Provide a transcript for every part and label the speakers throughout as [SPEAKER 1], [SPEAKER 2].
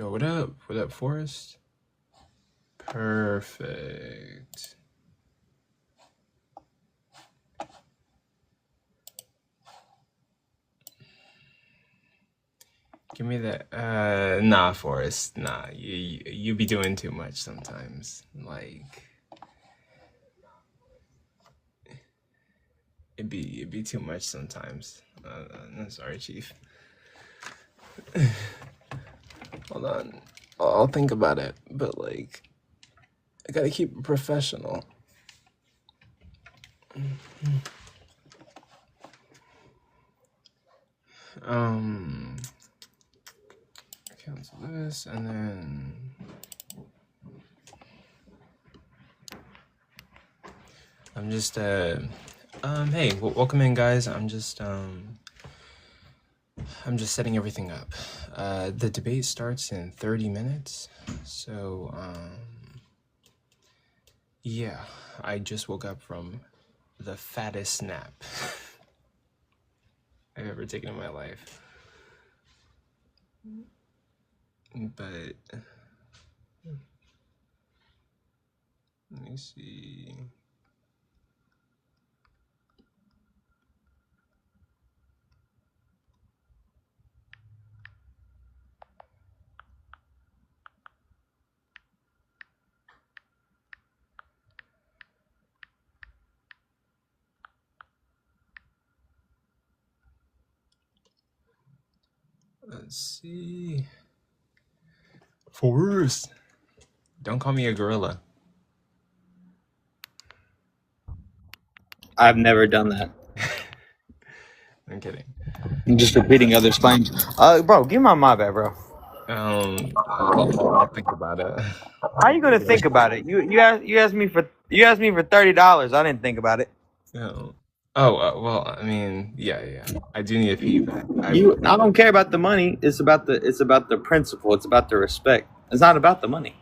[SPEAKER 1] Yo, what up? What up, Forrest? Perfect. Give me that. Nah, Forrest. Nah, you be doing too much sometimes. Like, it'd be too much sometimes. I'm sorry, Chief. Hold on. I'll think about it. But like, I gotta keep it professional. Cancel this and then I'm just hey, welcome in, guys. I'm just setting everything up. The debate starts in 30 minutes. So yeah, I just woke up from the fattest nap I've ever taken in my life. But let me see. Let's see. Forrest. Don't call me a gorilla.
[SPEAKER 2] I've never done that.
[SPEAKER 1] I'm kidding.
[SPEAKER 2] I'm just repeating other lines. Bro, give me my mod back, bro.
[SPEAKER 1] I'll think about it.
[SPEAKER 2] How you gonna think about it? You asked me for $30. I didn't think about it.
[SPEAKER 1] Oh, well, I mean, yeah. I do need a feedback.
[SPEAKER 2] I don't care about the money. It's about the principle. It's about the respect. It's not about the money.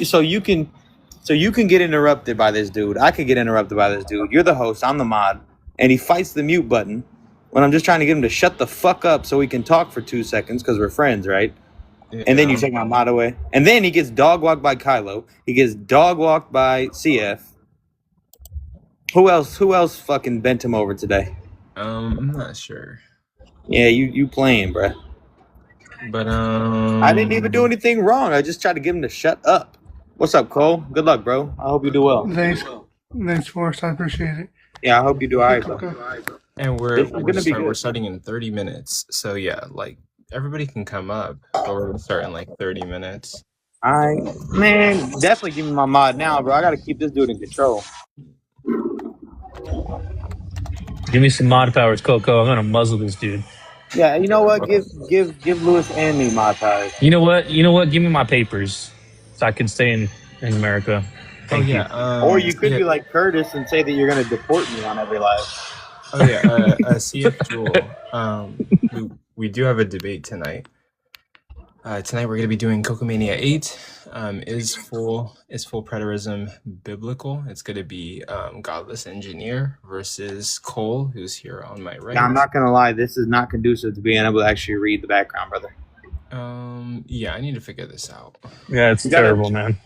[SPEAKER 2] So you can get interrupted by this dude. I could get interrupted by this dude. You're the host. I'm the mod, and he fights the mute button when I'm just trying to get him to shut the fuck up so we can talk for 2 seconds because we're friends, right? Yeah. And then you take my mod away, and then he gets dog walked by Kylo. He gets dog walked by CF. Who else fucking bent him over today?
[SPEAKER 1] I'm not sure.
[SPEAKER 2] Yeah, you playing, bruh.
[SPEAKER 1] But
[SPEAKER 2] I didn't even do anything wrong. I just tried to get him to shut up. What's up, Cole? Good luck, bro. I hope you do well.
[SPEAKER 3] Thanks, Forrest. I appreciate it.
[SPEAKER 2] Yeah, I hope you do all right, bro.
[SPEAKER 1] And we're starting in 30 minutes. So yeah, like everybody can come up, but we're gonna start in like 30 minutes.
[SPEAKER 2] Man, definitely give me my mod now, bro. I gotta keep this dude in control.
[SPEAKER 4] Give me some mod powers, Coco. I'm gonna muzzle this dude.
[SPEAKER 2] Yeah, you know what? Give Lewis and me mod powers.
[SPEAKER 4] You know what? Give me my papers so I can stay in America. Thank you.
[SPEAKER 2] Or you could be like Curtis and say that you're gonna deport me on every live.
[SPEAKER 1] Oh yeah, CF Jewel. We do have a debate tonight. Tonight we're gonna be doing Coco Mania 8. Is full preterism biblical? It's gonna be Godless Engineer versus Cole, who's here on my right.
[SPEAKER 2] Now, I'm not gonna lie, this is not conducive to being able to actually read the background, brother.
[SPEAKER 1] Yeah, I need to figure this out.
[SPEAKER 4] Yeah, it's terrible, man.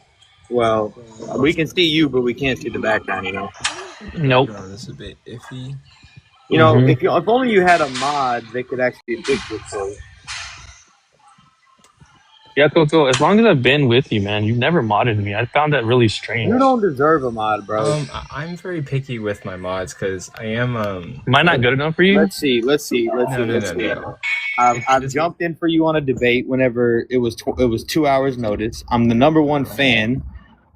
[SPEAKER 2] Well, we can see you, but we can't see the background, you know.
[SPEAKER 4] Nope.
[SPEAKER 1] This is a bit iffy.
[SPEAKER 2] You know, if only you had a mod that could actually fix this for you.
[SPEAKER 4] Yeah, Coco, as long as I've been with you, man, you've never modded me. I found that really strange.
[SPEAKER 2] You don't deserve a mod, bro.
[SPEAKER 1] I'm very picky with my mods because I am.
[SPEAKER 4] Am I not good enough for you?
[SPEAKER 2] Let's see.
[SPEAKER 1] No.
[SPEAKER 2] I've jumped in for you on a debate whenever it was 2 hours notice. I'm the #1 fan.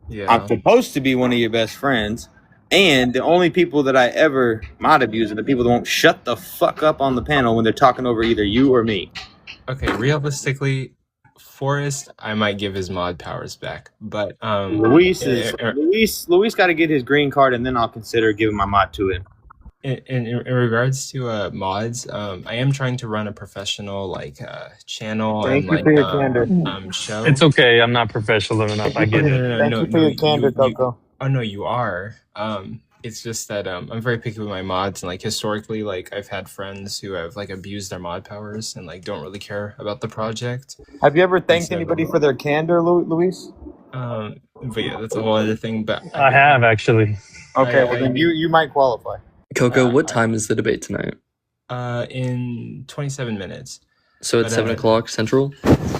[SPEAKER 1] Yeah.
[SPEAKER 2] I'm supposed to be one of your best friends. And the only people that I ever mod abuse are the people that won't shut the fuck up on the panel when they're talking over either you or me.
[SPEAKER 1] Okay, realistically, Forrest, I might give his mod powers back, but
[SPEAKER 2] Luis got to get his green card, and then I'll consider giving my mod to him.
[SPEAKER 1] In regards to mods, I am trying to run a professional channel.
[SPEAKER 2] Thank you for your candor.
[SPEAKER 1] Show.
[SPEAKER 4] It's okay. I'm not professional enough. I get it.
[SPEAKER 2] Thank you for your candor, Coco.
[SPEAKER 1] Oh no, you are. It's just that I'm very picky with my mods, and like historically, like I've had friends who have like abused their mod powers and like don't really care about the project.
[SPEAKER 2] Have you ever thanked
[SPEAKER 1] so-
[SPEAKER 2] anybody for their candor, Luis?
[SPEAKER 1] But yeah, that's a whole other thing. But
[SPEAKER 4] I have actually.
[SPEAKER 2] Okay, well then you might qualify.
[SPEAKER 5] Coco, what time is the debate tonight?
[SPEAKER 1] In 27 minutes.
[SPEAKER 5] So it's 7 o'clock Central?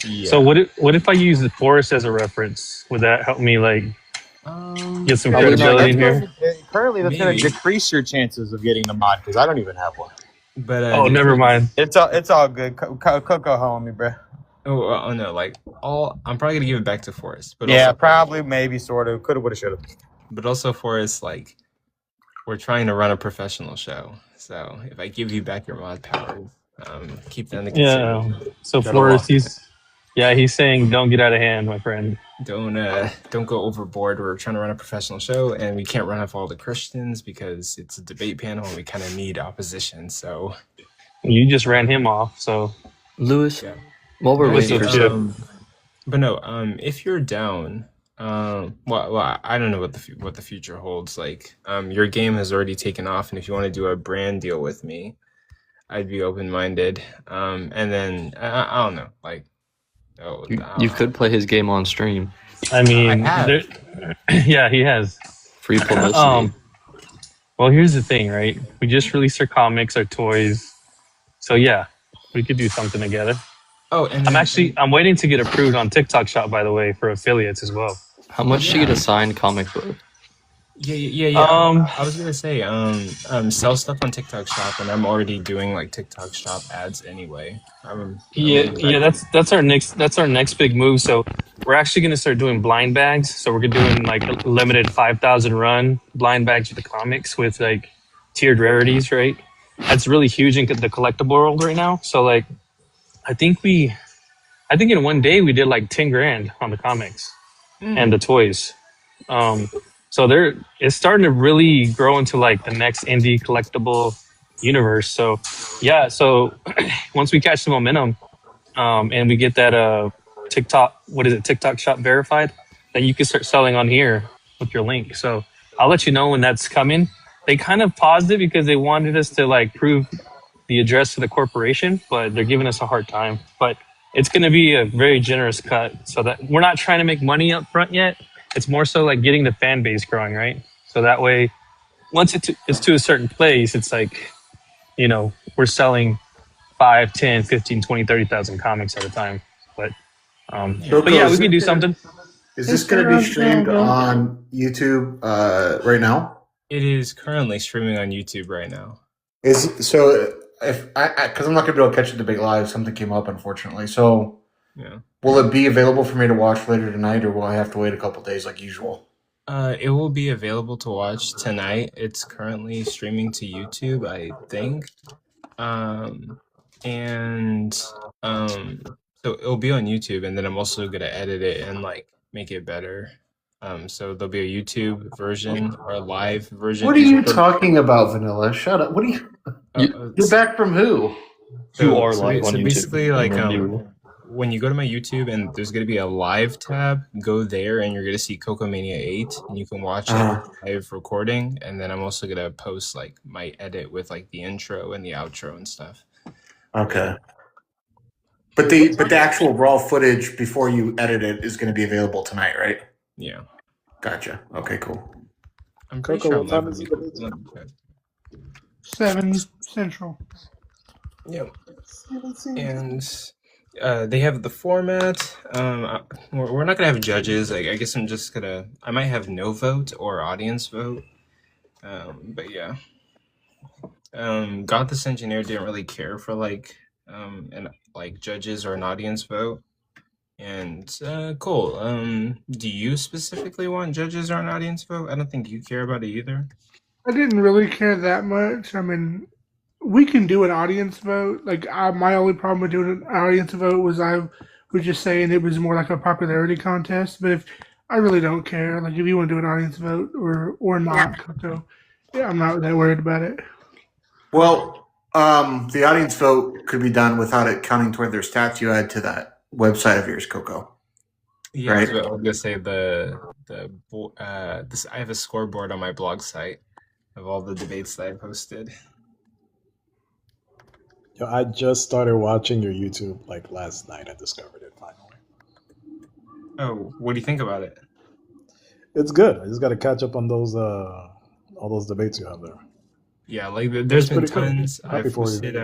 [SPEAKER 1] Yeah.
[SPEAKER 4] So what if I use the forest as a reference? Would that help me like get some credibility in here?
[SPEAKER 2] Currently, that's going
[SPEAKER 1] Maybe.
[SPEAKER 2] to decrease your chances of getting the mod because I don't even have one.
[SPEAKER 1] But
[SPEAKER 4] Oh, never mind.
[SPEAKER 2] It's all good. Coco home me, bro.
[SPEAKER 1] Oh no, like I'm probably gonna give it back to Forrest. But
[SPEAKER 2] Yeah,
[SPEAKER 1] also,
[SPEAKER 2] probably, maybe, sort of. Coulda, woulda, shoulda.
[SPEAKER 1] But also, Forrest, like we're trying to run a professional show, so if I give you back your mod powers, keep them in the
[SPEAKER 4] Yeah.
[SPEAKER 1] consideration.
[SPEAKER 4] So Forrest, he's saying don't get out of hand, my friend.
[SPEAKER 1] Don't go overboard. We're trying to run a professional show, and we can't run off all the Christians because it's a debate panel, and we kind of need opposition. So
[SPEAKER 4] You just ran him off, so
[SPEAKER 5] Lewis,
[SPEAKER 1] yeah.
[SPEAKER 5] while we're
[SPEAKER 4] Lewis
[SPEAKER 5] waiting
[SPEAKER 4] is
[SPEAKER 5] for
[SPEAKER 4] good.
[SPEAKER 1] But no, if you're down, well, I don't know what the future holds. Like, your game has already taken off, and if you want to do a brand deal with me, I'd be open-minded. And then I don't know, like,
[SPEAKER 5] you could play his game on stream.
[SPEAKER 4] I mean,
[SPEAKER 1] I have.
[SPEAKER 4] yeah, he has.
[SPEAKER 5] Free publicity.
[SPEAKER 4] Well, here's the thing, right? We just released our comics, our toys, so yeah, we could do something together.
[SPEAKER 1] Oh, and
[SPEAKER 4] I'm waiting to get approved on TikTok Shop, by the way, for affiliates as well.
[SPEAKER 5] How much do you get a signed comic book?
[SPEAKER 1] Yeah. I was gonna say, sell stuff on TikTok Shop, and I'm already doing like TikTok Shop ads anyway.
[SPEAKER 4] That's our next big move. So we're actually gonna start doing blind bags. So we're doing like a limited 5,000 run blind bags for the comics with like tiered rarities, right? That's really huge in the collectible world right now. So like, I think in one day we did like 10 grand on the comics and the toys. So it's starting to really grow into like the next indie collectible universe. So yeah, so once we catch the momentum, and we get that TikTok Shop verified, then you can start selling on here with your link. So I'll let you know when that's coming. They kind of paused it because they wanted us to like prove the address to the corporation, but they're giving us a hard time. But it's going to be a very generous cut, so that we're not trying to make money up front yet. It's more so like getting the fan base growing, right? So that way, once it's to a certain place, it's like, we're selling 5, 10, 15, 20, 30,000 comics at a time. But yeah, we can do something.
[SPEAKER 6] Is this going to be streamed on YouTube right now?
[SPEAKER 1] It is currently streaming on YouTube right now.
[SPEAKER 6] Because I'm not going to be able to catch the debate live. Something came up, unfortunately. So,
[SPEAKER 1] Yeah.
[SPEAKER 6] Will it be available for me to watch later tonight, or will I have to wait a couple days like usual?
[SPEAKER 1] It will be available to watch tonight. It's currently streaming to YouTube, I think. So it'll be on YouTube, and then I'm also gonna edit it and like make it better. So there'll be a YouTube version or a live version.
[SPEAKER 6] What are you talking about, Vanilla? Shut up. What are you? You're back from who?
[SPEAKER 5] You are live on YouTube.
[SPEAKER 1] Basically, like
[SPEAKER 5] Remember.
[SPEAKER 1] when you go to my YouTube and there's gonna be a live tab, go there and you're gonna see Coco Mania 8, and you can watch it live recording. And then I'm also gonna post like my edit with like the intro and the outro and stuff.
[SPEAKER 6] Okay. But the actual raw footage before you edit it is going to be available tonight, right?
[SPEAKER 1] Yeah.
[SPEAKER 6] Gotcha. Okay, cool.
[SPEAKER 1] I'm pretty
[SPEAKER 2] Coco,
[SPEAKER 1] sure
[SPEAKER 2] what time is it?
[SPEAKER 1] Let me check.
[SPEAKER 3] 7 Central.
[SPEAKER 1] Yep. And they have the format. We're not gonna have judges. Like, I guess I might have no vote or audience vote. But yeah. God This Engineer didn't really care for judges or an audience vote. And cool. Do you specifically want judges or an audience vote? I don't think you care about it either.
[SPEAKER 3] I didn't really care that much. I mean, we can do an audience vote. Like, my only problem with doing an audience vote was I was just saying it was more like a popularity contest. But if I really don't care, like if you want to do an audience vote or not, Coco, yeah, I'm not that worried about it.
[SPEAKER 6] Well, the audience vote could be done without it counting toward their stats you add to that website of yours, Coco.
[SPEAKER 1] Yeah,
[SPEAKER 6] Right.
[SPEAKER 1] I was gonna say I have a scoreboard on my blog site. of all the debates that I posted.
[SPEAKER 7] Yo, I just started watching your YouTube like last night. I discovered it finally.
[SPEAKER 1] Oh, what do you think about it?
[SPEAKER 7] It's good. I just got to catch up on those all those debates you have there.
[SPEAKER 1] Yeah, like there's been
[SPEAKER 7] pretty cool.
[SPEAKER 1] tons. I
[SPEAKER 7] Happy for you.
[SPEAKER 1] posted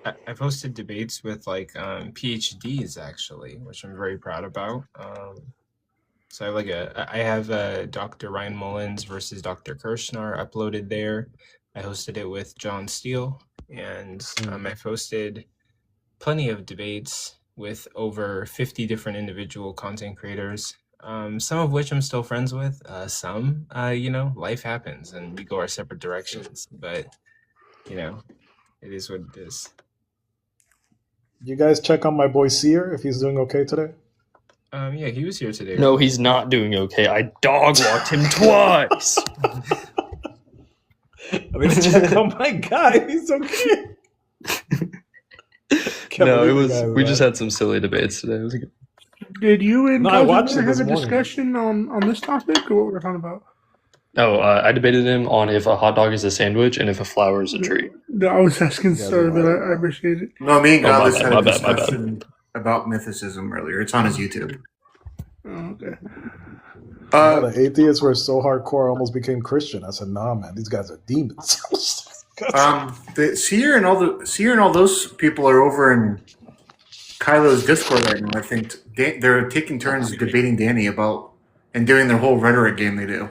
[SPEAKER 1] I posted debates with like PhDs actually, which I'm very proud about. So I have Dr. Ryan Mullins versus Dr. Kirshner uploaded there. I hosted it with John Steele, and I posted plenty of debates with over 50 different individual content creators. Some of which I'm still friends with. Some, life happens and we go our separate directions. But, it is what it is.
[SPEAKER 7] You guys check on my boy Seer if he's doing okay today?
[SPEAKER 1] Yeah, he was here today.
[SPEAKER 5] No, he's not doing okay. I dog walked him twice.
[SPEAKER 7] I mean, check on my guy. He's okay.
[SPEAKER 5] No, it was. We just had some silly debates today. It was good.
[SPEAKER 3] Did you and
[SPEAKER 7] I watched it
[SPEAKER 3] have a
[SPEAKER 7] this morning.
[SPEAKER 3] discussion on this topic or what we're talking about?
[SPEAKER 5] Oh, I debated him on if a hot dog is a sandwich and if a flower is a tree.
[SPEAKER 3] No, I was asking, sorry, but I appreciate it.
[SPEAKER 6] No, me and Godless had a
[SPEAKER 5] my bad.
[SPEAKER 6] discussion about mythicism earlier. It's on his YouTube.
[SPEAKER 3] Oh, okay.
[SPEAKER 7] The atheists were so hardcore, I almost became Christian. I said, "Nah, man, these guys are demons."
[SPEAKER 6] The Seer and all those people are over in Kylo's Discord right now. I think they're taking turns debating Danny about and doing their whole rhetoric game they do.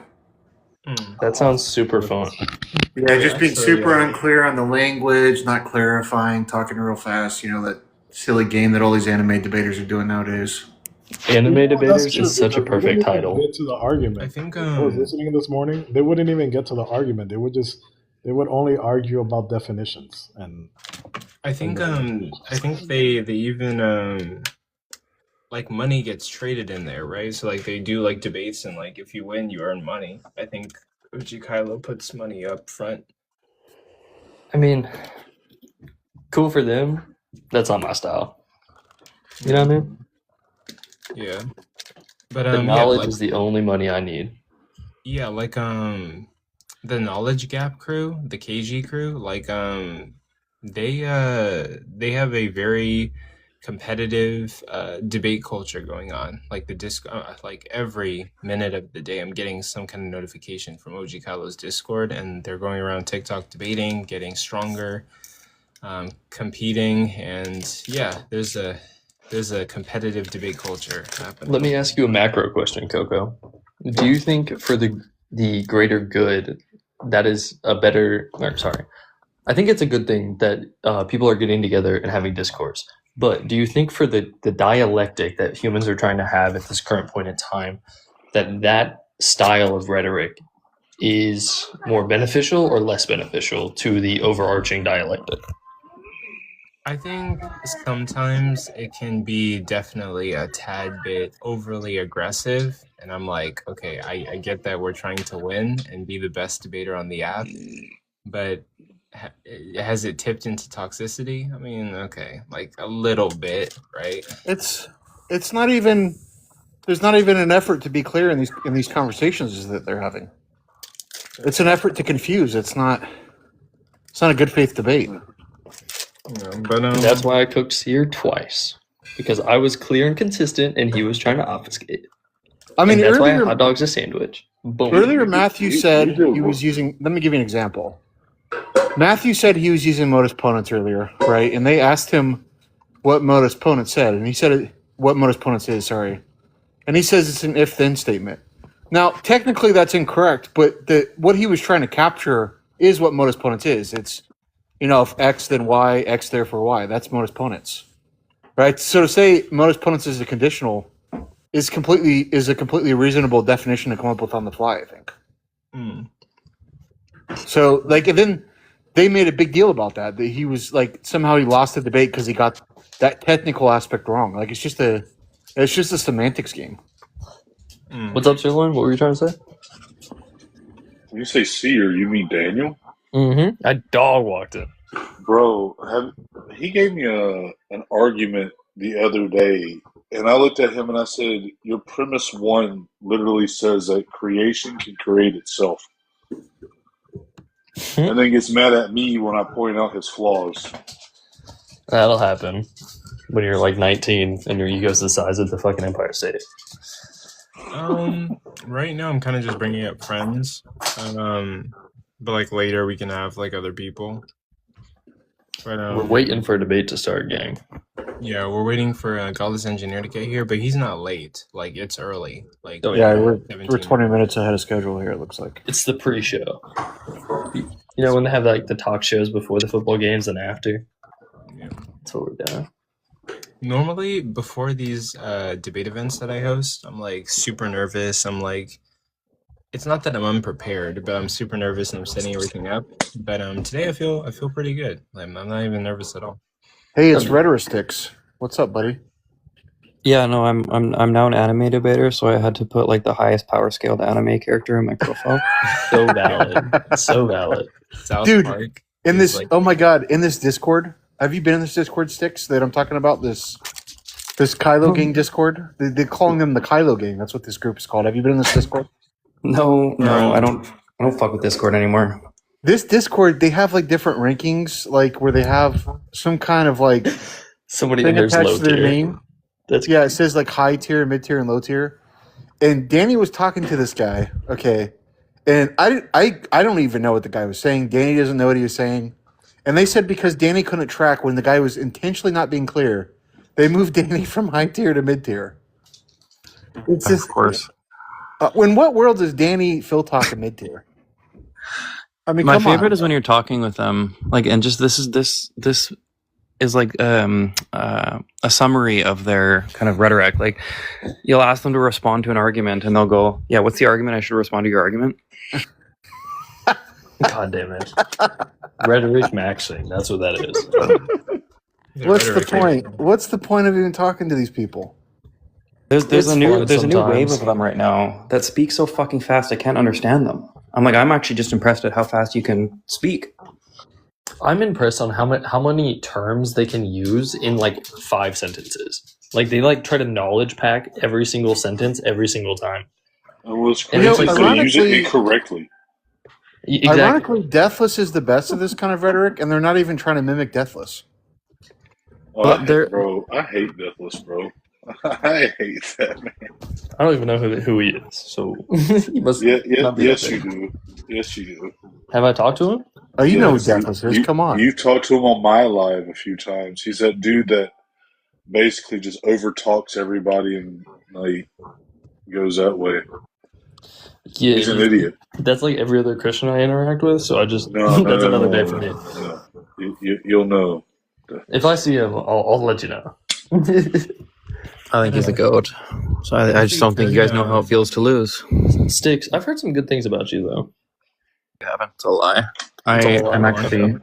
[SPEAKER 5] That sounds super fun.
[SPEAKER 6] Yeah, just being super unclear on the language, not clarifying, talking real fast. That silly game that all these anime debaters are doing nowadays.
[SPEAKER 5] Anime debaters is such a perfect title.
[SPEAKER 7] Get to the argument.
[SPEAKER 1] I think
[SPEAKER 7] I was listening this morning. They wouldn't even get to the argument. They would only argue about definitions. And
[SPEAKER 1] I think they even like money gets traded in there, right? So like they do like debates and like if you win you earn money. I think OG Kylo puts money up front.
[SPEAKER 5] I mean, cool for them. That's not my style. You know what I mean?
[SPEAKER 1] Yeah. But
[SPEAKER 5] the knowledge is the only money I need.
[SPEAKER 1] Yeah, like the Knowledge Gap crew, the KG crew, like they have a very competitive debate culture going on. Like like every minute of the day I'm getting some kind of notification from OG Kylo's Discord, and they're going around TikTok debating, getting stronger, competing, and yeah, there's a competitive debate culture happening.
[SPEAKER 5] Let me ask you a macro question, Coco. Do you think for the greater good, that is a better... I think it's a good thing that people are getting together and having discourse. But do you think for the dialectic that humans are trying to have at this current point in time, that style of rhetoric is more beneficial or less beneficial to the overarching dialectic?
[SPEAKER 1] I think sometimes it can be definitely a tad bit overly aggressive. And I'm like, okay, I get that we're trying to win and be the best debater on the app. But has it tipped into toxicity? I mean, okay, like a little bit, right?
[SPEAKER 2] It's not even... There's not even an effort to be clear in these conversations that they're having. It's an effort to confuse. It's not a good faith debate.
[SPEAKER 1] But
[SPEAKER 5] that's why I cooked Seer twice, because I was clear and consistent, and he was trying to obfuscate.
[SPEAKER 2] I mean,
[SPEAKER 5] that's
[SPEAKER 2] earlier,
[SPEAKER 5] why a hot dog's a sandwich. Boom.
[SPEAKER 2] Earlier, Matthew said he was using. Let me give you an example. Matthew said he was using modus ponens earlier, right? And they asked him what modus ponens said, and he said what modus ponens is. Sorry, and he says it's an if-then statement. Now, technically, that's incorrect, but what he was trying to capture is what modus ponens is. It's if X then Y, X therefore Y. That's modus ponens, right? So to say modus ponens is a conditional is a completely reasonable definition to come up with on the fly, I think. So and then they made a big deal about that he was somehow he lost the debate because he got that technical aspect wrong. It's just a semantics game.
[SPEAKER 5] What's up, Sirloin? What were you trying to say?
[SPEAKER 8] When you say seer, you mean Daniel?
[SPEAKER 5] Mm-hmm. I dog walked it.
[SPEAKER 8] Bro, he gave me an argument the other day, and I looked at him and I said, your premise one literally says that creation can create itself. and then gets mad at me when I point out his flaws.
[SPEAKER 5] That'll happen when you're like 19 and your ego's the size of the fucking Empire State.
[SPEAKER 1] Right now I'm kind of just bringing up friends. But like later we can have like other people. But
[SPEAKER 5] We're waiting for a debate to start, gang.
[SPEAKER 1] Yeah, we're waiting for Godless Engineer to get here, but he's not late. Like it's early. Like
[SPEAKER 2] Yeah, we're
[SPEAKER 1] 17
[SPEAKER 2] 20 minutes ahead of schedule here. It looks like.
[SPEAKER 5] It's the pre-show. You know when they have like the talk shows before the football games and after.
[SPEAKER 1] Yeah.
[SPEAKER 5] That's what we're doing.
[SPEAKER 1] Normally, before these debate events that I host, I'm like super nervous. I'm like, it's not that I'm unprepared, but I'm super nervous and I'm setting everything up. But today I feel pretty good. Like, I'm not even nervous at all.
[SPEAKER 2] Hey, it's Rhetoristics. What's up, buddy?
[SPEAKER 9] Yeah, no, I'm now an anime debater, so I had to put like the highest power scaled anime character in my profile.
[SPEAKER 5] So valid. So valid.
[SPEAKER 1] South
[SPEAKER 2] Dude,
[SPEAKER 1] Park
[SPEAKER 2] in
[SPEAKER 1] is
[SPEAKER 2] this,
[SPEAKER 1] like-
[SPEAKER 2] oh my god, in this Discord, have you been in this Discord, Sticks, that I'm talking about? This Kylo Gang Discord? They're calling them the Kylo Gang. That's what this group is called. Have you been in this Discord?
[SPEAKER 9] No, I don't fuck with Discord anymore.
[SPEAKER 2] This Discord, they have like different rankings, like where they have some kind of like
[SPEAKER 5] Somebody
[SPEAKER 2] thing
[SPEAKER 5] there's
[SPEAKER 2] attached
[SPEAKER 5] low
[SPEAKER 2] to their
[SPEAKER 5] tier.
[SPEAKER 2] name.
[SPEAKER 5] That's
[SPEAKER 2] Yeah, it says like high tier, mid tier, and low tier. And Danny was talking to this guy, okay, and I don't even know what the guy was saying. Danny doesn't know what he was saying, and they said because Danny couldn't track when the guy was intentionally not being clear, they moved Danny from high tier to mid tier. It's just,
[SPEAKER 9] Of course.
[SPEAKER 2] in what world is Danny Phil talking mid tier? I mean,
[SPEAKER 9] My
[SPEAKER 2] come
[SPEAKER 9] favorite
[SPEAKER 2] on.
[SPEAKER 9] is when you're talking with them, like, and just this is like a summary of their kind of rhetoric. Like, you'll ask them to respond to an argument, and they'll go, "Yeah, what's the argument? I should respond to your argument."
[SPEAKER 5] God damn it. Rhetoric maxing. That's what that is.
[SPEAKER 2] What's the point? What's the point of even talking to these people?
[SPEAKER 9] There's
[SPEAKER 5] It's
[SPEAKER 9] a new
[SPEAKER 5] fun
[SPEAKER 9] there's a new wave
[SPEAKER 5] sometimes.
[SPEAKER 9] of them right now that speak so fucking fast I can't understand them. I'm actually just impressed at how fast you can speak.
[SPEAKER 5] I'm impressed on how many terms they can use in like 5 sentences. Like they like try to knowledge pack every single sentence every single time.
[SPEAKER 8] And what's
[SPEAKER 5] And
[SPEAKER 8] crazy
[SPEAKER 5] it's
[SPEAKER 8] is
[SPEAKER 5] like-
[SPEAKER 8] they use it
[SPEAKER 2] ironically-
[SPEAKER 8] incorrectly.
[SPEAKER 5] Exactly.
[SPEAKER 2] Ironically, Deathless is the best of this kind of rhetoric, and they're not even trying to mimic Deathless.
[SPEAKER 8] Oh,
[SPEAKER 9] But
[SPEAKER 8] I
[SPEAKER 9] they're-
[SPEAKER 8] hate, bro. I hate Deathless, bro. I hate that man.
[SPEAKER 5] I don't even know who he is. So he must
[SPEAKER 8] Yeah,
[SPEAKER 5] not be
[SPEAKER 8] yes,
[SPEAKER 5] that
[SPEAKER 8] you
[SPEAKER 5] big.
[SPEAKER 8] do. Yes, you do.
[SPEAKER 5] Have I talked to him?
[SPEAKER 2] Oh, you know who
[SPEAKER 8] Yes,
[SPEAKER 2] Deathless is. Come on.
[SPEAKER 8] You've talked to him on my live a few times. He's that dude that basically just over talks everybody and like goes that way.
[SPEAKER 5] Yeah,
[SPEAKER 8] He's an idiot.
[SPEAKER 5] That's like every other Christian I interact with. So I just
[SPEAKER 8] No,
[SPEAKER 5] that's
[SPEAKER 8] no,
[SPEAKER 5] another
[SPEAKER 8] no,
[SPEAKER 5] day
[SPEAKER 8] no,
[SPEAKER 5] for me.
[SPEAKER 8] no. You'll know.
[SPEAKER 5] If I see him, I'll let you know.
[SPEAKER 9] I think he's a goat. So I just don't think you guys know how it feels to lose.
[SPEAKER 5] Sticks. I've heard some good things about you though.
[SPEAKER 9] You haven't. It's a lie.
[SPEAKER 5] It's a lie.
[SPEAKER 9] I'm actually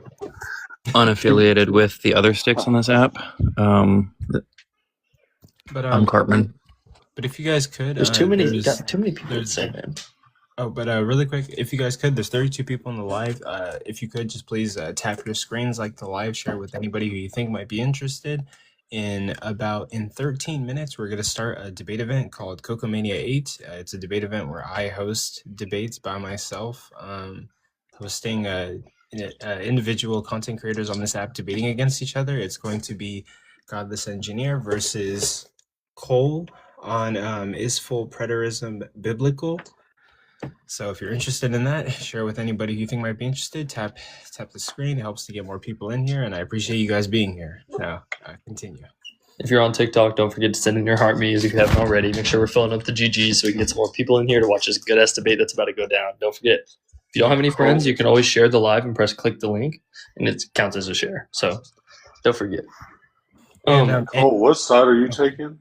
[SPEAKER 9] unaffiliated with the other sticks on this app.
[SPEAKER 1] But
[SPEAKER 9] I'm Cartman.
[SPEAKER 1] But if you guys could,
[SPEAKER 5] There's too many.
[SPEAKER 1] there's-
[SPEAKER 5] Got too many people to
[SPEAKER 1] there's-
[SPEAKER 5] say, man.
[SPEAKER 1] Oh, but really quick, if you guys could, there's 32 people in the live. If you could just please tap your screens like the live, share with anybody who you think might be interested. In 13 minutes, we're going to start a debate event called Coco Mania 8. It's a debate event where I host debates by myself, hosting individual content creators on this app debating against each other. It's going to be Godless Engineer versus Cole on Is Full Preterism Biblical? So if you're interested in that, share with anybody who you think might be interested. Tap the screen. It helps to get more people in here, and I appreciate you guys being here. Now, continue.
[SPEAKER 5] If you're on TikTok, don't forget to send in your heart me's if you haven't already. Make sure we're filling up the GGs so we can get some more people in here to watch this good ass debate that's about to go down. Don't forget, if you don't have any friends, you can always share the live and click the link, and it counts as a share. So don't forget.
[SPEAKER 1] And,
[SPEAKER 8] Oh, what side are you taking?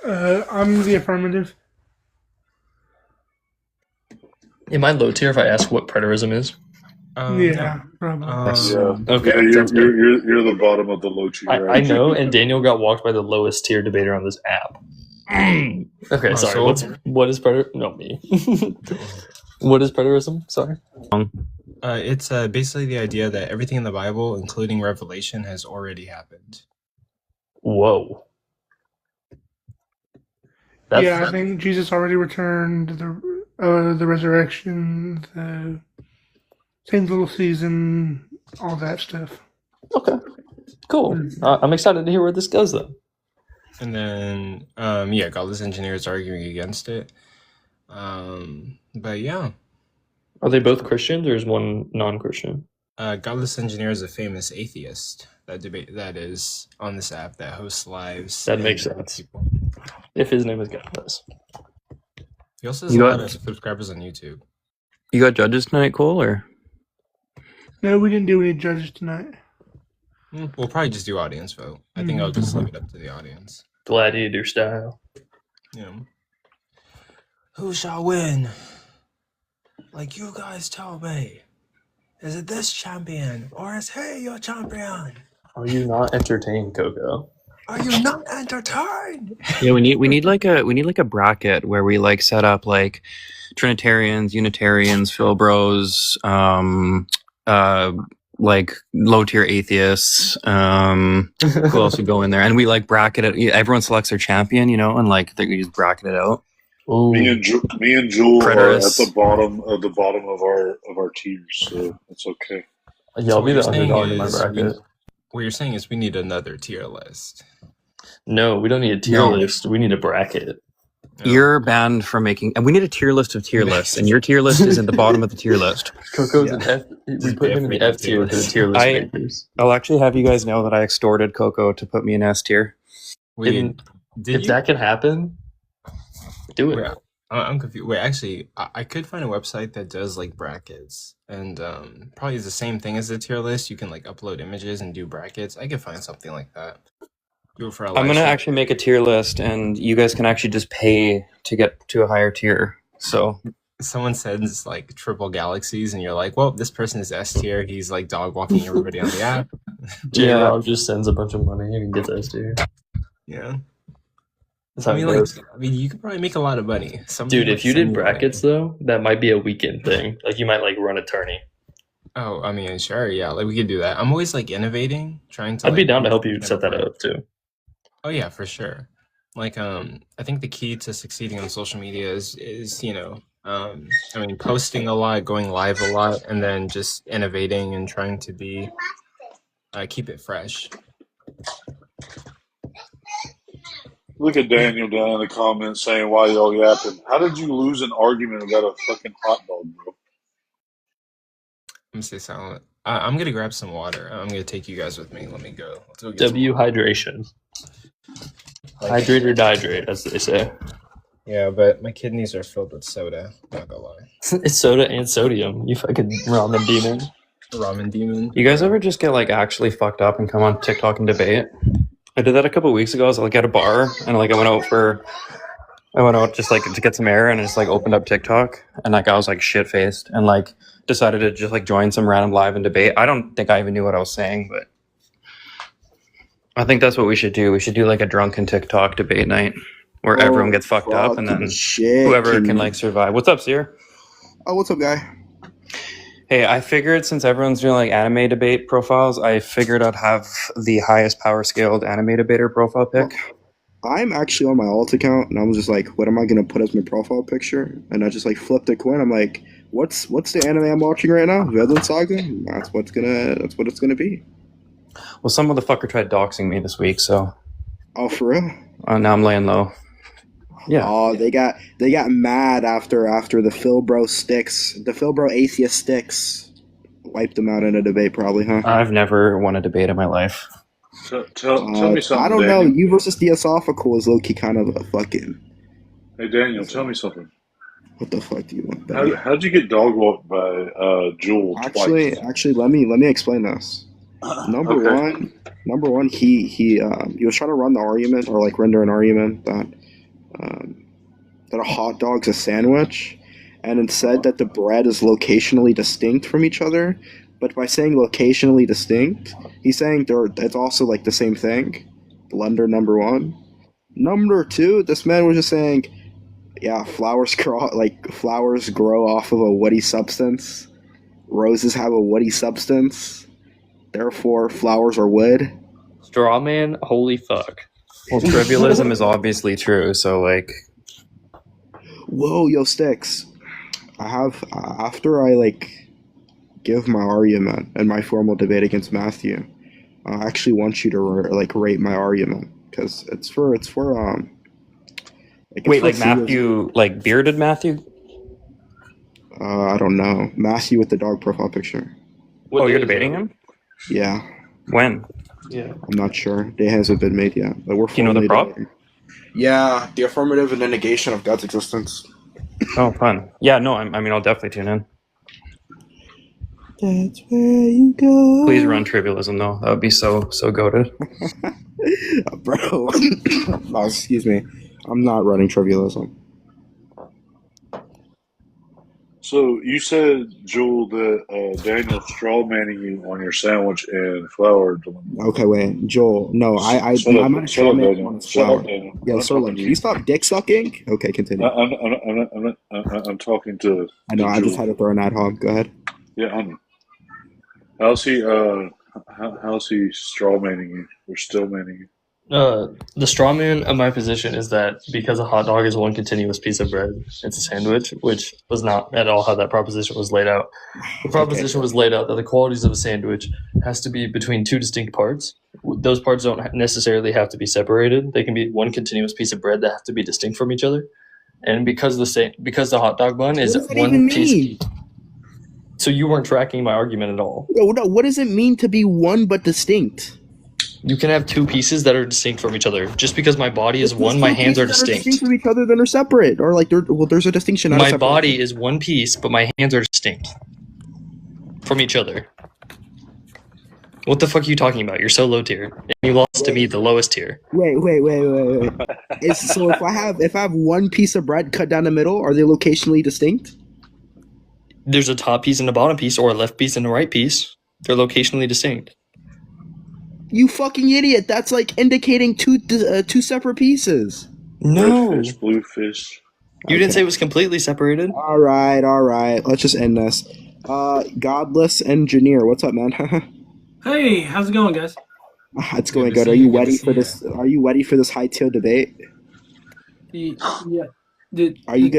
[SPEAKER 3] I'm the affirmative.
[SPEAKER 5] Am I low tier if I ask what preterism is?
[SPEAKER 3] Yeah, probably.
[SPEAKER 8] Yeah.
[SPEAKER 5] Okay,
[SPEAKER 8] Yeah,
[SPEAKER 5] sounds good.
[SPEAKER 8] you're the bottom of the low tier.
[SPEAKER 5] I know, and Daniel got walked by the lowest tier debater on this app. Okay, sorry.
[SPEAKER 1] so-
[SPEAKER 5] What is preter? No, me. What is preterism? Sorry.
[SPEAKER 1] It's basically the idea that everything in the Bible, including Revelation, has already happened.
[SPEAKER 5] Whoa.
[SPEAKER 3] Yeah, I think Jesus already returned. The resurrection, the same little season, all that stuff.
[SPEAKER 5] Okay, cool. I'm excited to hear where this goes, though.
[SPEAKER 1] And then, godless engineers arguing against it. But yeah,
[SPEAKER 5] Are they both Christians, or is one non-Christian?
[SPEAKER 1] godless engineer is a famous atheist that is on this app that hosts lives.
[SPEAKER 5] That makes sense. If his name is Godless.
[SPEAKER 1] He also has a lot of subscribers on YouTube.
[SPEAKER 9] You got judges tonight, Cole, or?
[SPEAKER 3] No, we didn't do any judges tonight.
[SPEAKER 1] We'll probably just do audience vote. I think I'll just leave it up to the audience.
[SPEAKER 5] Gladiator style.
[SPEAKER 1] Yeah. Who shall win? Like you guys tell me. Is it this champion or is he your champion?
[SPEAKER 5] Are you not entertained, Coco?
[SPEAKER 1] Are you not entertained?
[SPEAKER 9] Yeah, we need like a bracket where we like set up like Trinitarians, Unitarians, Philbros, like low tier atheists. Who else would go in there? And we like bracket it. Everyone selects their champion, you know, and like we just bracket it out.
[SPEAKER 5] Ooh.
[SPEAKER 8] Me and Jewel
[SPEAKER 9] Preterists.
[SPEAKER 8] are at the bottom of our tiers, so it's okay.
[SPEAKER 5] Yeah, I'll be the
[SPEAKER 1] what you're saying
[SPEAKER 5] underdog in my
[SPEAKER 1] is
[SPEAKER 5] bracket.
[SPEAKER 1] What you're saying is we need another tier list.
[SPEAKER 5] No, we don't need a tier list. We need a bracket.
[SPEAKER 9] You're banned from making, and we need a tier list of tier lists, and your tier list is at the bottom of the tier list.
[SPEAKER 5] Coco's an F. We put him in the F tier for the tier list makers.
[SPEAKER 9] I'll actually have you guys know that I extorted Coco to put me in S tier.
[SPEAKER 5] If that can happen, do it.
[SPEAKER 1] Wait, I'm confused. Wait, actually, I could find a website that does like brackets, and probably is the same thing as the tier list. You can like upload images and do brackets. I could find something like that. Do it for a
[SPEAKER 9] I'm gonna actually make a tier list, and you guys can actually just pay to get to a higher tier. So
[SPEAKER 1] someone sends like triple galaxies, and you're like, well, this person is S tier. He's like dog walking everybody on the app.
[SPEAKER 5] Rob just sends a bunch of money and gets S tier.
[SPEAKER 1] Yeah.
[SPEAKER 5] That's how
[SPEAKER 1] I mean,
[SPEAKER 5] it goes.
[SPEAKER 1] you could probably make a lot of money.
[SPEAKER 5] Dude, if you did brackets though, that might be a weekend thing. Like you might like run a tourney.
[SPEAKER 1] Oh, I mean, sure, yeah, like we could do that. I'm always like innovating, trying to.
[SPEAKER 5] I'd be
[SPEAKER 1] like,
[SPEAKER 5] down to help you set that up too.
[SPEAKER 1] Oh yeah, for sure. Like, I think the key to succeeding on social media is posting a lot, going live a lot, and then just innovating and trying to be keep it fresh.
[SPEAKER 8] Look at Daniel down in the comments saying, why y'all yapping? How did you lose an argument about a fucking hot dog, bro?
[SPEAKER 1] I'm gonna stay silent. I'm gonna grab some water. I'm gonna take you guys with me. Let me go. Let's go get
[SPEAKER 5] W hydration. Hydrate or dihydrate, as they say.
[SPEAKER 1] Yeah, but my kidneys are filled with soda. Not gonna lie.
[SPEAKER 5] It's soda and sodium. You fucking ramen demon.
[SPEAKER 1] Ramen demon.
[SPEAKER 9] you guys ever just get like actually fucked up and come on TikTok and debate? I did that a couple of weeks ago. I was like at a bar, and like I went out just like to get some air, and I just like opened up TikTok, and like I was like shit faced, and like decided to just like join some random live and debate. I don't think I even knew what I was saying, but I think that's what we should do. We should do like a drunken TikTok debate night where everyone gets fucked up, and then whoever can like survive. What's up, Seer?
[SPEAKER 10] Oh, what's up, guy?
[SPEAKER 9] Hey, I figured since everyone's doing like anime debate profiles, I figured I'd have the highest power scaled anime debater profile pick.
[SPEAKER 10] I'm actually on my alt account, and I was just like, what am I going to put as my profile picture? And I just like flipped a coin. I'm like, what's the anime I'm watching right now? Vinland Saga? That's what it's gonna be.
[SPEAKER 9] Well, some motherfucker tried doxing me this week, so.
[SPEAKER 10] Oh, for real?
[SPEAKER 9] Now I'm laying low. Yeah.
[SPEAKER 10] Oh, they got mad after the Philbro atheist sticks wiped them out in a debate, probably, huh?
[SPEAKER 9] I've never won a debate in my life.
[SPEAKER 8] Tell me something.
[SPEAKER 10] I don't
[SPEAKER 8] Daniel.
[SPEAKER 10] know. You versus Theosophical is low key kind of a fucking.
[SPEAKER 8] Hey Daniel, tell me something.
[SPEAKER 10] What the fuck do you want?
[SPEAKER 8] How'd you get dog walked by Jewel twice?
[SPEAKER 10] Actually, let me explain this. Number one, he was trying to run the argument or like render an argument that a hot dog's a sandwich, and it said that the bread is locationally distinct from each other. But by saying locationally distinct, he's saying it's also like the same thing. Blunder number one. Number two, this man was just saying, yeah, flowers grow off of a woody substance. Roses have a woody substance. Therefore, flowers are wood.
[SPEAKER 5] Straw man, holy fuck.
[SPEAKER 9] Well, trivialism is obviously true, so like.
[SPEAKER 10] Whoa, yo, Sticks. I have after I like give my argument in my formal debate against Matthew, I actually want you to rate my argument because it's for
[SPEAKER 9] Wait, like Matthew, like bearded Matthew?
[SPEAKER 10] I don't know. Matthew with the dog profile picture.
[SPEAKER 9] Oh, you're debating him?
[SPEAKER 10] Yeah.
[SPEAKER 9] When?
[SPEAKER 5] Yeah.
[SPEAKER 10] I'm not sure. Day hasn't been made yet. But we're
[SPEAKER 9] Do you know the prop?
[SPEAKER 10] Yeah, the affirmative and the negation of God's existence.
[SPEAKER 9] Oh, fun. Yeah, no, I mean, I'll definitely tune in.
[SPEAKER 10] That's where you go.
[SPEAKER 9] Please run Trivialism, though. That would be so goated.
[SPEAKER 10] Bro. Oh, excuse me. I'm not running Trivialism.
[SPEAKER 8] So you said, Joel, that Daniel strawmanning you on your sandwich and flour.
[SPEAKER 10] Okay, wait, Joel. No, I'm not a straw man on his flour. Yeah, Serlin, can you stop dick sucking? Okay, continue.
[SPEAKER 8] I'm talking to.
[SPEAKER 10] I know. I just had to throw an ad hoc. Go ahead.
[SPEAKER 8] Yeah, I know. How's he strawmanning you or stillmanning you?
[SPEAKER 5] The straw man of my position is that because a hot dog is one continuous piece of bread, it's a sandwich, which was not at all how that proposition was laid out. The proposition was laid out that the qualities of a sandwich has to be between two distinct parts. Those parts don't necessarily have to be separated. They can be one continuous piece of bread that have to be distinct from each other. And because the hot dog bun is one piece. So you weren't tracking my argument at all.
[SPEAKER 10] No. What does it mean to be one but distinct?
[SPEAKER 5] You can have two pieces that are distinct from each other. Just because my body is one, my hands are distinct.
[SPEAKER 10] Distinct from each other, then they're separate, or like there's a distinction.
[SPEAKER 5] My body is one piece, but my hands are distinct from each other. What the fuck are you talking about? You're so low tier, and you lost to me, the lowest tier.
[SPEAKER 10] Wait. So if I have one piece of bread cut down the middle, are they locationally distinct?
[SPEAKER 5] There's a top piece and a bottom piece, or a left piece and a right piece. They're locationally distinct.
[SPEAKER 10] You fucking idiot! That's like indicating two separate pieces.
[SPEAKER 5] No.
[SPEAKER 8] Red fish, blue fish.
[SPEAKER 5] You didn't say it was completely separated.
[SPEAKER 10] All right. Let's just end this. Godless engineer, what's up, man?
[SPEAKER 11] Hey, how's it going, guys?
[SPEAKER 10] It's going good. Are you ready for this? Are you ready for this high tier debate?
[SPEAKER 11] Yeah.
[SPEAKER 10] Are you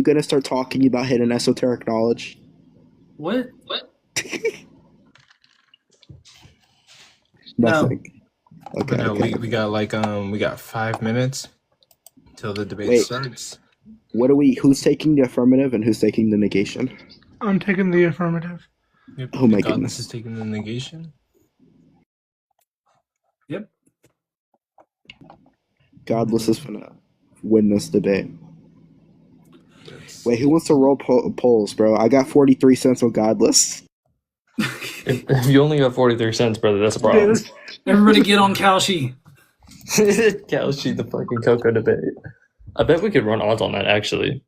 [SPEAKER 10] gonna start talking about hidden esoteric knowledge?
[SPEAKER 11] What?
[SPEAKER 10] Nothing.
[SPEAKER 11] No.
[SPEAKER 10] Okay.
[SPEAKER 1] No, we got 5 minutes till the debate starts.
[SPEAKER 10] Who's taking the affirmative and who's taking the negation?
[SPEAKER 3] I'm taking the affirmative.
[SPEAKER 1] Yep.
[SPEAKER 10] Oh my
[SPEAKER 1] Godless
[SPEAKER 10] goodness.
[SPEAKER 1] is taking the negation.
[SPEAKER 11] Yep.
[SPEAKER 10] Godless is gonna win this debate. Wait, who wants to roll polls, bro? I got 43 cents on Godless.
[SPEAKER 5] If you only got 43 cents, brother, that's a problem.
[SPEAKER 11] Everybody get on Kalshi.
[SPEAKER 5] Kalshi, the fucking Coco debate. I bet we could run odds on that, actually.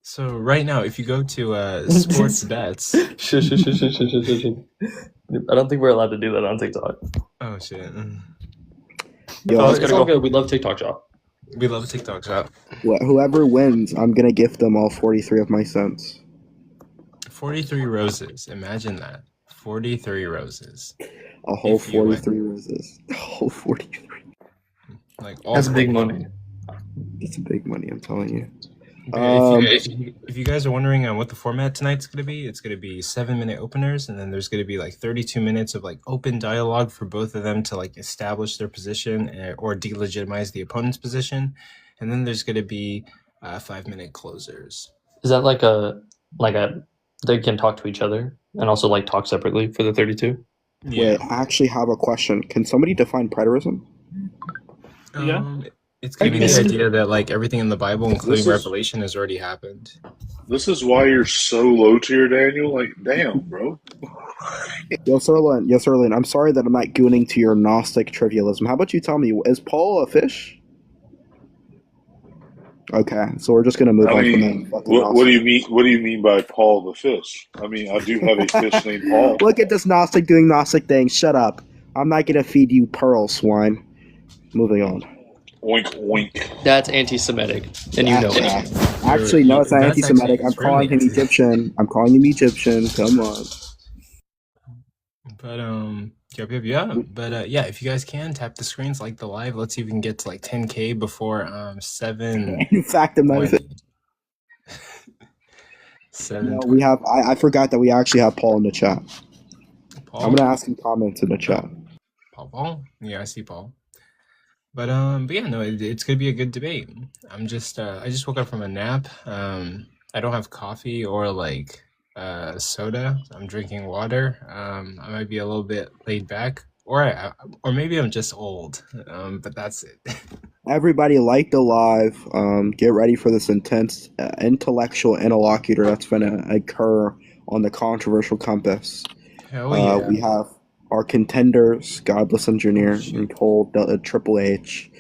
[SPEAKER 1] So right now, if you go to sports bets,
[SPEAKER 5] I don't think we're allowed to do that on TikTok.
[SPEAKER 1] oh shit,
[SPEAKER 10] Yo,
[SPEAKER 5] It's all good. We love TikTok Shop.
[SPEAKER 1] we love TikTok shop.
[SPEAKER 10] whoever wins, I'm gonna gift them all 43 of my cents.
[SPEAKER 1] 43 roses. Imagine that. 43 roses.
[SPEAKER 10] A whole
[SPEAKER 1] If you win.
[SPEAKER 10] 43 roses. A whole 43.
[SPEAKER 1] Like all
[SPEAKER 5] That's big
[SPEAKER 1] 43.
[SPEAKER 5] money.
[SPEAKER 10] It's big money, I'm telling you.
[SPEAKER 1] If you guys are wondering what the format tonight's going to be, it's going to be 7-minute openers, and then there's going to be like 32 minutes of like open dialogue for both of them to like establish their position or delegitimize the opponent's position, and then there's going to be 5-minute closers.
[SPEAKER 5] Is that like a they can talk to each other and also like talk separately for the 32?
[SPEAKER 1] Yeah.
[SPEAKER 10] Wait, I actually have a question. Can somebody define preterism?
[SPEAKER 1] It's giving the idea that like everything in the Bible, including
[SPEAKER 8] is-
[SPEAKER 1] Revelation, has already happened.
[SPEAKER 8] This is why you're so low tier, Daniel. Like, damn, bro.
[SPEAKER 10] Yo, Serlin, I'm sorry that I'm not gooning to your Gnostic trivialism. How about you tell me, is Paul a fish? Okay, so we're just gonna move
[SPEAKER 8] I
[SPEAKER 10] on from
[SPEAKER 8] mean,
[SPEAKER 10] that.
[SPEAKER 8] what do you mean? What do you mean by Paul the fish? I mean, I do have a fish named Paul.
[SPEAKER 10] Look at this Gnostic doing Gnostic things. Shut up. I'm not gonna feed you pearl, swine. Moving on.
[SPEAKER 8] Oink, oink.
[SPEAKER 5] That's anti-Semitic, and you know it.
[SPEAKER 10] Actually, no, it's not
[SPEAKER 1] That's
[SPEAKER 10] anti-Semitic.
[SPEAKER 1] actually
[SPEAKER 10] I'm calling him
[SPEAKER 1] extremely
[SPEAKER 10] Egyptian. I'm calling him Egyptian. Come on.
[SPEAKER 1] But yeah. But yeah, if you guys can tap the screens, like the live. Let's see if we can get to like 10K before 7.
[SPEAKER 10] In fact, I'm not.
[SPEAKER 1] 7.
[SPEAKER 10] No, we have. I forgot that we actually have Paul in the chat.
[SPEAKER 1] Paul?
[SPEAKER 10] I'm gonna ask him comments in the chat.
[SPEAKER 1] Paul? Yeah, I see Paul. But yeah, no, it's gonna be a good debate. I just woke up from a nap. I don't have coffee or like soda. I'm drinking water. I might be a little bit laid back, or maybe I'm just old. But that's it.
[SPEAKER 10] Everybody like the live. Get ready for this intense intellectual interlocutor that's gonna occur on the controversial compass.
[SPEAKER 1] Hell yeah.
[SPEAKER 10] We have our contenders, Godless Engineer and Cole Triple H.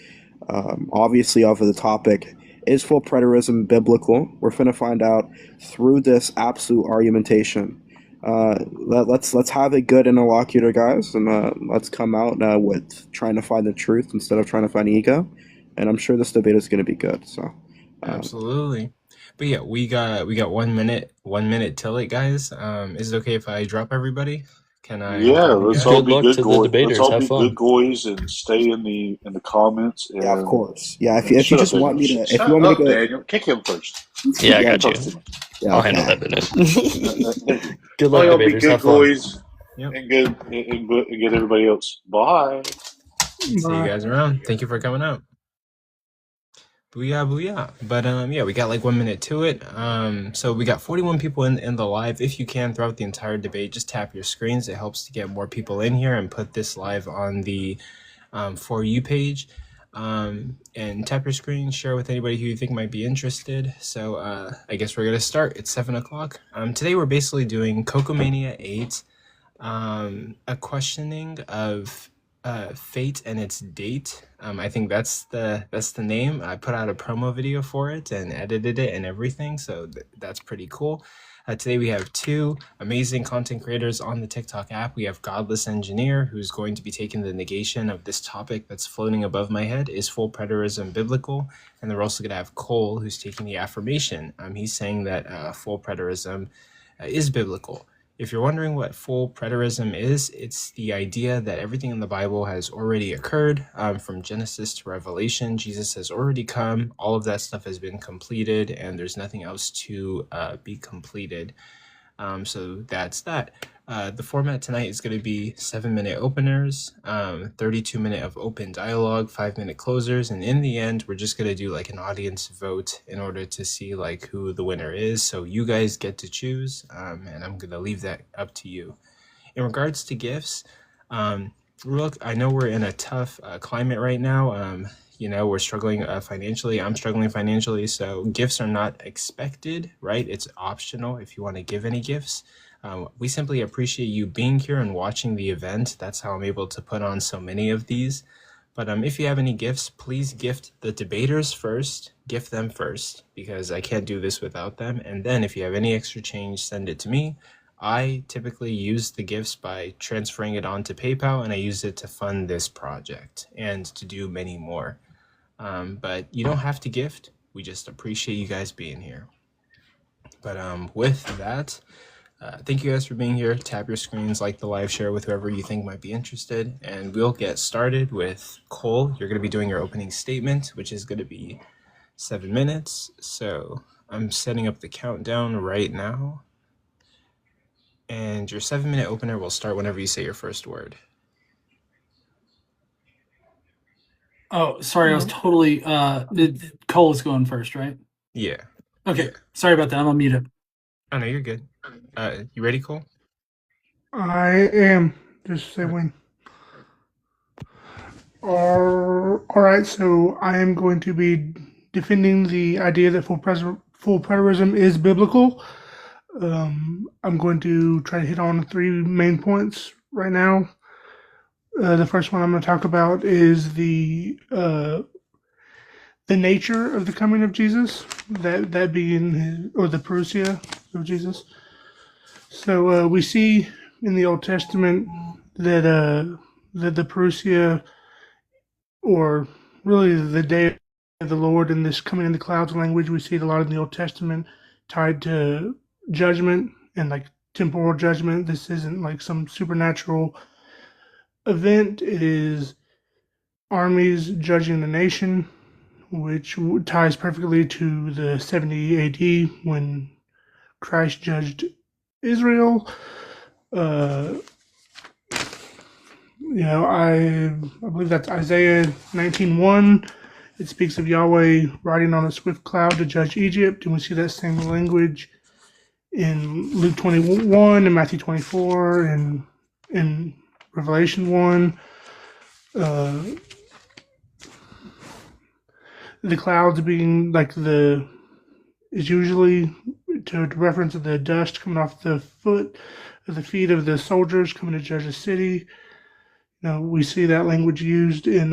[SPEAKER 10] Obviously, off of the topic, is full preterism biblical? We're finna find out through this absolute argumentation. Let's have a good interlocutor, guys, and let's come out with trying to find the truth instead of trying to find ego. And I'm sure this debate is going to be good. So,
[SPEAKER 1] absolutely. But yeah, we got 1 minute till it, guys. Is it okay if I drop everybody? Can I?
[SPEAKER 8] Yeah, let's all be good goys.
[SPEAKER 5] Debaters.
[SPEAKER 8] Let's all
[SPEAKER 5] Have
[SPEAKER 8] be
[SPEAKER 5] fun.
[SPEAKER 8] good goys and stay in the comments. And,
[SPEAKER 10] yeah, of course. Yeah, if you just want me to, if you want me to go,
[SPEAKER 8] Daniel, kick him first.
[SPEAKER 9] Yeah, I got you.
[SPEAKER 10] Yeah,
[SPEAKER 9] I'll handle that business.
[SPEAKER 5] Good luck,
[SPEAKER 8] Y'all be
[SPEAKER 5] debaters.
[SPEAKER 8] good
[SPEAKER 5] Have fun.
[SPEAKER 8] goys and get everybody else. Bye.
[SPEAKER 1] See you guys around. Thank you for coming out. Booyah, booyah. But yeah, we got like 1 minute to it. So we got 41 people in the live. If you can, throughout the entire debate, just tap your screens. It helps to get more people in here and put this live on the For You page. And tap your screen, share with anybody who you think might be interested. So I guess we're gonna start. It's 7 o'clock. Today we're basically doing Coco Mania 8, a questioning of fate and its date. I think that's the name. I put out a promo video for it and edited it and everything, so that's pretty cool. Today we have 2 amazing content creators on the TikTok app. We have Godless Engineer, who's going to be taking the negation of this topic that's floating above my head. Is full preterism biblical? And then we're also going to have Cole, who's taking the affirmation. He's saying that full preterism is biblical. If you're wondering what full preterism is, it's the idea that everything in the Bible has already occurred. From Genesis to Revelation, Jesus has already come. All of that stuff has been completed, and there's nothing else to be completed. So that's that. The format tonight is going to be 7-minute openers, 32-minute of open dialogue, 5-minute closers, and in the end, we're just going to do like an audience vote in order to see like who the winner is. So you guys get to choose, and I'm going to leave that up to you. In regards to gifts, look, I know we're in a tough climate right now. We're struggling financially. I'm struggling financially, so gifts are not expected, right? It's optional if you want to give any gifts. We simply appreciate you being here and watching the event. That's how I'm able to put on so many of these. But if you have any gifts, please gift the debaters first. Gift them first, because I can't do this without them. And then if you have any extra change, send it to me. I typically use the gifts by transferring it onto PayPal, and I use it to fund this project and to do many more. But you don't have to gift. We just appreciate you guys being here. But with that, thank you guys for being here. Tap your screens, like the live, share with whoever you think might be interested, and we'll get started with Cole. You're going to be doing your opening statement, which is going to be 7 minutes. So I'm setting up the countdown right now. And your 7-minute opener will start whenever you say your first word.
[SPEAKER 11] Oh, sorry, I was totally. Cole is going first, right?
[SPEAKER 1] Yeah.
[SPEAKER 11] Okay, sorry about that. I'm on mute.
[SPEAKER 1] Oh, no, you're good. You ready, Cole?
[SPEAKER 3] I am. Just say when. All right, so I am going to be defending the idea that full preterism is biblical. I'm going to try to hit on 3 main points right now. The first one I'm going to talk about is the nature of the coming of Jesus, that being the parousia of Jesus. So we see in the Old Testament that the parousia, or really the day of the Lord, and this coming in the clouds language, we see it a lot in the Old Testament tied to judgment and like temporal judgment. This isn't like some supernatural event. It is armies judging the nation, which ties perfectly to the 70 AD when Christ judged Israel. I believe that's Isaiah 19:1. It speaks of Yahweh riding on a swift cloud to judge Egypt, and we see that same language in Luke 21, and Matthew 24, and in Revelation 1. The clouds being is usually to reference the dust coming off the feet of the soldiers coming to judge the city. Now we see that language used in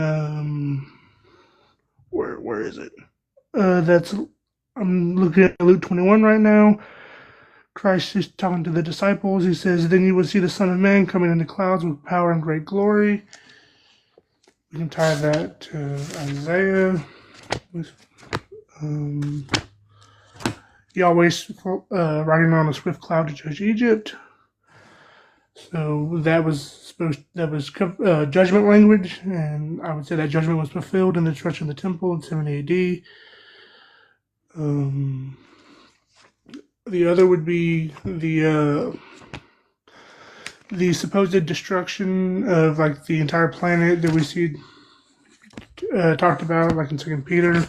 [SPEAKER 3] where is it? I'm looking at Luke 21 right now. Christ is talking to the disciples. He says, "Then you will see the Son of Man coming in the clouds with power and great glory." We can tie that to Isaiah. Yahweh riding on a swift cloud to judge Egypt. So that was judgment language, and I would say that judgment was fulfilled in the destruction of the temple in 70 AD. The other would be the supposed destruction of the entire planet that we see talked about, in 2 Peter.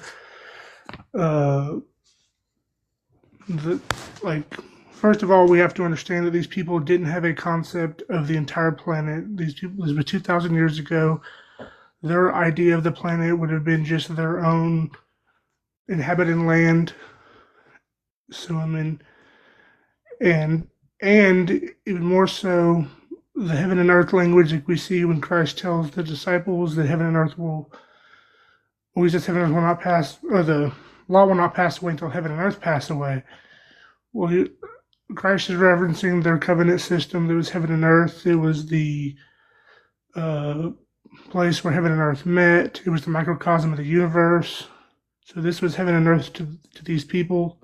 [SPEAKER 3] First of all, we have to understand that these people didn't have a concept of the entire planet. This was 2,000 years ago. Their idea of the planet would have been just their own inhabited land. So and even more so, the heaven and earth language that we see when Christ tells the disciples that heaven and earth he says heaven and earth will not pass, or the law will not pass away until heaven and earth pass away. Well, Christ is referencing their covenant system. There was heaven and earth. It was the place where heaven and earth met. It was the microcosm of the universe. So this was heaven and earth to these people.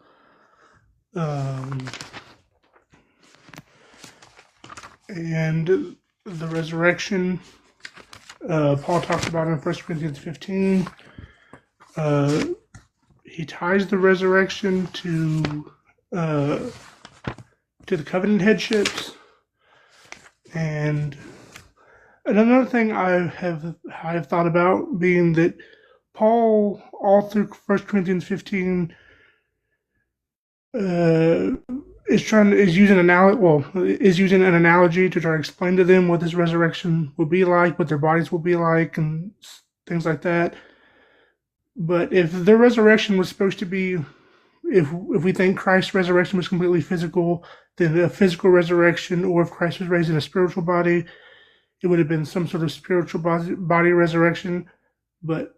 [SPEAKER 3] And the resurrection, Paul talks about in 1 Corinthians 15. He ties the resurrection to the covenant headships. And another thing I have thought about being that Paul, all through 1 Corinthians 15, is using an analogy to try to explain to them what this resurrection will be like, what their bodies will be like, and things like that. But if the resurrection was supposed to be, if we think Christ's resurrection was completely physical, then a physical resurrection, or if Christ was raised in a spiritual body, it would have been some sort of spiritual body resurrection. But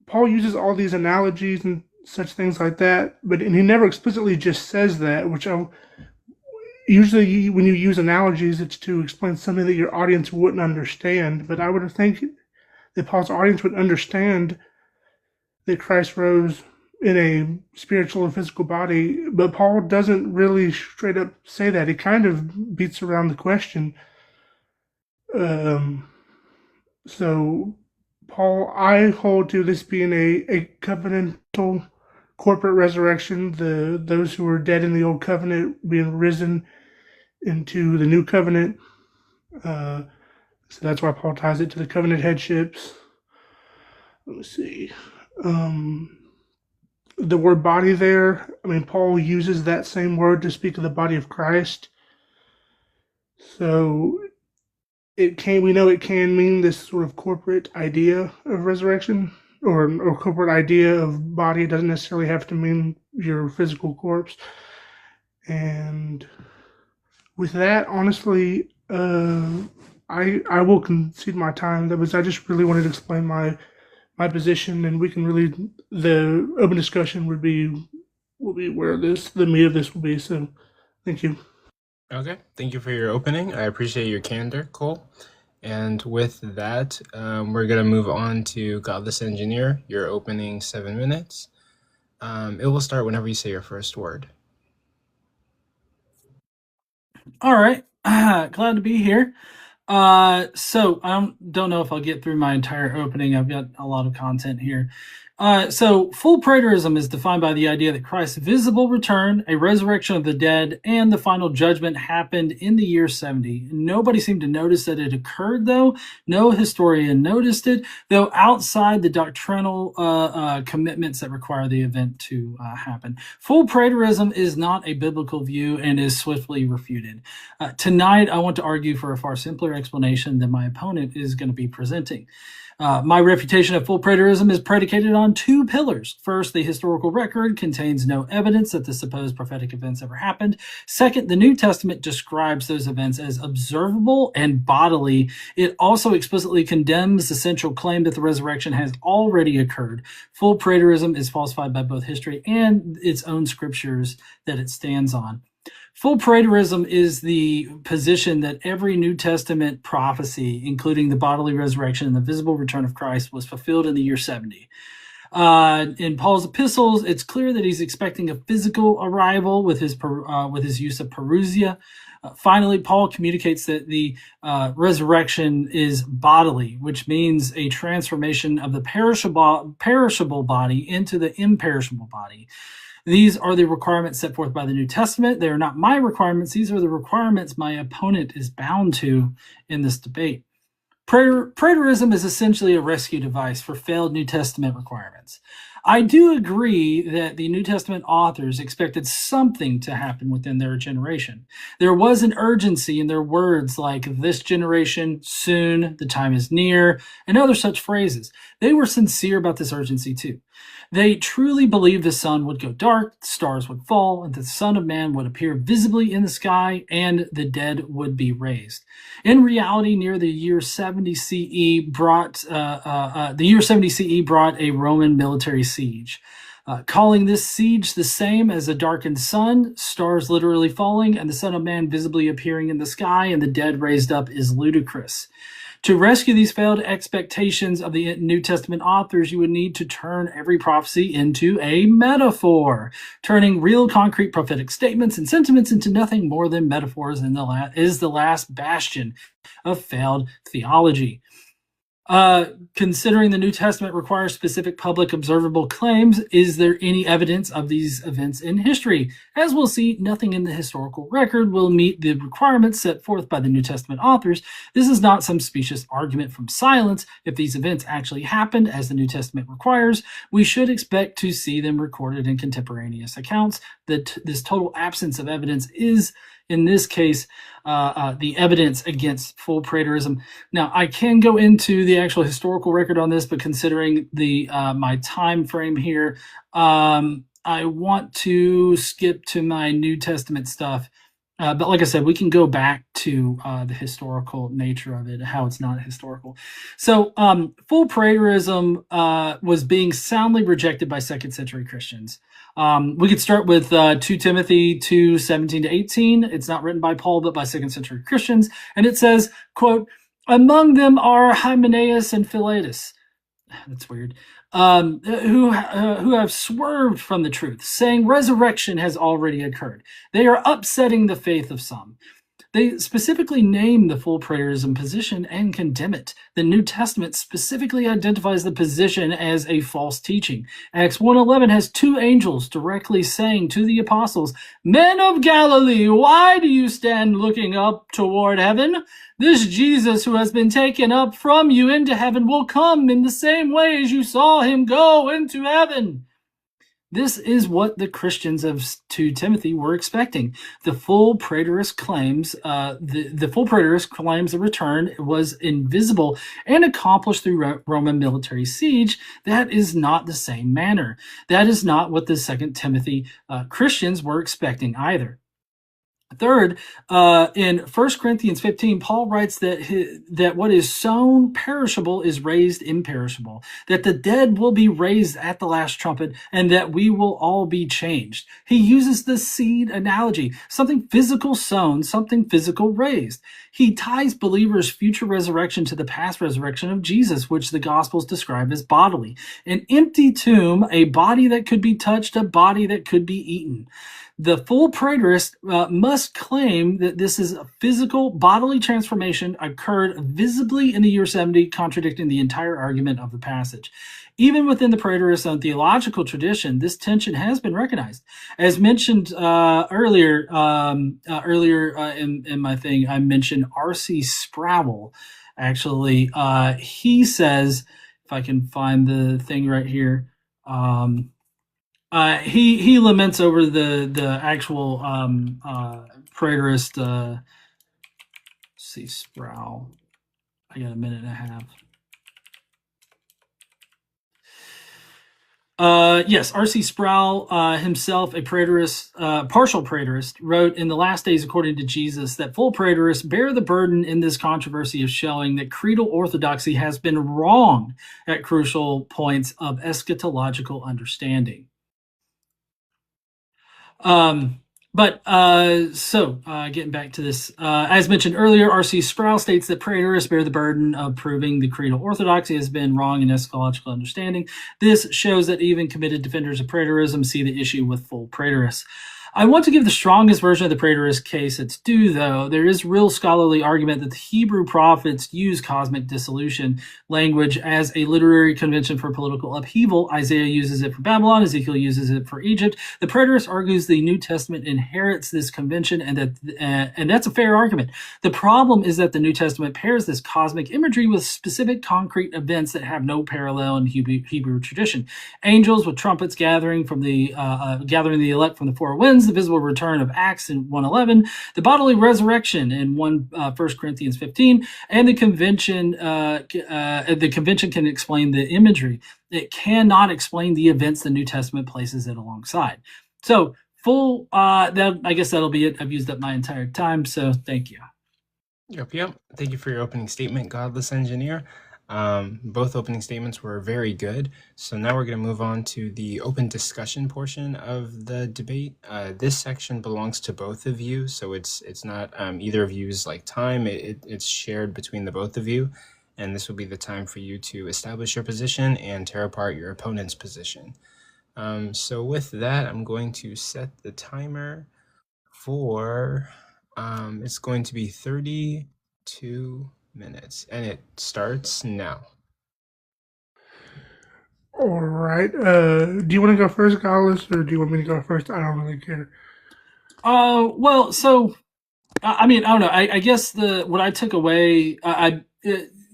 [SPEAKER 3] Paul uses all these analogies and such things like that, and he never explicitly just says that, which usually when you use analogies, it's to explain something that your audience wouldn't understand. But I would think that Paul's audience would understand that Christ rose in a spiritual and physical body, but Paul doesn't really straight up say that. He kind of beats around the question. So Paul, I hold to this being a covenantal corporate resurrection, those who were dead in the old covenant being risen into the new covenant. So that's why Paul ties it to the covenant headships. Let me see. The word body there, Paul uses that same word to speak of the body of Christ. So we know it can mean this sort of corporate idea of resurrection, or corporate idea of body. It doesn't necessarily have to mean your physical corpse. And with that, honestly, I will concede my time. I just really wanted to explain my position, and we can the open discussion will be where the meat of this will be. So thank you.
[SPEAKER 1] Okay, thank you for your opening. I appreciate your candor, Cole. And with that, we're going to move on to Godless Engineer, your opening 7 minutes. It will start whenever you say your first word.
[SPEAKER 11] All right. Glad to be here. So I don't know if I'll get through my entire opening. I've got a lot of content here. So full preterism is defined by the idea that Christ's visible return, a resurrection of the dead, and the final judgment happened in the year 70. Nobody seemed to notice that it occurred, though. No historian noticed it, though outside the doctrinal commitments that require the event to happen. Full preterism is not a biblical view and is swiftly refuted. Tonight, I want to argue for a far simpler explanation than my opponent is going to be presenting. My refutation of full preterism is predicated on two pillars. First, the historical record contains no evidence that the supposed prophetic events ever happened. Second, the New Testament describes those events as observable and bodily. It also explicitly condemns the central claim that the resurrection has already occurred. Full preterism is falsified by both history and its own scriptures that it stands on. Full preterism is the position that every New Testament prophecy, including the bodily resurrection and the visible return of Christ, was fulfilled in the year 70. In Paul's epistles, it's clear that he's expecting a physical arrival with his use of parousia. Finally, Paul communicates that the resurrection is bodily, which means a transformation of the perishable body into the imperishable body. These are the requirements set forth by the New Testament. They are not my requirements. These are the requirements my opponent is bound to in this debate. Preterism is essentially a rescue device for failed New Testament requirements. I do agree that the New Testament authors expected something to happen within their generation. There was an urgency in their words like this generation, soon, the time is near, and other such phrases. They were sincere about this urgency too. They truly believed the sun would go dark, the stars would fall, and the Son of Man would appear visibly in the sky, and the dead would be raised. In reality, near the year 70 CE brought a Roman military siege. Calling this siege the same as a darkened sun, stars literally falling, and the Son of Man visibly appearing in the sky, and the dead raised up is ludicrous. To rescue these failed expectations of the New Testament authors, you would need to turn every prophecy into a metaphor. Turning real concrete prophetic statements and sentiments into nothing more than metaphors is the last bastion of failed theology. Considering the New Testament requires specific public observable claims, is there any evidence of these events in history? As we'll see, nothing in the historical record will meet the requirements set forth by the New Testament authors. This is not some specious argument from silence. If these events actually happened, as the New Testament requires, we should expect to see them recorded in contemporaneous accounts. That this total absence of evidence is, in this case, the evidence against full preterism. Now, I can go into the actual historical record on this, but considering the my time frame here, I want to skip to my New Testament stuff. But like I said, we can go back to the historical nature of it, how it's not historical. So full preterism was being soundly rejected by second century Christians. We could start with 2 Timothy 2:17-18. It's not written by Paul, but by second century Christians. And it says, quote, among them are Hymenaeus and Philetus. That's weird. Who have swerved from the truth, saying resurrection has already occurred. They are upsetting the faith of some. They specifically name the full preterism position and condemn it. The New Testament specifically identifies the position as a false teaching. Acts 1:11 has two angels directly saying to the apostles, men of Galilee, why do you stand looking up toward heaven? This Jesus who has been taken up from you into heaven will come in the same way as you saw him go into heaven. This is what the Christians of 2 Timothy were expecting. The full preterist claims, the full preterist claims the return was invisible and accomplished through Roman military siege. That is not the same manner. That is not what the 2 Timothy Christians were expecting either. Third, in 1 Corinthians 15, Paul writes that what is sown perishable is raised imperishable, that the dead will be raised at the last trumpet, and that we will all be changed. He uses the seed analogy, something physical sown, something physical raised. He ties believers' future resurrection to the past resurrection of Jesus, which the Gospels describe as bodily. An empty tomb, a body that could be touched, a body that could be eaten. The full preterist must claim that this is a physical bodily transformation occurred visibly in the year 70, contradicting the entire argument of the passage. Even within the preterist and theological tradition, this tension has been recognized. As mentioned earlier in my thing, I mentioned R.C. Sproul. Actually, he says, if I can find the thing right here, he laments over the actual preterist. Let's see, Sproul. I got a minute and a half. Yes, R.C. Sproul, himself a preterist, partial preterist, wrote in The Last Days According to Jesus that full preterists bear the burden in this controversy of showing that creedal orthodoxy has been wrong at crucial points of eschatological understanding. Getting back to this, as mentioned earlier, R.C. Sproul states that preterists bear the burden of proving the creedal orthodoxy has been wrong in eschatological understanding. This shows that even committed defenders of preterism see the issue with full preterists. I want to give the strongest version of the preterist case its due, though. There is real scholarly argument that the Hebrew prophets use cosmic dissolution language as a literary convention for political upheaval. Isaiah uses it for Babylon. Ezekiel uses it for Egypt. The preterist argues the New Testament inherits this convention, and that's a fair argument. The problem is that the New Testament pairs this cosmic imagery with specific concrete events that have no parallel in Hebrew tradition. Angels with trumpets gathering the elect from the four winds, the visible return of Acts in 1:11, the bodily resurrection in 1 Corinthians 15, and the convention can explain the imagery. It cannot explain the events the New Testament places it alongside. So I guess that'll be it. I've used up my entire time, so thank you.
[SPEAKER 1] Yep. Thank you for your opening statement, Godless Engineer. Both opening statements were very good. So now we're going to move on to the open discussion portion of the debate. This section belongs to both of you, so it's not either of you's like time. It's shared between the both of you, and this will be the time for you to establish your position and tear apart your opponent's position. So with that, I'm going to set the timer for it's going to be 32 minutes, and it starts now.
[SPEAKER 3] All right. Do you want to go first, Godless, or do you want me to go first? I don't really care.
[SPEAKER 11] Well, so I mean, I don't know. I guess what I took away,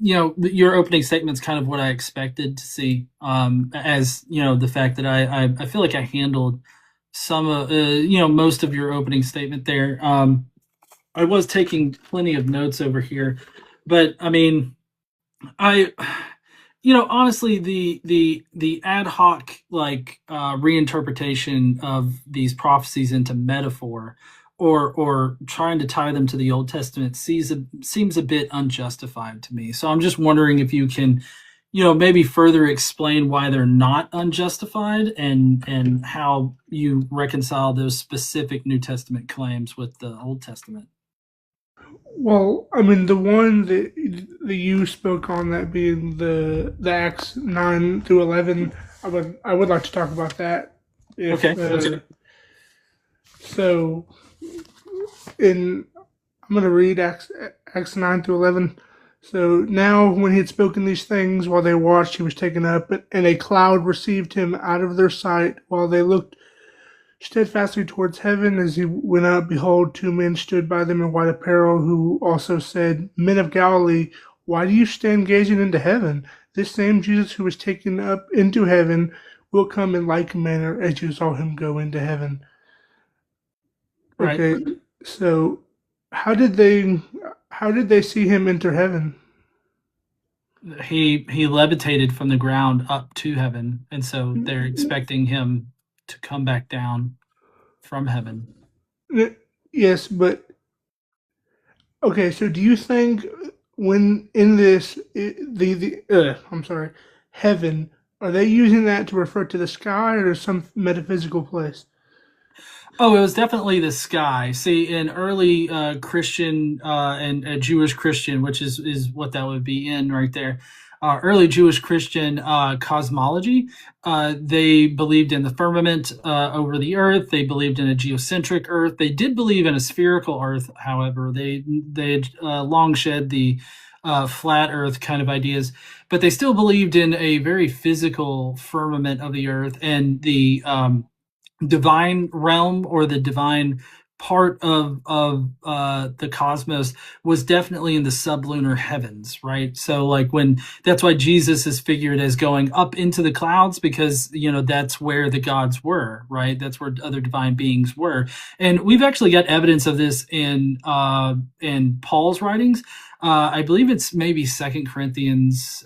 [SPEAKER 11] your opening statement's kind of what I expected to see. As the fact that I feel like I handled some of most of your opening statement there. I was taking plenty of notes over here. But I mean, honestly, the ad hoc reinterpretation of these prophecies into metaphor, or trying to tie them to the Old Testament seems a bit unjustified to me. So I'm just wondering if you can, maybe further explain why they're not unjustified and how you reconcile those specific New Testament claims with the Old Testament.
[SPEAKER 3] Well, I mean, the one that you spoke on, that being the Acts 9 through 11, I would like to talk about that. Okay. So, I'm going to read Acts 9 through 11. So now, when he had spoken these things, while they watched, he was taken up, and a cloud received him out of their sight. While they looked steadfastly towards heaven, as he went up, behold, 2 men stood by them in white apparel, who also said, Men of Galilee, why do you stand gazing into heaven? This same Jesus who was taken up into heaven will come in like manner as you saw him go into heaven.
[SPEAKER 11] Right.
[SPEAKER 3] Okay, so how did they see him enter heaven?
[SPEAKER 11] He levitated from the ground up to heaven, and so they're expecting him to come back down from heaven.
[SPEAKER 3] Yes, but okay. So, do you think when in this heaven, are they using that to refer to the sky or some metaphysical place?
[SPEAKER 11] Oh, it was definitely the sky. See, in early Christian and Jewish Christian, which is what that would be in right there. Early Jewish Christian cosmology, they believed in the firmament over the earth. They believed in a geocentric earth. They did believe in a spherical earth. However, they had long shed the flat Earth kind of ideas, but they still believed in a very physical firmament of the Earth, and the divine realm, or the divine part of the cosmos, was definitely in the sublunar heavens, right? So like that's why Jesus is figured as going up into the clouds, because that's where the gods were, right? That's where other divine beings were. And we've actually got evidence of this in Paul's writings. I believe it's maybe 2 Corinthians.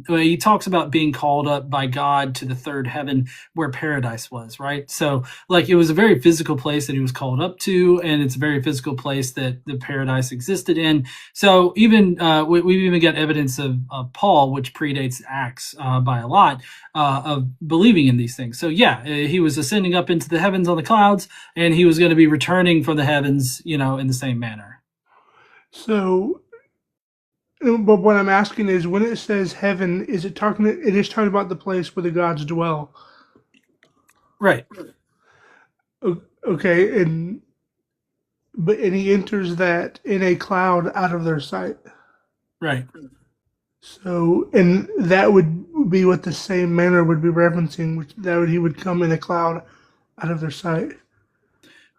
[SPEAKER 11] He talks about being called up by God to the third heaven, where paradise was, right? So like it was a very physical place that he was called up to, and it's a very physical place that the paradise existed in. So even we've even got evidence of Paul, which predates Acts by a lot, of believing in these things. So yeah, he was ascending up into the heavens on the clouds, and he was going to be returning from the heavens, in the same manner.
[SPEAKER 3] So, but what I'm asking is, when it says heaven, it is talking about the place where the gods dwell?
[SPEAKER 11] Right.
[SPEAKER 3] Okay, and he enters that in a cloud out of their sight.
[SPEAKER 11] Right.
[SPEAKER 3] So, and that would be what the same manner would be referencing, he would come in a cloud out of their sight.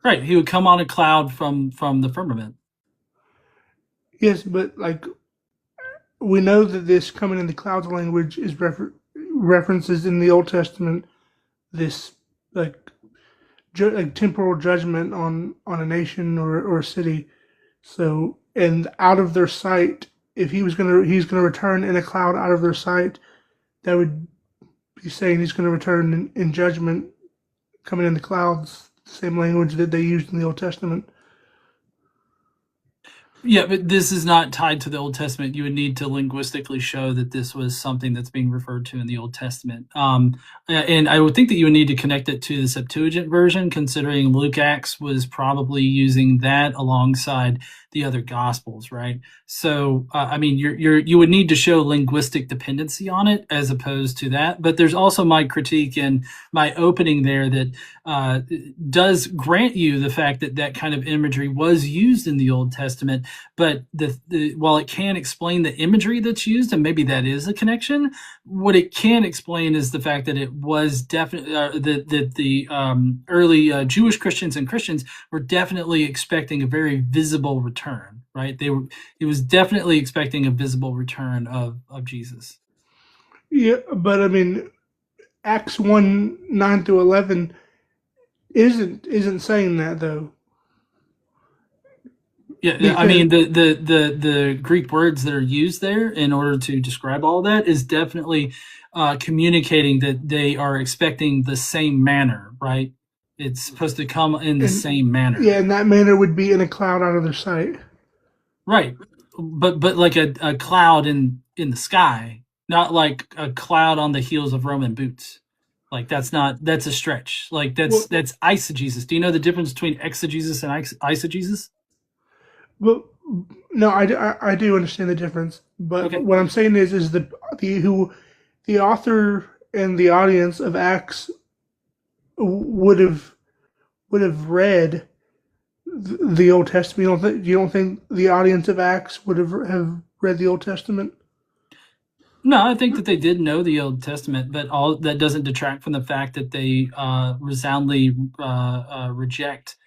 [SPEAKER 11] Right. He would come on a cloud from the firmament.
[SPEAKER 3] Yes, but like we know that this coming in the clouds language is references in the Old Testament this like temporal judgment on a nation or a city. So, and out of their sight, if he's gonna return in a cloud out of their sight, that would be saying he's gonna return in judgment, coming in the clouds, the same language that they used in the Old Testament.
[SPEAKER 11] Yeah, but this is not tied to the Old Testament. You would need to linguistically show that this was something that's being referred to in the Old Testament. And I would think that you would need to connect it to the Septuagint version, considering Luke Acts was probably using that alongside the other Gospels, right? So, I mean, you would need to show linguistic dependency on it as opposed to that. But there's also my critique in my opening there that does grant you the fact that that kind of imagery was used in the Old Testament. But while it can explain the imagery that's used, and maybe that is a connection, what it can explain is the fact that it was definitely that the early Jewish Christians and Christians were definitely expecting a very visible return, right? It was definitely expecting a visible return of Jesus.
[SPEAKER 3] Yeah, but I mean, Acts 1:9-11 isn't saying that though.
[SPEAKER 11] Yeah, because, I mean the Greek words that are used there in order to describe all that is definitely communicating that they are expecting the same manner, right? It's supposed to come in the same manner.
[SPEAKER 3] Yeah, and that manner would be in a cloud out of their sight.
[SPEAKER 11] Right, but like a cloud in the sky, not like a cloud on the heels of Roman boots. Like that's a stretch. Like that's eisegesis. Do you know the difference between exegesis and eisegesis?
[SPEAKER 3] Well, no, I do understand the difference, but okay. What I'm saying is the author and the audience of Acts would have read the Old Testament. You don't think the audience of Acts would have read the Old Testament?
[SPEAKER 11] No, I think that they did know the Old Testament, but all that doesn't detract from the fact that they resoundingly reject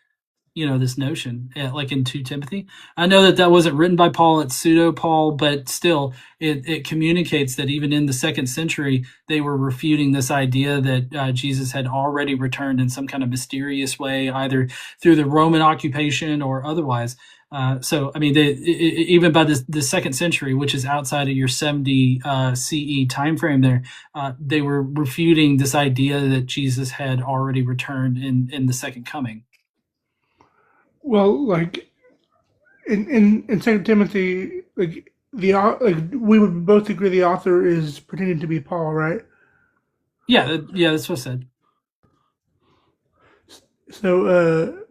[SPEAKER 11] this notion, like in 2 Timothy. I know that wasn't written by Paul, it's pseudo-Paul, but still, it communicates that even in the 2nd century, they were refuting this idea that Jesus had already returned in some kind of mysterious way, either through the Roman occupation or otherwise. So, I mean, even by the 2nd century, which is outside of your 70 CE timeframe there, they were refuting this idea that Jesus had already returned in the second coming.
[SPEAKER 3] Well, like in 2 Timothy, like we would both agree the author is pretending to be Paul, right?
[SPEAKER 11] Yeah, that's what I said.
[SPEAKER 3] So,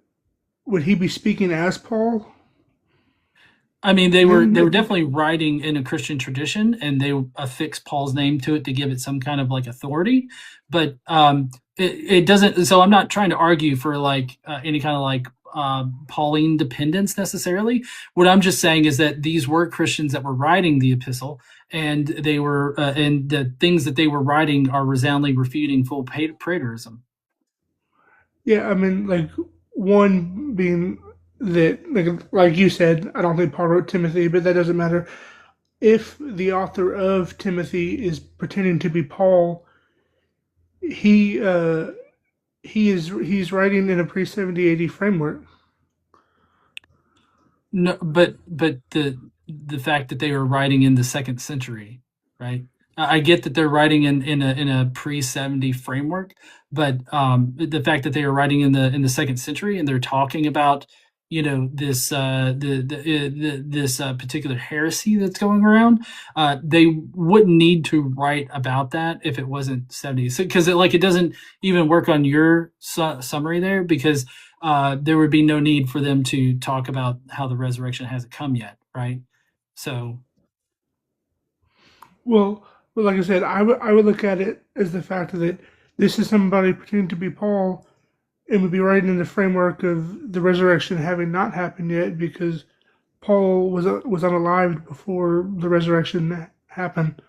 [SPEAKER 3] would he be speaking as Paul?
[SPEAKER 11] I mean, they were definitely writing in a Christian tradition, and they affixed Paul's name to it to give it some kind of like authority. But it doesn't. So I'm not trying to argue for like any kind of like Pauline dependence necessarily. What I'm just saying is that these were Christians that were writing the epistle, and they were and the things that they were writing are resoundingly refuting full preterism.
[SPEAKER 3] Yeah, I mean, like, one being that, like you said, I don't think Paul wrote Timothy, but that doesn't matter. If the author of Timothy is pretending to be Paul, he's writing in a pre-70 AD framework.
[SPEAKER 11] No, but the fact that they were writing in the 2nd century, right? I get that they're writing in a pre-70 framework, but the fact that they are writing in the 2nd century and they're talking about, you know, this this particular heresy that's going around, they wouldn't need to write about that if it wasn't 70s, because it doesn't even work on your summary there, because there would be no need for them to talk about how the resurrection hasn't come yet, right? So,
[SPEAKER 3] Well, like I said, I would look at it as the fact that this is somebody pretending to be Paul and would be writing in the framework of the resurrection having not happened yet, because Paul was unalived before the resurrection happened.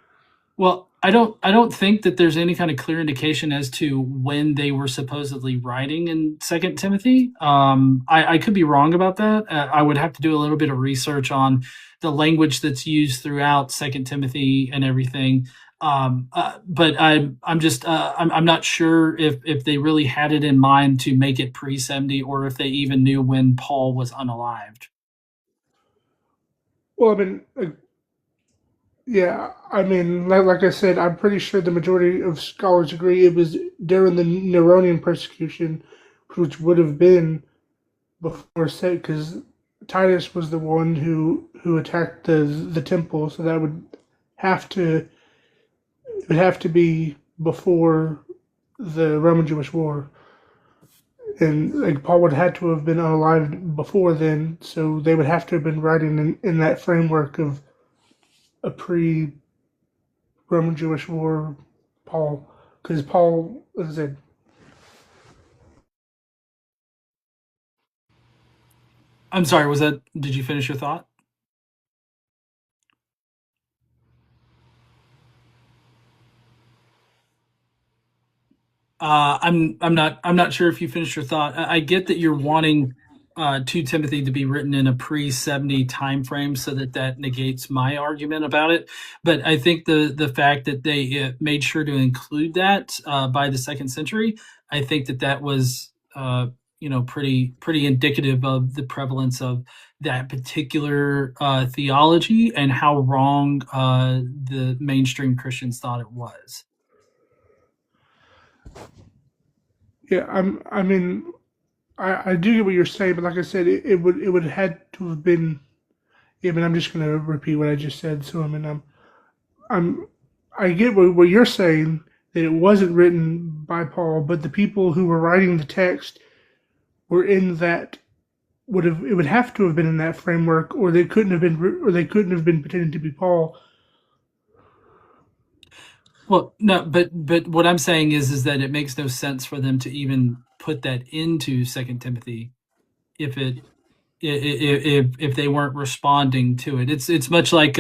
[SPEAKER 11] well, I don't think that there's any kind of clear indication as to when they were supposedly writing in 2nd Timothy. I could be wrong about that. I would have to do a little bit of research on the language that's used throughout 2nd Timothy and everything. But I'm not sure if they really had it in mind to make it pre-70, or if they even knew when Paul was unalived.
[SPEAKER 3] Well, I mean, yeah, I mean, like I said, I'm pretty sure the majority of scholars agree it was during the Neronian persecution, which would have been before said, because Titus was the one who attacked the temple, so that would have to be before the Roman-Jewish War, and like Paul would have to have been unalived before then, so they would have to have been writing in that framework of a pre-Roman Jewish War Paul, because Paul, as I said,
[SPEAKER 11] I'm sorry, did you finish your thought? I'm not sure if you finished your thought. I get that you're wanting 2 Timothy to be written in a pre-70 time frame, so that negates my argument about it. But I think the fact that they made sure to include that by the 2nd century, I think that was pretty indicative of the prevalence of that particular theology and how wrong the mainstream Christians thought it was.
[SPEAKER 3] yeah, I mean, I do get what you're saying, but like I said, it would had to have been. Yeah, I mean, I'm just going to repeat what I just said. So I mean, I get what you're saying, that it wasn't written by Paul, but the people who were writing the text were in that it would have to have been in that framework, or they couldn't have been pretending to be Paul.
[SPEAKER 11] Well, no, but what I'm saying is that it makes no sense for them to even put that into 2 Timothy if they weren't responding to it. It's much like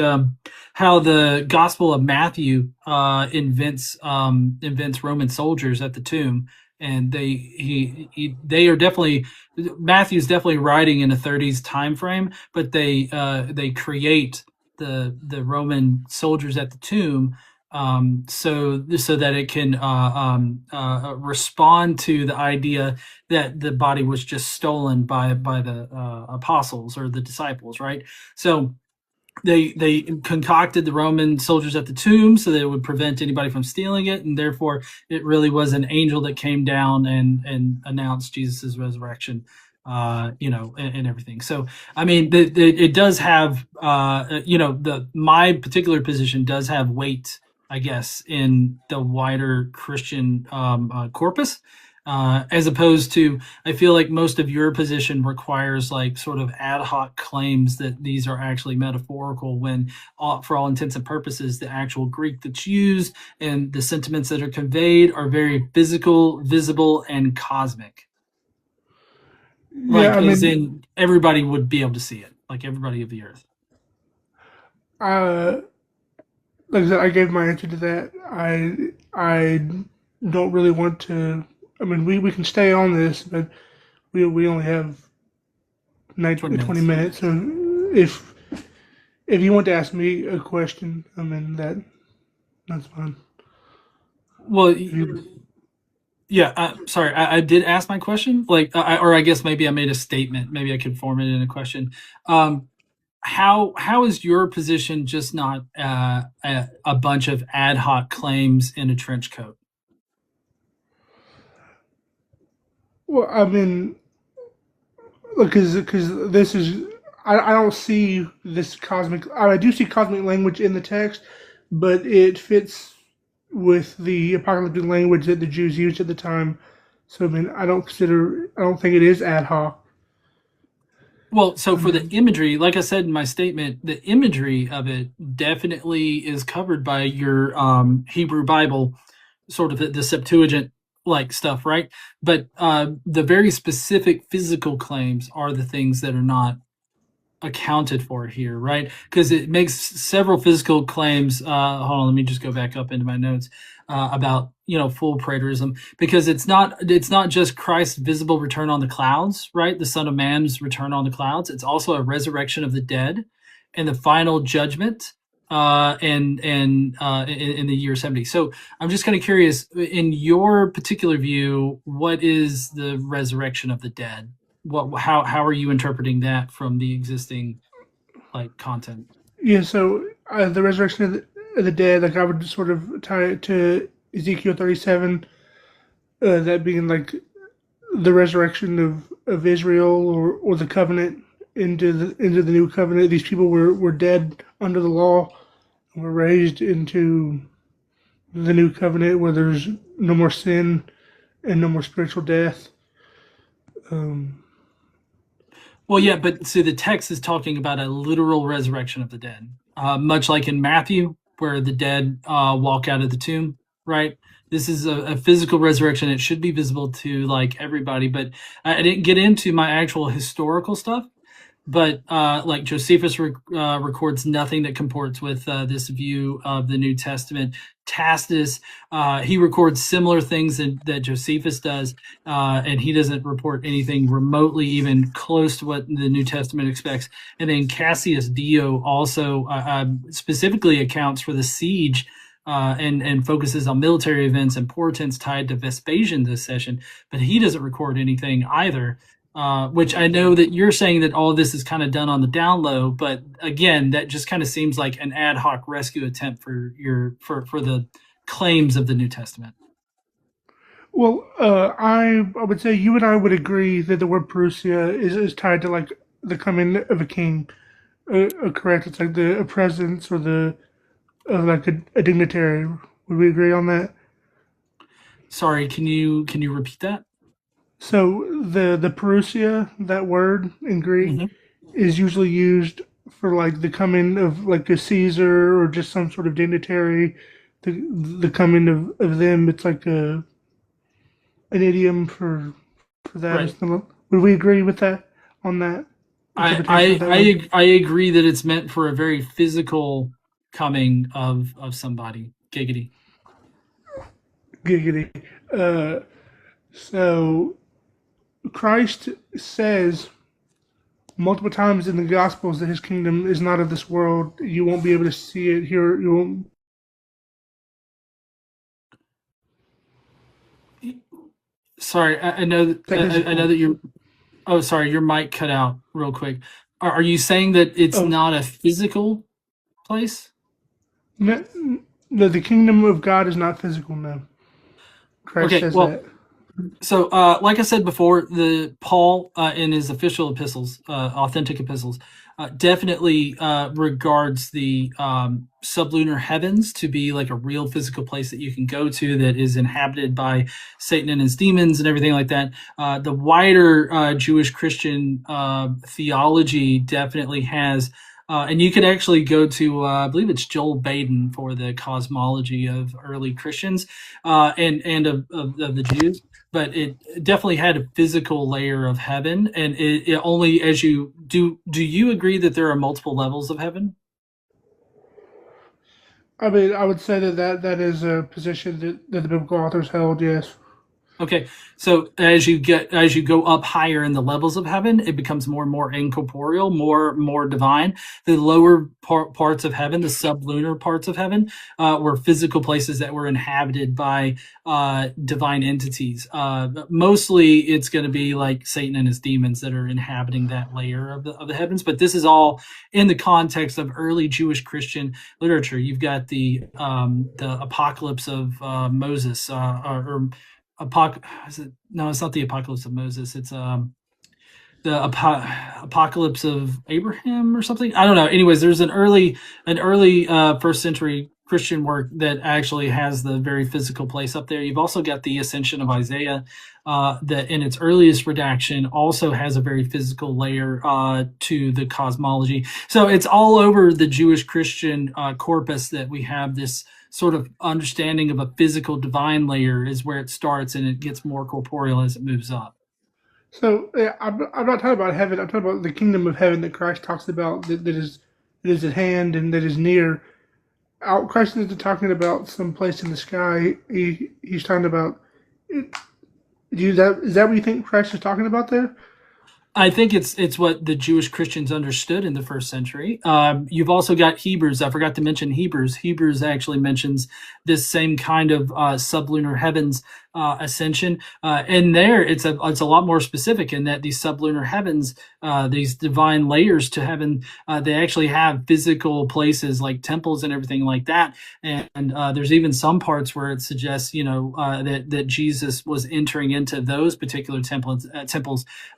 [SPEAKER 11] how the Gospel of Matthew invents Roman soldiers at the tomb, and they are definitely, Matthew's definitely writing in a 30s time frame, but they create the Roman soldiers at the tomb so that it can respond to the idea that the body was just stolen by the apostles or the disciples, right? So they concocted the Roman soldiers at the tomb so that it would prevent anybody from stealing it, and therefore it really was an angel that came down and announced Jesus's resurrection, and everything. So I mean, it does have, my particular position does have weight, I guess, in the wider Christian corpus, as opposed to, I feel like most of your position requires like sort of ad hoc claims that these are actually metaphorical, when for all intents and purposes, the actual Greek that's used and the sentiments that are conveyed are very physical, visible, and cosmic. Like,
[SPEAKER 3] Yeah, I
[SPEAKER 11] as
[SPEAKER 3] mean,
[SPEAKER 11] in everybody would be able to see it, like everybody of the earth.
[SPEAKER 3] like I said, I gave my answer to that. I don't really want to. I mean, we can stay on this, but we only have 20 minutes. So if you want to ask me a question, I mean that's fine.
[SPEAKER 11] Well, yeah. Sorry, I did ask my question. Like, or I guess maybe I made a statement. Maybe I could form it in a question. How is your position just not a bunch of ad hoc claims in a trench coat?
[SPEAKER 3] Well, I mean, because this is I don't see this cosmic. I do see cosmic language in the text, but it fits with the apocalyptic language that the Jews used at the time. So I mean, I don't think it is ad hoc.
[SPEAKER 11] Well, so for the imagery, like I said in my statement, the imagery of it definitely is covered by your Hebrew Bible, sort of the Septuagint like stuff, right? But the very specific physical claims are the things that are not accounted for here, right? Because it makes several physical claims. Hold on, let me just go back up into my notes about full preterism, because it's not just Christ's visible return on the clouds, right? The Son of Man's return on the clouds. It's also a resurrection of the dead and the final judgment in the year 70. So I'm just kind of curious, in your particular view, what is the resurrection of the dead? How are you interpreting that from the existing content?
[SPEAKER 3] Yeah, so the resurrection of the dead, like I would sort of tie it to Ezekiel 37, that being like the resurrection of Israel or the covenant into the new covenant. These people were dead under the law and were raised into the new covenant where there's no more sin and no more spiritual death.
[SPEAKER 11] Well, yeah, but see, the text is talking about a literal resurrection of the dead, much like in Matthew, where the dead walk out of the tomb, right? This is a physical resurrection. It should be visible to everybody, but I didn't get into my actual historical stuff. But Josephus records nothing that comports with this view of the New Testament. Tacitus, he records similar things that Josephus does, and he doesn't report anything remotely even close to what the New Testament expects. And then Cassius Dio also specifically accounts for the siege and focuses on military events and portents tied to Vespasian's accession, but he doesn't record anything either. Which I know that you're saying that all of this is kind of done on the down low, but again, that just kind of seems like an ad hoc rescue attempt for the claims of the New Testament.
[SPEAKER 3] Well, I would say you and I would agree that the word parousia is tied to the coming of a king. Correct? It's like a presence or a dignitary. Would we agree on that?
[SPEAKER 11] Sorry, can you repeat that?
[SPEAKER 3] So the parousia, that word in Greek, is usually used for the coming of a Caesar or just some sort of dignitary. The coming of them. It's like an idiom for that. Right. Would we agree with that on that?
[SPEAKER 11] I agree that it's meant for a very physical coming of somebody. Giggity.
[SPEAKER 3] Giggity. So Christ says multiple times in the Gospels that his kingdom is not of this world. You won't be able to see it here. You won't.
[SPEAKER 11] Sorry, I know that you're. Oh, sorry, your mic cut out real quick. Are you saying that it's not a physical place?
[SPEAKER 3] No, the kingdom of God is not physical. No. Christ says that.
[SPEAKER 11] So, like I said before, Paul in his official epistles, authentic epistles, definitely regards the sublunar heavens to be like a real physical place that you can go to that is inhabited by Satan and his demons and everything like that. The wider Jewish Christian theology definitely has And you could actually go to, I believe it's Joel Baden for the cosmology of early Christians and of the Jews. But it definitely had a physical layer of heaven, and it only as you do. Do you agree that there are multiple levels of heaven?
[SPEAKER 3] I mean, I would say that is a position that the biblical authors held. Yes.
[SPEAKER 11] Okay, so as you go up higher in the levels of heaven, it becomes more and more incorporeal, more divine. The lower parts of heaven, the sublunar parts of heaven, were physical places that were inhabited by divine entities. Mostly, it's going to be like Satan and his demons that are inhabiting that layer of the heavens. But this is all in the context of early Jewish Christian literature. You've got the apocalypse of Moses, no, it's not the apocalypse of Moses. It's the apocalypse of Abraham or something. I don't know. Anyways, there's an early first century Christian work that actually has the very physical place up there. You've also got the Ascension of Isaiah that in its earliest redaction also has a very physical layer to the cosmology. So it's all over the Jewish Christian corpus that we have this sort of understanding of a physical divine layer is where it starts, and it gets more corporeal as it moves up.
[SPEAKER 3] So I'm not talking about heaven. I'm talking about the kingdom of heaven that Christ talks about that is at hand and that is near. Christ isn't talking about some place in the sky. He's talking about. Is that what you think Christ is talking about there?
[SPEAKER 11] I think it's what the Jewish Christians understood in the first century. You've also got Hebrews. I forgot to mention Hebrews. Hebrews actually mentions this same kind of sublunar heavens ascension. And there, it's a lot more specific in that these sublunar heavens, these divine layers to heaven, they actually have physical places like temples and everything like that. And there's even some parts where it suggests, that Jesus was entering into those particular temples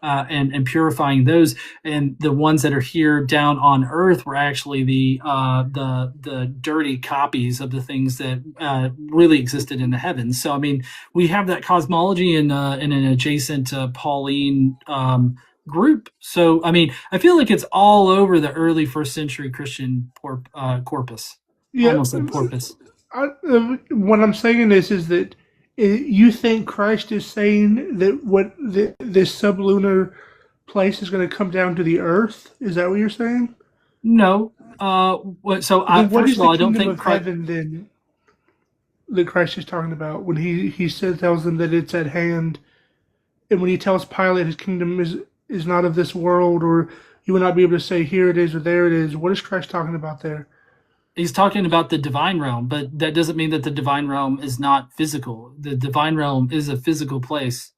[SPEAKER 11] and purifying those. And the ones that are here down on earth were actually the dirty copies of the things that really existed in the heavens. So, I mean, we have that cosmology in an adjacent Pauline group. So, I mean, I feel like it's all over the early first century Christian corpus.
[SPEAKER 3] Yeah,
[SPEAKER 11] Almost like porpoise.
[SPEAKER 3] What I'm saying is that you think Christ is saying that this sublunar place is going to come down to the earth? Is that what you're saying?
[SPEAKER 11] No. First of all, I don't think
[SPEAKER 3] Christ heaven then that Christ is talking about when he tells them that it's at hand, and when he tells Pilate his kingdom is not of this world, or you will not be able to say here it is or there it is. What is Christ talking about there?
[SPEAKER 11] He's talking about the divine realm, but that doesn't mean that the divine realm is not physical. The divine realm is a physical place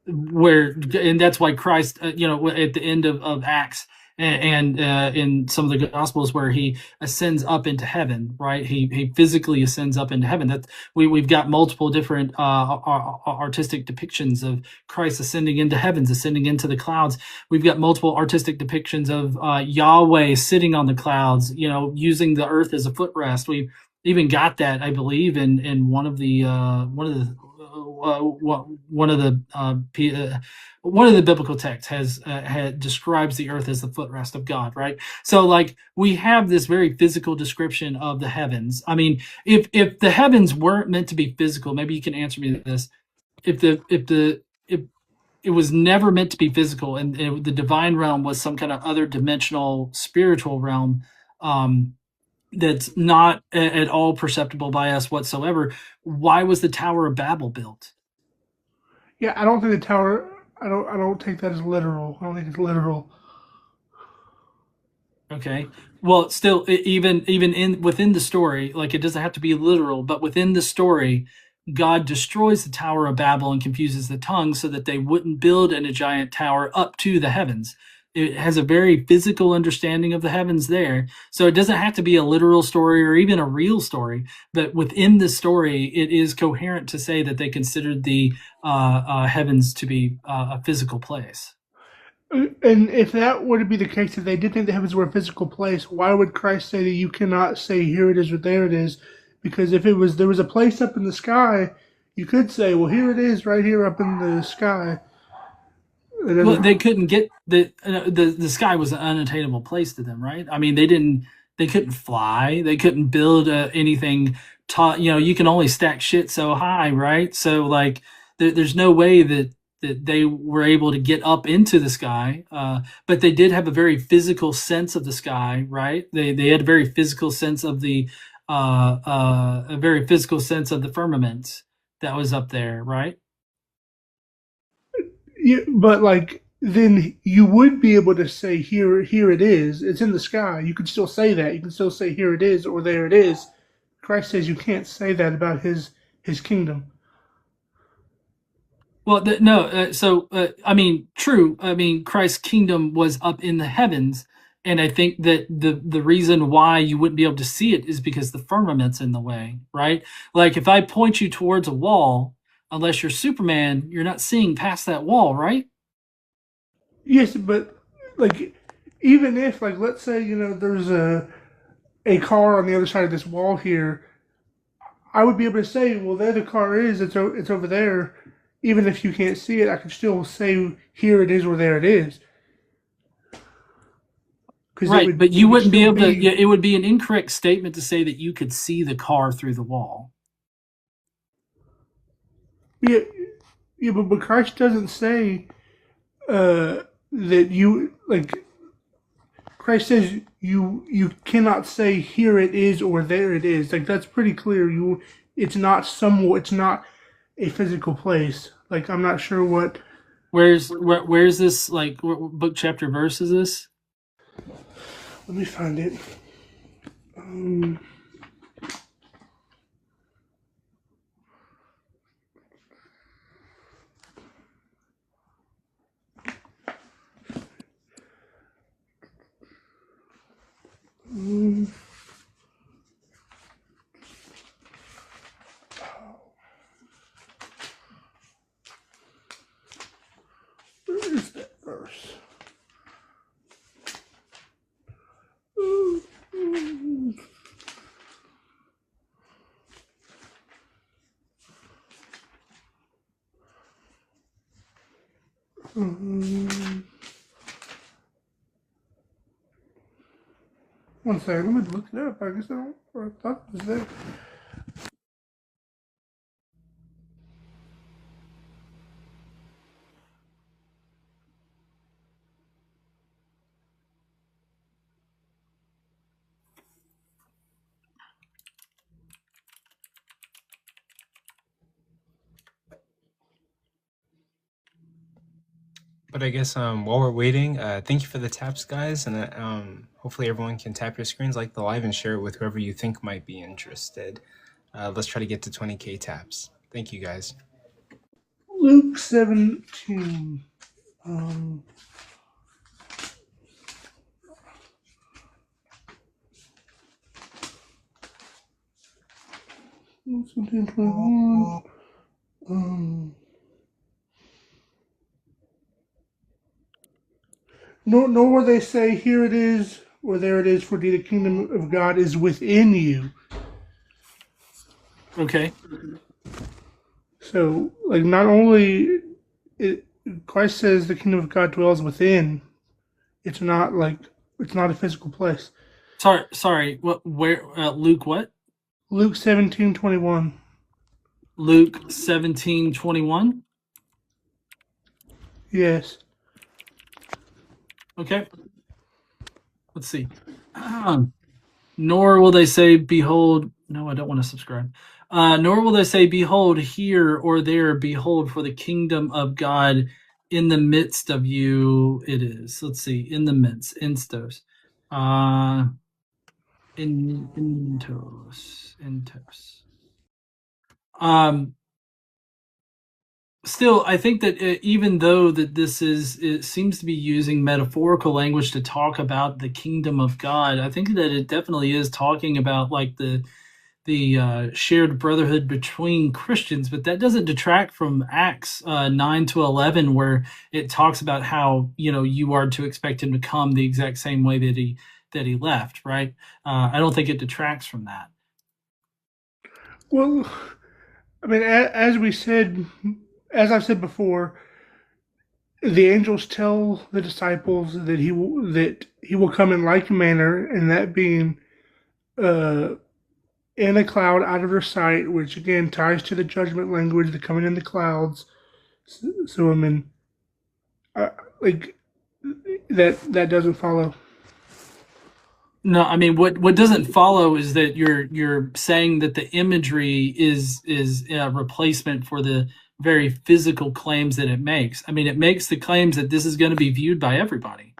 [SPEAKER 11] and that's why Christ, at the end of Acts and in some of the Gospels where he ascends up into heaven, right? He physically ascends up into heaven. That we've got multiple different artistic depictions of Christ ascending into heavens, ascending into the clouds. We've got multiple artistic depictions of Yahweh sitting on the clouds, using the earth as a footrest. We've even got that, I believe, in one of the biblical texts describes the earth as the footrest of God, right? So, like, we have this very physical description of the heavens. I mean, if the heavens weren't meant to be physical, maybe you can answer me this. If it was never meant to be physical, and the divine realm was some kind of other dimensional spiritual realm, that's not at all perceptible by us whatsoever, why was the Tower of Babel built?
[SPEAKER 3] Yeah, I don't think the tower. I don't take that as literal. I don't think it's literal.
[SPEAKER 11] Okay. Well, still, even within the story, like, it doesn't have to be literal, but within the story, God destroys the Tower of Babel and confuses the tongues so that they wouldn't build in a giant tower up to the heavens. It has a very physical understanding of the heavens there. So it doesn't have to be a literal story or even a real story, but within the story, it is coherent to say that they considered the heavens to be a physical place.
[SPEAKER 3] And if that were to be the case, if they did think the heavens were a physical place, why would Christ say that you cannot say here it is or there it is? Because if there was a place up in the sky, you could say, well, here it is right here up in the sky.
[SPEAKER 11] Well, they couldn't get the sky was an unattainable place to them, right? I mean, they couldn't fly, they couldn't build anything. You can only stack shit so high, right? So like, there's no way that they were able to get up into the sky, but they did have a very physical sense of the sky, right? They had a very physical sense of a very physical sense of the firmament that was up there, right?
[SPEAKER 3] Yeah, but like then you would be able to say here it is. It's in the sky. You could still say that. You can still say here it is or there it is. Christ says you can't say that about his kingdom.
[SPEAKER 11] Well, no. I mean, true. I mean, Christ's kingdom was up in the heavens, and I think that the reason why you wouldn't be able to see it is because the firmament's in the way, right? Like if I point you towards a wall, unless you're Superman, you're not seeing past that wall, right?
[SPEAKER 3] Yes, but like even if like let's say there's a car on the other side of this wall here, I would be able to say, well, there the car is. It's over there. Even if you can't see it, I can still say here it is or there it is.
[SPEAKER 11] Right, but you wouldn't be able to. Yeah, it would be an incorrect statement to say that you could see the car through the wall.
[SPEAKER 3] Yeah, but Christ doesn't say that you like. Christ says you cannot say here it is or there it is. Like that's pretty clear. It's not a physical place. Like I'm not sure what.
[SPEAKER 11] Where's this? Like what book, chapter, verse is this?
[SPEAKER 3] Let me find it. Where is that verse? One second, let me look it up. I guess I thought it was there.
[SPEAKER 1] But I guess while we're waiting, thank you for the taps, guys, and hopefully everyone can tap your screens, like the live, and share it with whoever you think might be interested. Let's try to get to 20K taps. Thank you, guys.
[SPEAKER 3] Luke 17. Luke 17:21. Nor will they say, here it is, or there it is, for the kingdom of God is within you.
[SPEAKER 11] Okay.
[SPEAKER 3] So, like, not only Christ says the kingdom of God dwells within, it's not a physical place.
[SPEAKER 11] Sorry. What? Where? Luke what?
[SPEAKER 3] Luke 17:21.
[SPEAKER 11] Luke 17:21.
[SPEAKER 3] Yes.
[SPEAKER 11] Okay. Let's see. Nor will they say, behold. No, I don't want to subscribe. Nor will they say, behold, here or there, behold, for the kingdom of God in the midst of you it is. Let's see. In the midst. Instos. Intos. Still, I think that even though that it seems to be using metaphorical language to talk about the kingdom of God, I think that it definitely is talking about like the shared brotherhood between Christians, but that doesn't detract from Acts 9-11, where it talks about how you are to expect him to come the exact same way that he left, right? I don't think it detracts from that.
[SPEAKER 3] Well, I mean, as I've said before, the angels tell the disciples that he will come in like manner, and that being in a cloud out of their sight, which again ties to the judgment language, the coming in the clouds. So I mean, like that doesn't follow.
[SPEAKER 11] No, I mean what doesn't follow is that you're saying that the imagery is a replacement for the very physical claims that it makes. I mean, it makes the claims that this is going to be viewed by everybody,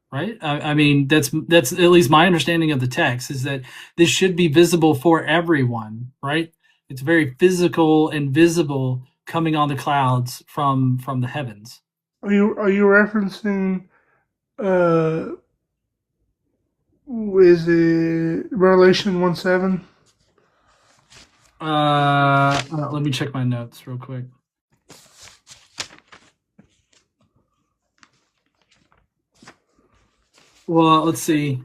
[SPEAKER 11] right? I mean, that's at least my understanding of the text, is that this should be visible for everyone, right? It's very physical and visible coming on the clouds from the heavens.
[SPEAKER 3] Are you referencing? Is it Revelation 1:7?
[SPEAKER 11] Let me check my notes real quick. Well, let's see.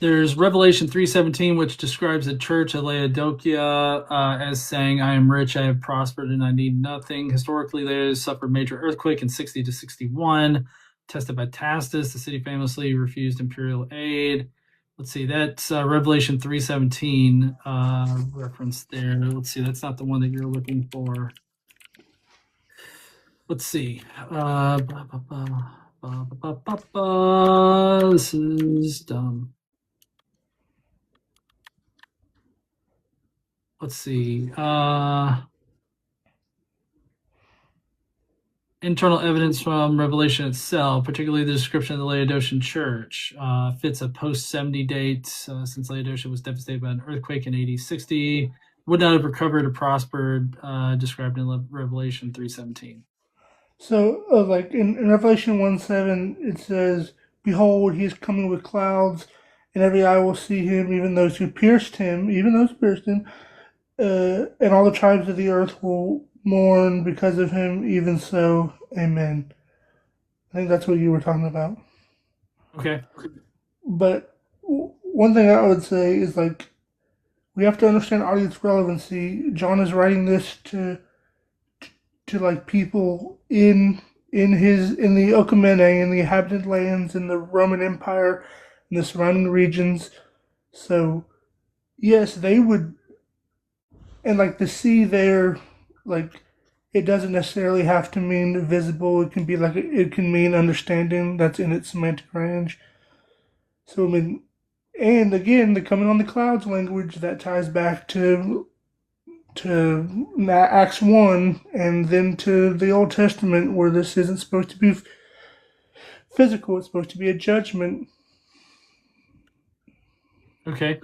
[SPEAKER 11] There's Revelation 3:17, which describes the church at Laodicea as saying, "I am rich, I have prospered, and I need nothing." Historically, they suffered major earthquake in 60 to 61. Tested by Tacitus, the city famously refused imperial aid. Let's see, that's Revelation 3:17 reference there. Let's see, that's not the one that you're looking for. Let's see. This is dumb. Let's see. Internal evidence from Revelation itself, particularly the description of the Laodicean church, fits a post-70 date since Laodicea was devastated by an earthquake in AD 60. Would not have recovered or prospered, described in Revelation 3:17.
[SPEAKER 3] So, like in Revelation 1:7, it says, "Behold, he is coming with clouds, and every eye will see him, even those who pierced him, and all the tribes of the earth will mourn because of him, even so, amen." I think that's what you were talking about.
[SPEAKER 11] Okay.
[SPEAKER 3] But one thing I would say is, like, we have to understand audience relevancy. John is writing this to like people in the Okomene, in the inhabited lands, in the Roman Empire, in the surrounding regions. So yes, they would, and like the sea there, like, it doesn't necessarily have to mean visible. It can be like, it can mean understanding. That's in its semantic range. So I mean, and again, the coming on the clouds language, that ties back to Acts 1, and then to the Old Testament, where this isn't supposed to be physical. It's supposed to be a judgment.
[SPEAKER 11] Okay.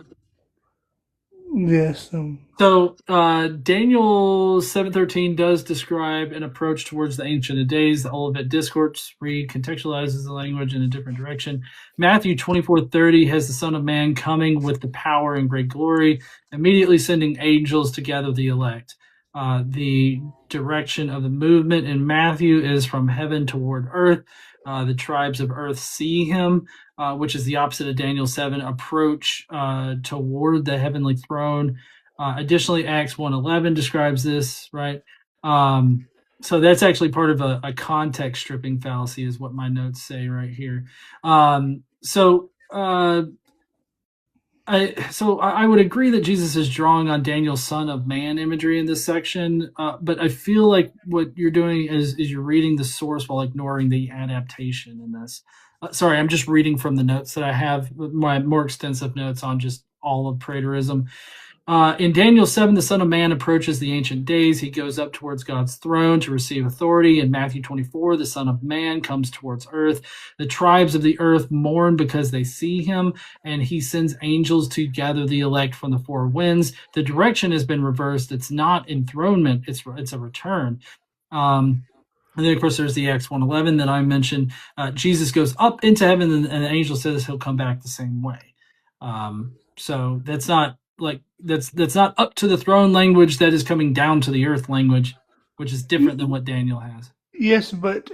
[SPEAKER 3] Yes.
[SPEAKER 11] So Daniel 7:13 does describe an approach towards the Ancient of Days. The Olivet Discourse recontextualizes the language in a different direction. Matthew 24:30 has the Son of Man coming with the power and great glory, immediately sending angels to gather the elect. The direction of the movement in Matthew is from heaven toward earth. The tribes of earth see him, which is the opposite of Daniel 7, approach toward the heavenly throne. Additionally, Acts 1:11 describes this, right? So that's actually part of a context stripping fallacy, is what my notes say right here. I would agree that Jesus is drawing on Daniel's Son of Man imagery in this section, but I feel like what you're doing is you're reading the source while ignoring the adaptation in this. Sorry, I'm just reading from the notes that I have, my more extensive notes on just all of preterism. In Daniel 7, the Son of Man approaches the Ancient Days. He goes up towards God's throne to receive authority. In Matthew 24, the Son of Man comes towards earth. The tribes of the earth mourn because they see him, and he sends angels to gather the elect from the four winds. The direction has been reversed. It's not enthronement, it's a return. And then, of course, there's the Acts 1:11 that I mentioned. Jesus goes up into heaven, and the angel says he'll come back the same way. So that's not that's not up to the throne language. That is coming down to the earth language, which is different than what Daniel has.
[SPEAKER 3] Yes, but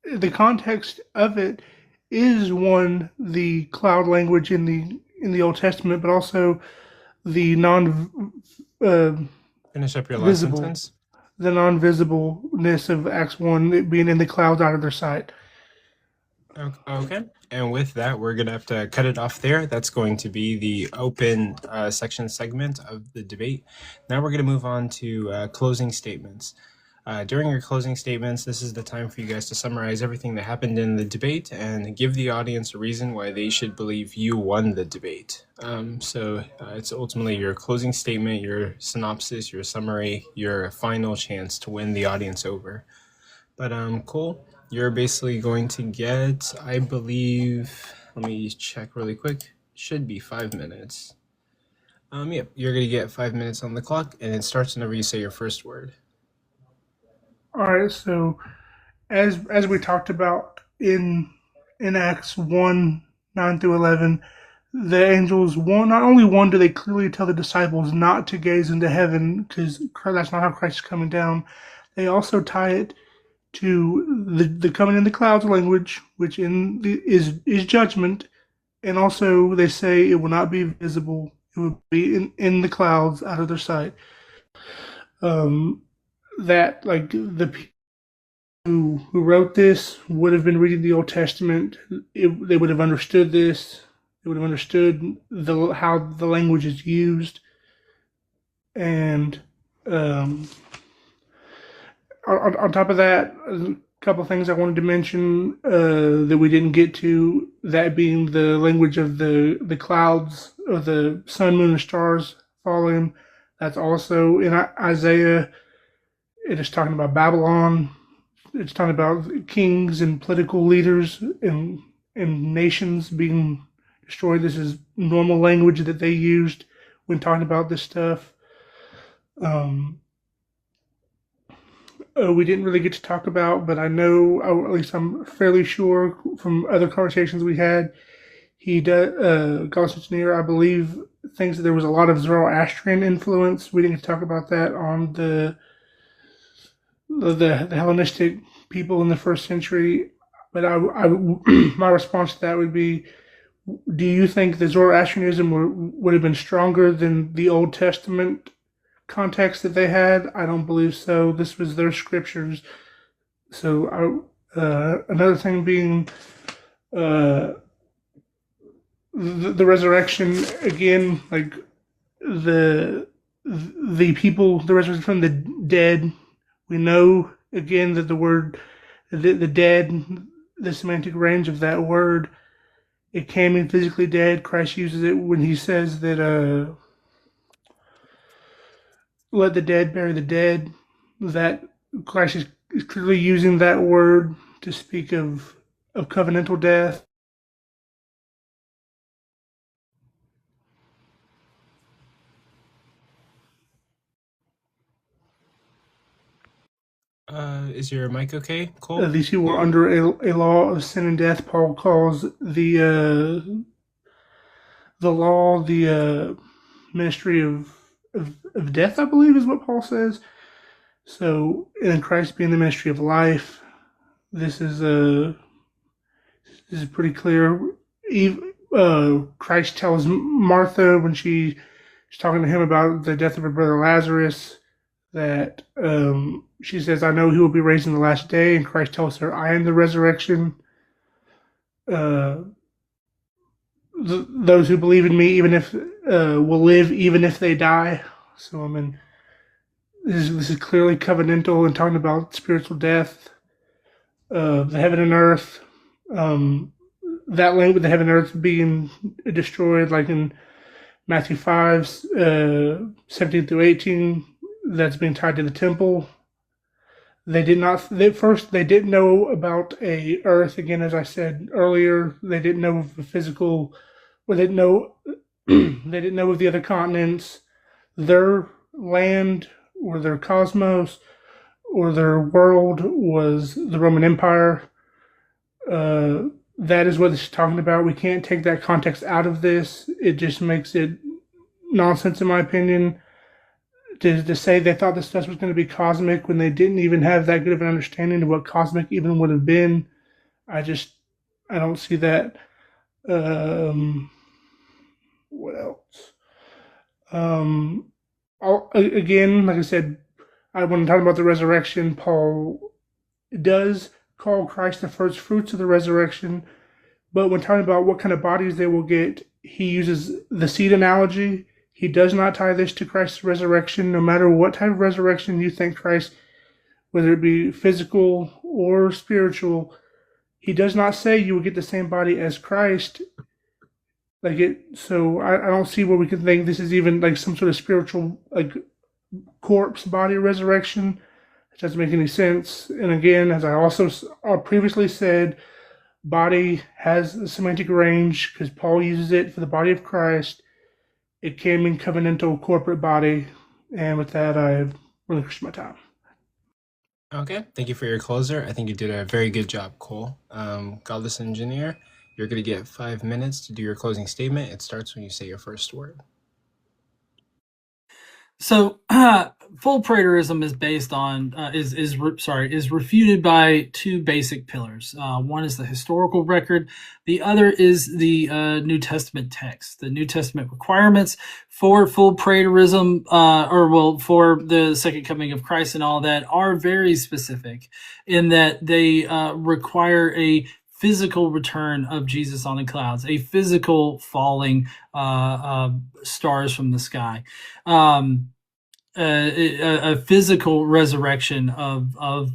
[SPEAKER 3] the context of it is, one, the cloud language in the Old Testament, but also the
[SPEAKER 1] finish up your last sentence.
[SPEAKER 3] the non-visibleness of Acts 1, it being in the clouds out of their sight.
[SPEAKER 1] Okay. And with that, we're going to have to cut it off there. That's going to be the open section segment of the debate. Now we're going to move on to closing statements. During your closing statements, this is the time for you guys to summarize everything that happened in the debate and give the audience a reason why they should believe you won the debate. So it's ultimately your closing statement, your synopsis, your summary, your final chance to win the audience over. But cool. You're basically going to get, I believe, let me check really quick. Should be 5 minutes. Yep, you're going to get 5 minutes on the clock, and it starts whenever you say your first word.
[SPEAKER 3] All right, so as we talked about in Acts 1, 9 through 11, the angels, not only do they clearly tell the disciples not to gaze into heaven, because that's not how Christ is coming down, they also tie it to the coming in the clouds language, which is judgment, and also they say it will not be visible; it will be in the clouds, out of their sight. That like the people who wrote this would have been reading the Old Testament. They would have understood this. They would have understood how the language is used, and on top of that, a couple of things I wanted to mention that we didn't get to, that being the language of the clouds, of the sun, moon, and stars falling. That's also in Isaiah. It is talking about Babylon. It's talking about kings and political leaders and nations being destroyed. This is normal language that they used when talking about this stuff. We didn't really get to talk about, but I know, or at least I'm fairly sure from other conversations we had, Gauss Engineer, I believe, thinks that there was a lot of Zoroastrian influence. We didn't get to talk about that on the Hellenistic people in the first century. But my response to that would be, do you think that Zoroastrianism would have been stronger than the Old Testament context that they had? I don't believe so. This was their scriptures. So another thing being the resurrection, again, like the people, the resurrection from the dead. We know again that the word the dead, the semantic range of that word, it can mean physically dead. Christ uses it when he says that let the dead bury the dead. That Christ is clearly using that word to speak of covenantal death.
[SPEAKER 1] Is your mic okay, Cole?
[SPEAKER 3] These who were under a law of sin and death, Paul calls the law the ministry of death, I believe is what Paul says. So, in Christ being the ministry of life, this is pretty clear. Christ tells Martha when she's talking to him about the death of her brother Lazarus that she says, "I know he will be raised in the last day," and Christ tells her, "I am the resurrection. Those who believe in me, even if will live, even if they die." So I mean, this is clearly covenantal and talking about spiritual death, the heaven and earth. That link with the heaven and earth being destroyed, like in Matthew 5, 17 through 18, that's being tied to the temple. They didn't know about a earth, again, as I said earlier. They didn't know of the physical, or they didn't know of the other continents. Their land, or their cosmos, or their world was the Roman Empire. That is what it's talking about. We can't take that context out of this. It just makes it nonsense, in my opinion, to say they thought this stuff was going to be cosmic when they didn't even have that good of an understanding of what cosmic even would have been. I don't see that. What else? Again, like I said, when talking about the resurrection, Paul does call Christ the first fruits of the resurrection, but when talking about what kind of bodies they will get, he uses the seed analogy. He does not tie this to Christ's resurrection, no matter what type of resurrection you think Christ, whether it be physical or spiritual, he does not say you will get the same body as Christ. So I don't see where we can think this is even like some sort of spiritual like corpse body resurrection. It doesn't make any sense. And again, as I also previously said, body has a semantic range because Paul uses it for the body of Christ. It can mean covenantal corporate body. And with that, I relinquish my time.
[SPEAKER 1] Okay, thank you for your closer. I think you did a very good job, Cole. Godless Engineer, you're going to get 5 minutes to do your closing statement. It starts when you say your first word.
[SPEAKER 11] So, full preterism is based on is refuted by two basic pillars. One is the historical record. The other is the New Testament text. The New Testament requirements for full preterism, for the second coming of Christ and all that, are very specific in that they require a physical return of Jesus on the clouds, a physical falling stars from the sky, a physical resurrection of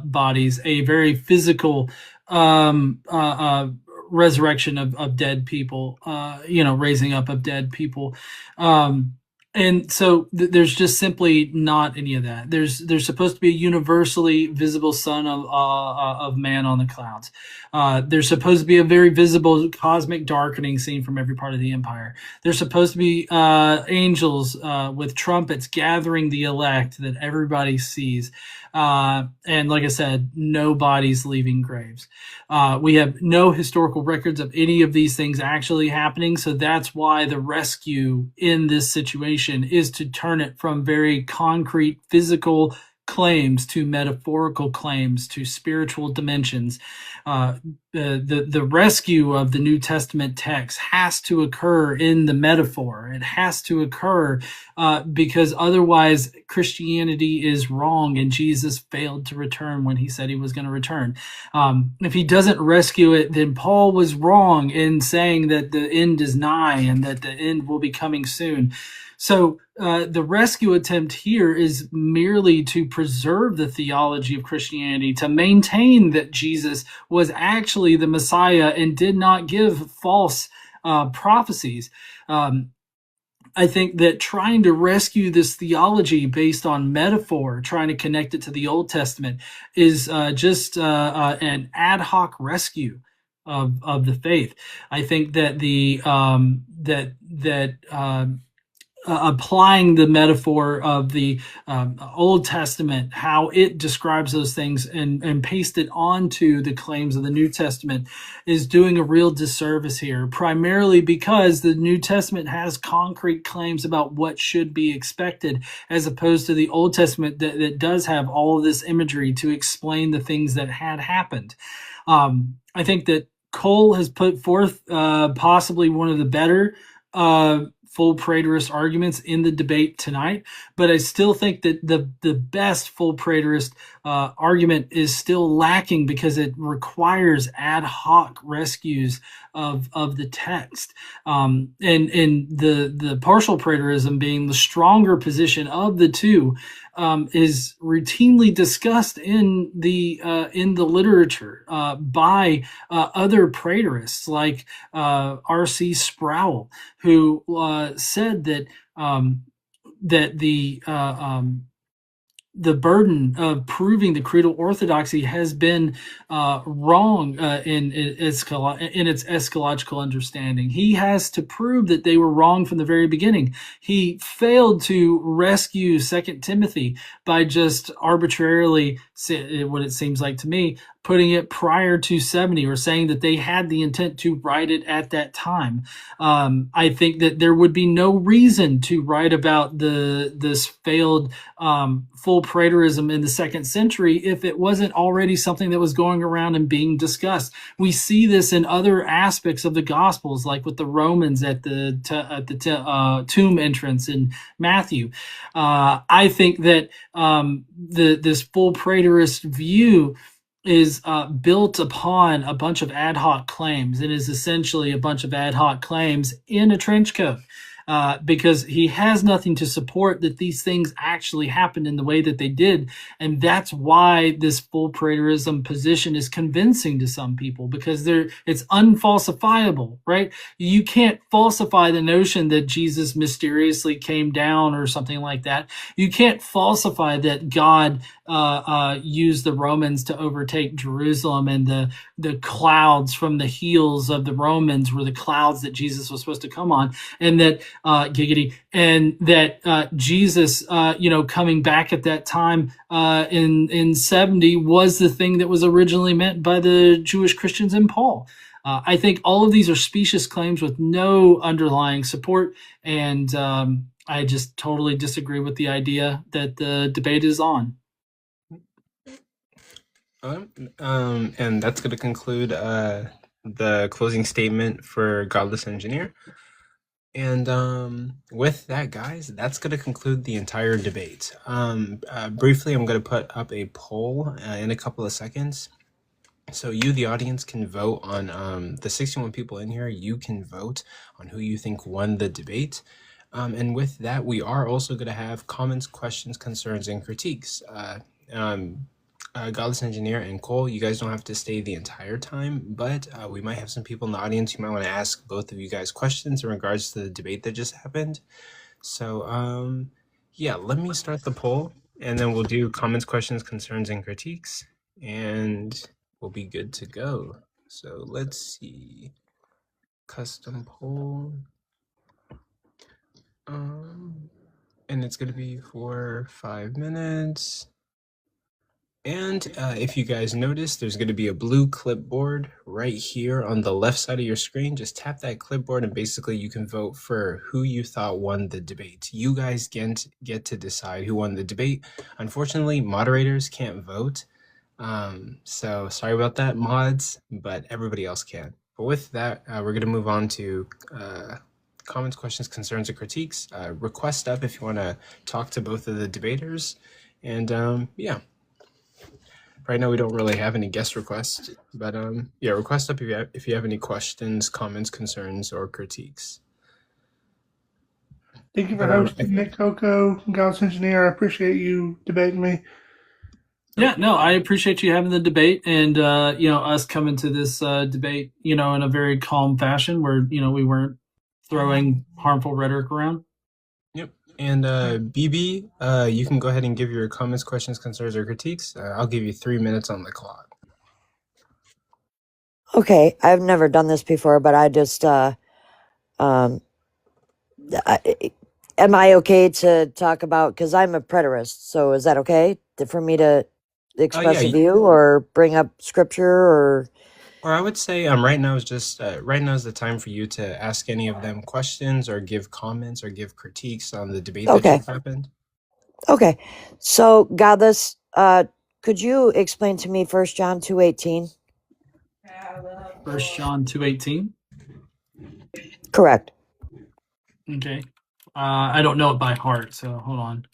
[SPEAKER 11] bodies, a very physical resurrection of dead people, raising up of dead people. And so there's just simply not any of that. There's supposed to be a universally visible son of man on the clouds. There's supposed to be a very visible cosmic darkening seen from every part of the empire. There's supposed to be angels with trumpets gathering the elect that everybody sees. And like I said, no bodies leaving graves. We have no historical records of any of these things actually happening. So that's why the rescue in this situation is to turn it from very concrete physical claims to metaphorical claims to spiritual dimensions. The rescue of the New Testament text has to occur in the metaphor. It has to occur because otherwise Christianity is wrong and Jesus failed to return when he said he was going to return. If he doesn't rescue it, then Paul was wrong in saying that the end is nigh and that the end will be coming soon. So the rescue attempt here is merely to preserve the theology of Christianity, to maintain that Jesus was actually the Messiah and did not give false prophecies. I think that trying to rescue this theology based on metaphor, trying to connect it to the Old Testament, is just an ad hoc rescue of the faith. I think that applying the metaphor of the Old Testament, how it describes those things, and paste it onto the claims of the New Testament is doing a real disservice here, primarily because the New Testament has concrete claims about what should be expected, as opposed to the Old Testament that does have all of this imagery to explain the things that had happened. I think that Cole has put forth possibly one of the better full preterist arguments in the debate tonight, but I still think that the best full preterist argument is still lacking because it requires ad hoc rescues of the text, and the partial preterism being the stronger position of the two, is routinely discussed in the literature by other preterists like R.C. Sproul, who said that the burden of proving the creedal orthodoxy has been wrong in its eschatological understanding. He has to prove that they were wrong from the very beginning. He failed to rescue 2 Timothy by just arbitrarily what it seems like to me, putting it prior to 70 or saying that they had the intent to write it at that time. I think that there would be no reason to write about this failed full preterism in the 2nd century if it wasn't already something that was going around and being discussed. We see this in other aspects of the Gospels, like with the Romans at the tomb entrance in Matthew. I think that this full preterist view is built upon a bunch of ad hoc claims. It is essentially a bunch of ad hoc claims in a trench coat. Because he has nothing to support that these things actually happened in the way that they did. And that's why this full preterism position is convincing to some people, because it's unfalsifiable, right? You can't falsify the notion that Jesus mysteriously came down or something like that. You can't falsify that God used the Romans to overtake Jerusalem, and the clouds from the heels of the Romans were the clouds that Jesus was supposed to come on, and that and that Jesus, coming back at that time in 70 was the thing that was originally meant by the Jewish Christians and Paul. I think all of these are specious claims with no underlying support, and I just totally disagree with the idea that the debate is on.
[SPEAKER 1] And that's going to conclude the closing statement for Godless Engineer. And with that, guys, that's going to conclude the entire debate. Briefly, I'm going to put up a poll in a couple of seconds. So you, the audience, can vote on the 61 people in here. You can vote on who you think won the debate. And with that, we are also going to have comments, questions, concerns, and critiques. Godless Engineer and Cole, you guys don't have to stay the entire time, but we might have some people in the audience who might want to ask both of you guys questions in regards to the debate that just happened. So, yeah, let me start the poll, and then we'll do comments, questions, concerns, and critiques, and we'll be good to go. So let's see. Custom poll. And it's going to be for 5 minutes. And if you guys notice, there's going to be a blue clipboard right here on the left side of your screen. Just tap that clipboard and basically you can vote for who you thought won the debate. You guys get to decide who won the debate. Unfortunately, moderators can't vote. So sorry about that, mods, but everybody else can. But with that, we're going to move on to comments, questions, concerns, and critiques. Request up if you want to talk to both of the debaters. And yeah. Right now, we don't really have any guest requests, but yeah, request up if you have any questions, comments, concerns, or critiques.
[SPEAKER 3] Thank you for hosting, Nick, Coco, God's Engineer. I appreciate you debating me.
[SPEAKER 11] Yeah, no, I appreciate you having the debate and us coming to this debate, in a very calm fashion where we weren't throwing harmful rhetoric around.
[SPEAKER 1] Yep. And BB, you can go ahead and give your comments, questions, concerns, or critiques. I'll give you 3 minutes on the clock.
[SPEAKER 12] Okay, I've never done this before, but I just, am I okay to talk about, because I'm a preterist, so is that okay for me to express a view or bring up scripture or
[SPEAKER 1] I would say right now is just right now is the time for you to ask any of them questions or give comments or give critiques on the debate that just happened.
[SPEAKER 12] Okay, so Godless, could you explain to me 1 John 2:18?
[SPEAKER 11] 1 John 2:18?
[SPEAKER 12] Correct.
[SPEAKER 11] Okay. I don't know it by heart, so hold on.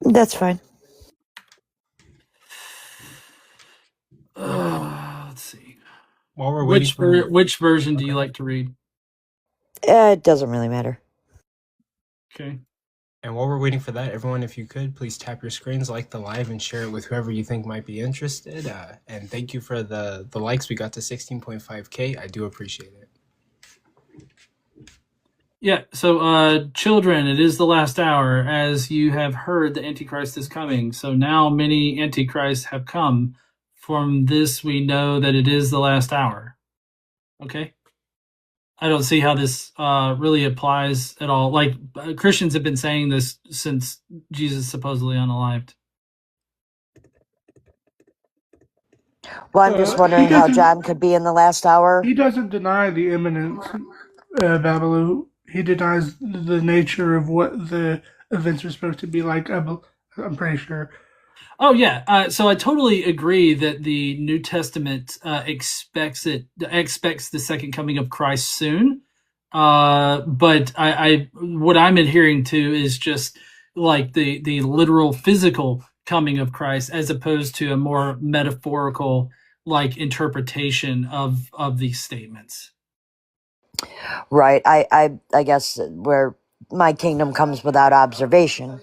[SPEAKER 12] That's fine.
[SPEAKER 11] Let's see.
[SPEAKER 1] While we're waiting
[SPEAKER 11] which version do you like to read?
[SPEAKER 12] It doesn't really matter.
[SPEAKER 11] Okay.
[SPEAKER 1] And while we're waiting for that, everyone, if you could, please tap your screens, like the live, and share it with whoever you think might be interested. And thank you for the likes. We got to 16.5K. I do appreciate it.
[SPEAKER 11] Yeah, so children, it is the last hour. As you have heard, the Antichrist is coming. So now many Antichrists have come. From this, we know that it is the last hour. Okay? I don't see how this really applies at all. Like, Christians have been saying this since Jesus supposedly unalived.
[SPEAKER 12] Well, I'm just wondering how John could be in the last hour.
[SPEAKER 3] He doesn't deny the imminence, Babalu. He denies the nature of what the events are supposed to be like. I'm pretty sure.
[SPEAKER 11] Oh yeah, so I totally agree that the New Testament expects the second coming of Christ soon. But I what I'm adhering to is just like the literal physical coming of Christ, as opposed to a more metaphorical like interpretation of these statements.
[SPEAKER 12] Right. I guess where my kingdom comes without observation.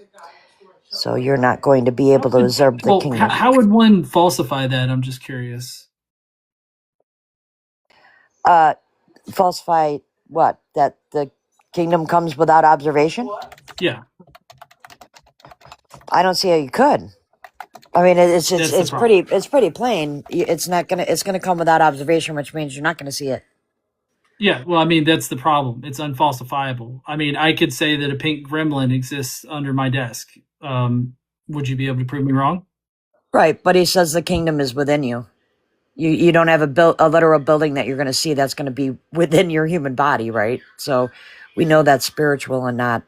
[SPEAKER 12] So you're not going to be able to observe the kingdom.
[SPEAKER 11] How would one falsify that? I'm just curious.
[SPEAKER 12] Falsify what? That the kingdom comes without observation?
[SPEAKER 11] Yeah.
[SPEAKER 12] I don't see how you could. I mean, it's pretty plain. It's gonna come without observation, which means you're not gonna see it.
[SPEAKER 11] Yeah, well, I mean, that's the problem. It's unfalsifiable. I mean, I could say that a pink gremlin exists under my desk. Would you be able to prove me wrong?
[SPEAKER 12] Right, but he says the kingdom is within you. You don't have a literal building that you're going to see that's going to be within your human body, right? So we know that's spiritual and not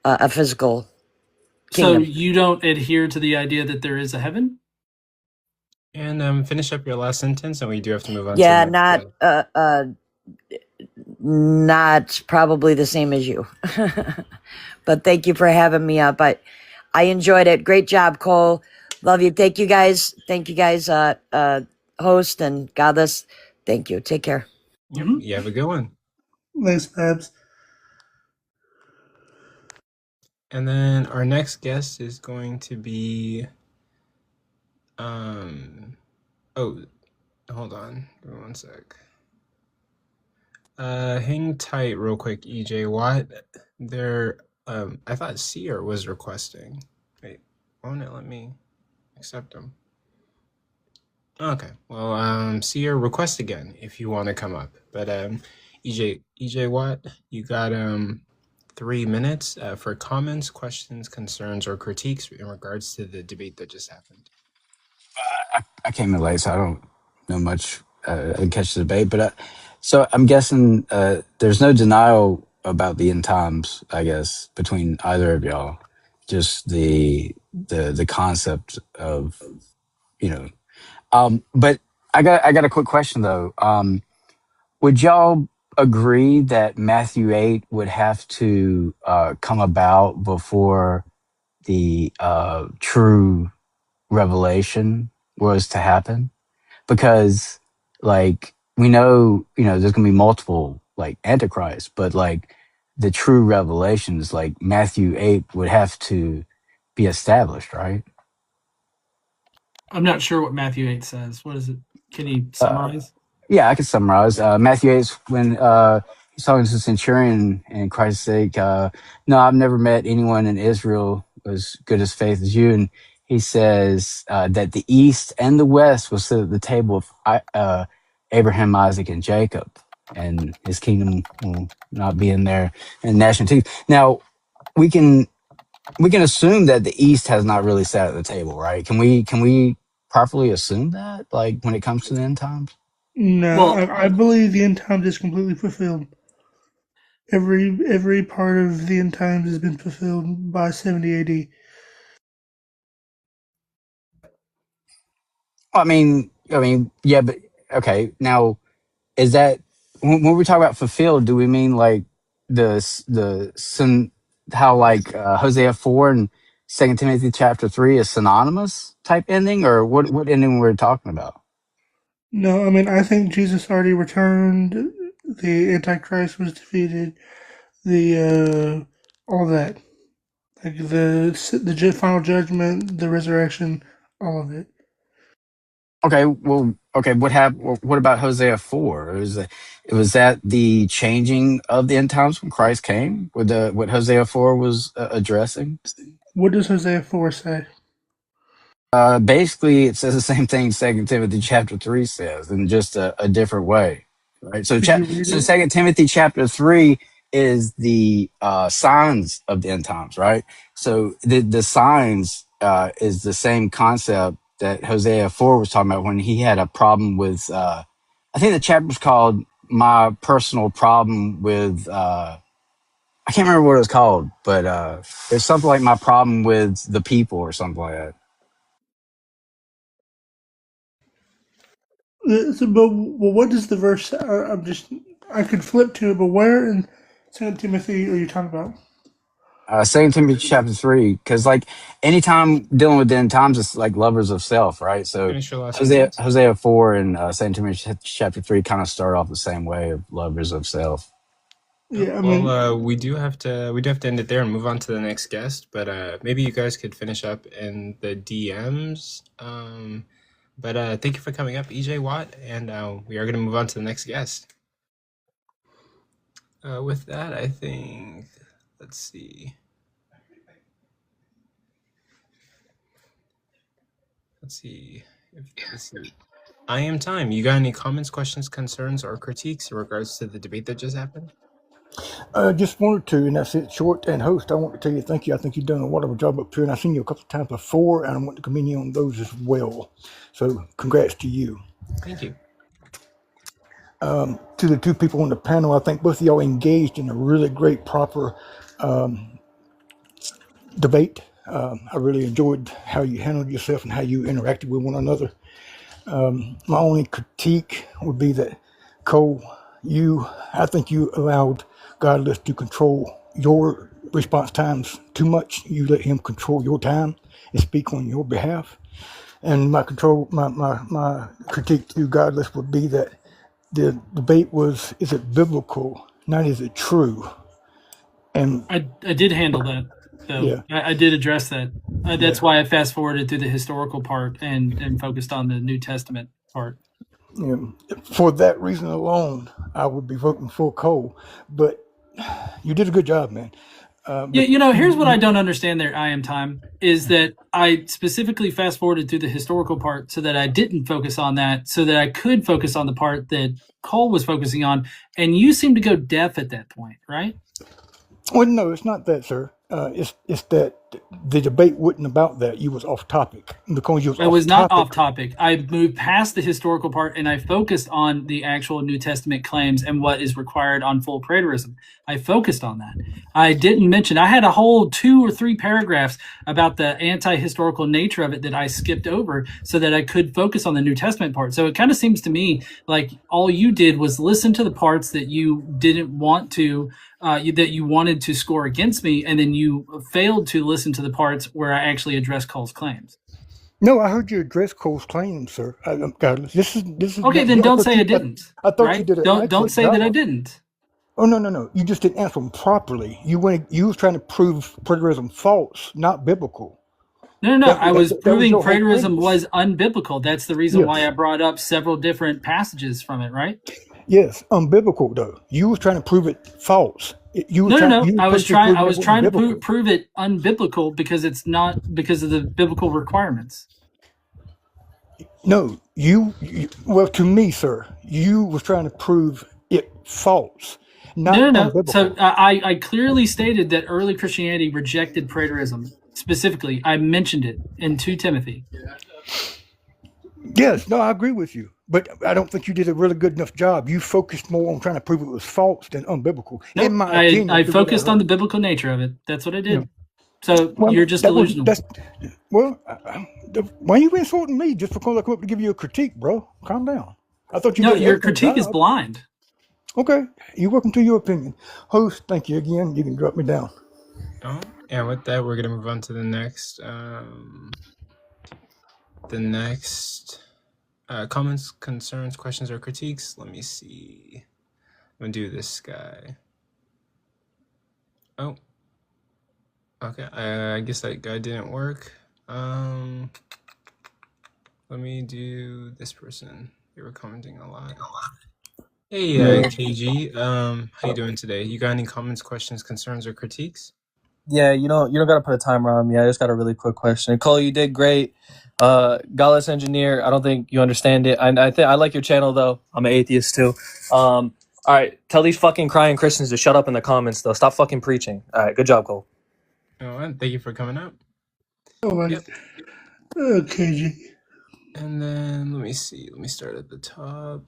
[SPEAKER 12] a physical kingdom.
[SPEAKER 11] So you don't adhere to the idea that there is a heaven?
[SPEAKER 1] And finish up your last sentence, and we do have to move on.
[SPEAKER 12] Yeah,
[SPEAKER 1] to the next
[SPEAKER 12] not probably the same as you. But thank you for having me up. I enjoyed it. Great job, Cole. Love you. Thank you guys. Host and Goddess. Thank you. Take care.
[SPEAKER 1] Yep. You have a good one.
[SPEAKER 3] Thanks, Babs.
[SPEAKER 1] And then our next guest is going to be oh, hold on. Give me one sec. Hang tight real quick, EJ Watt. I thought Seer was requesting. Wait, won't it let me accept him? Okay, well, Seer, request again if you want to come up. But EJ Watt, you got 3 minutes for comments, questions, concerns, or critiques in regards to the debate that just happened.
[SPEAKER 13] I came in late, so I don't know much. I didn't catch the debate, but so I'm guessing there's no denial about the end times, I guess, between either of y'all. Just the concept of, you know. But I got a quick question though. Would y'all agree that Matthew 8 would have to come about before the true revelation was to happen? Because like we know, there's gonna be multiple like antichrists, but like the true revelations, like Matthew 8 would have to be established, right?
[SPEAKER 11] I'm not sure what Matthew 8 says. What is it? Can you summarize?
[SPEAKER 13] Yeah, I can summarize. Matthew 8 is when he's talking to the centurion, and Christ's sake, no, I've never met anyone in Israel as good as faith as you. And he says that the East and the West will sit at the table of Abraham, Isaac, and Jacob, and his kingdom will not be in there and national team. Now, we can assume that the East has not really sat at the table, right? Can we properly assume that, like, when it comes to the end times?
[SPEAKER 3] No, I believe the end times is completely fulfilled. Every part of the end times has been fulfilled by 70 AD.
[SPEAKER 13] I mean, yeah, but okay. Now, is that when we talk about fulfilled? Do we mean like how like Hosea 4 and 2 Timothy chapter 3 is synonymous type ending, or what ending we're talking about?
[SPEAKER 3] No, I mean, I think Jesus already returned. The Antichrist was defeated. All that, like the final judgment, the resurrection, all of it.
[SPEAKER 13] Okay, well, okay. What about Hosea 4? Was that the changing of the end times when Christ came? What Hosea 4 was addressing?
[SPEAKER 3] What does Hosea 4 say?
[SPEAKER 13] Basically, it says the same thing 2 Timothy chapter 3 says, in just a different way, right? So,
[SPEAKER 3] Could you read it?
[SPEAKER 13] 2 Timothy chapter 3 is the signs of the end times, right? So the signs is the same concept that Hosea 4 was talking about when he had a problem with. I think the chapter's called "My Personal Problem with." I can't remember what it was called, but it's something like "My Problem with the People" or something like that.
[SPEAKER 3] Well, what does the verse? I could flip to it, but where in 2 Timothy are you talking about?
[SPEAKER 13] 2 Timothy chapter 3, because like anytime dealing with the end times, it's like lovers of self, right? So
[SPEAKER 1] Finish your last sentence.
[SPEAKER 13] Hosea 4 and 2 Timothy chapter 3 kind of start off the same way of lovers of self.
[SPEAKER 3] Yeah, I
[SPEAKER 1] Well,
[SPEAKER 3] mean,
[SPEAKER 1] we do have to end it there and move on to the next guest. But maybe you guys could finish up in the DMs. But thank you for coming up, EJ Watt, and we are going to move on to the next guest. With that, I think, let's see. If this is I am time. You got any comments, questions, concerns, or critiques in regards to the debate that just happened?
[SPEAKER 14] Just wanted to, and that's it, short. And host, I want to tell you thank you. I think you've done a wonderful job up here, and I've seen you a couple of times before, and I want to commend you on those as well. So, congrats to you.
[SPEAKER 1] Thank you.
[SPEAKER 14] To the two people on the panel, I think both of y'all engaged in a really great, proper debate. I really enjoyed how you handled yourself and how you interacted with one another. My only critique would be that, Cole, I think you allowed Godless to control your response times too much. You let him control your time and speak on your behalf. And my critique to Godless would be that the debate was, is it biblical, not is it true? And
[SPEAKER 11] I did handle that, though.
[SPEAKER 14] Yeah.
[SPEAKER 11] I did address that. That's why I fast forwarded through the historical part and focused on the New Testament part.
[SPEAKER 14] For that reason alone, I would be voting for Cole. But you did a good job, man.
[SPEAKER 11] Here's what I don't understand there, I am time, is that I specifically fast forwarded through the historical part so that I didn't focus on that, so that I could focus on the part that Cole was focusing on. And you seem to go deaf at that point, right?
[SPEAKER 14] Well, no, it's not that, sir. It's that the debate wasn't about that. You was off topic because you was.
[SPEAKER 11] I was not off topic. I moved past the historical part and I focused on the actual New Testament claims and what is required on full preterism. I focused on that. I didn't mention. I had a whole 2 or 3 paragraphs about the anti-historical nature of it that I skipped over so that I could focus on the New Testament part. So it kind of seems to me like all you did was listen to the parts that you didn't want to. That you wanted to score against me, and then you failed to listen to the parts where I actually addressed Cole's claims.
[SPEAKER 14] No, I heard you address Cole's claims, sir. This is
[SPEAKER 11] okay. Then don't say I didn't.
[SPEAKER 14] I thought you did it.
[SPEAKER 11] Don't say that I didn't.
[SPEAKER 14] Oh no! You just didn't answer them properly. You was trying to prove preterism false, not biblical.
[SPEAKER 11] No. I was proving preterism was unbiblical. That's the reason why I brought up several different passages from it, right?
[SPEAKER 14] Yes, unbiblical though. You was trying to prove it false.
[SPEAKER 11] No. I was trying to prove it unbiblical because it's not because of the biblical requirements.
[SPEAKER 14] No, well, to me, sir, you was trying to prove it false. Not unbiblical.
[SPEAKER 11] So I clearly stated that early Christianity rejected preterism. Specifically, I mentioned it in 2 Timothy.
[SPEAKER 14] Yes, no, I agree with you. But I don't think you did a really good enough job. You focused more on trying to prove it was false than unbiblical.
[SPEAKER 11] Nope,
[SPEAKER 14] in my opinion,
[SPEAKER 11] I focused on the biblical nature of it. That's what I did. Yeah. So you're just delusional.
[SPEAKER 14] Why are you insulting me just because I come up to give you a critique, bro? Calm down. I thought you.
[SPEAKER 11] No, your critique is blind.
[SPEAKER 14] Okay, you're welcome to your opinion. Host, thank you again. You can drop me down.
[SPEAKER 1] Oh, and with that, we're gonna move on to the next. Comments, concerns, questions, or critiques. Let me see. I'm gonna do this guy. Oh, okay. I guess that guy didn't work. Let me do this person. They were commenting a lot. Hey, KG. How you doing today? You got any comments, questions, concerns, or critiques?
[SPEAKER 15] Yeah, you don't gotta put a timer on me. I just got a really quick question. Cole, you did great. Godless Engineer, I don't think you understand it. I like your channel though. I'm an atheist too. All right, tell these fucking crying Christians to shut up in the comments though. Stop fucking preaching. All right, good job, Cole.
[SPEAKER 1] Oh, and thank you for coming up.
[SPEAKER 3] KG.
[SPEAKER 1] And then let me see. Let me start at the top.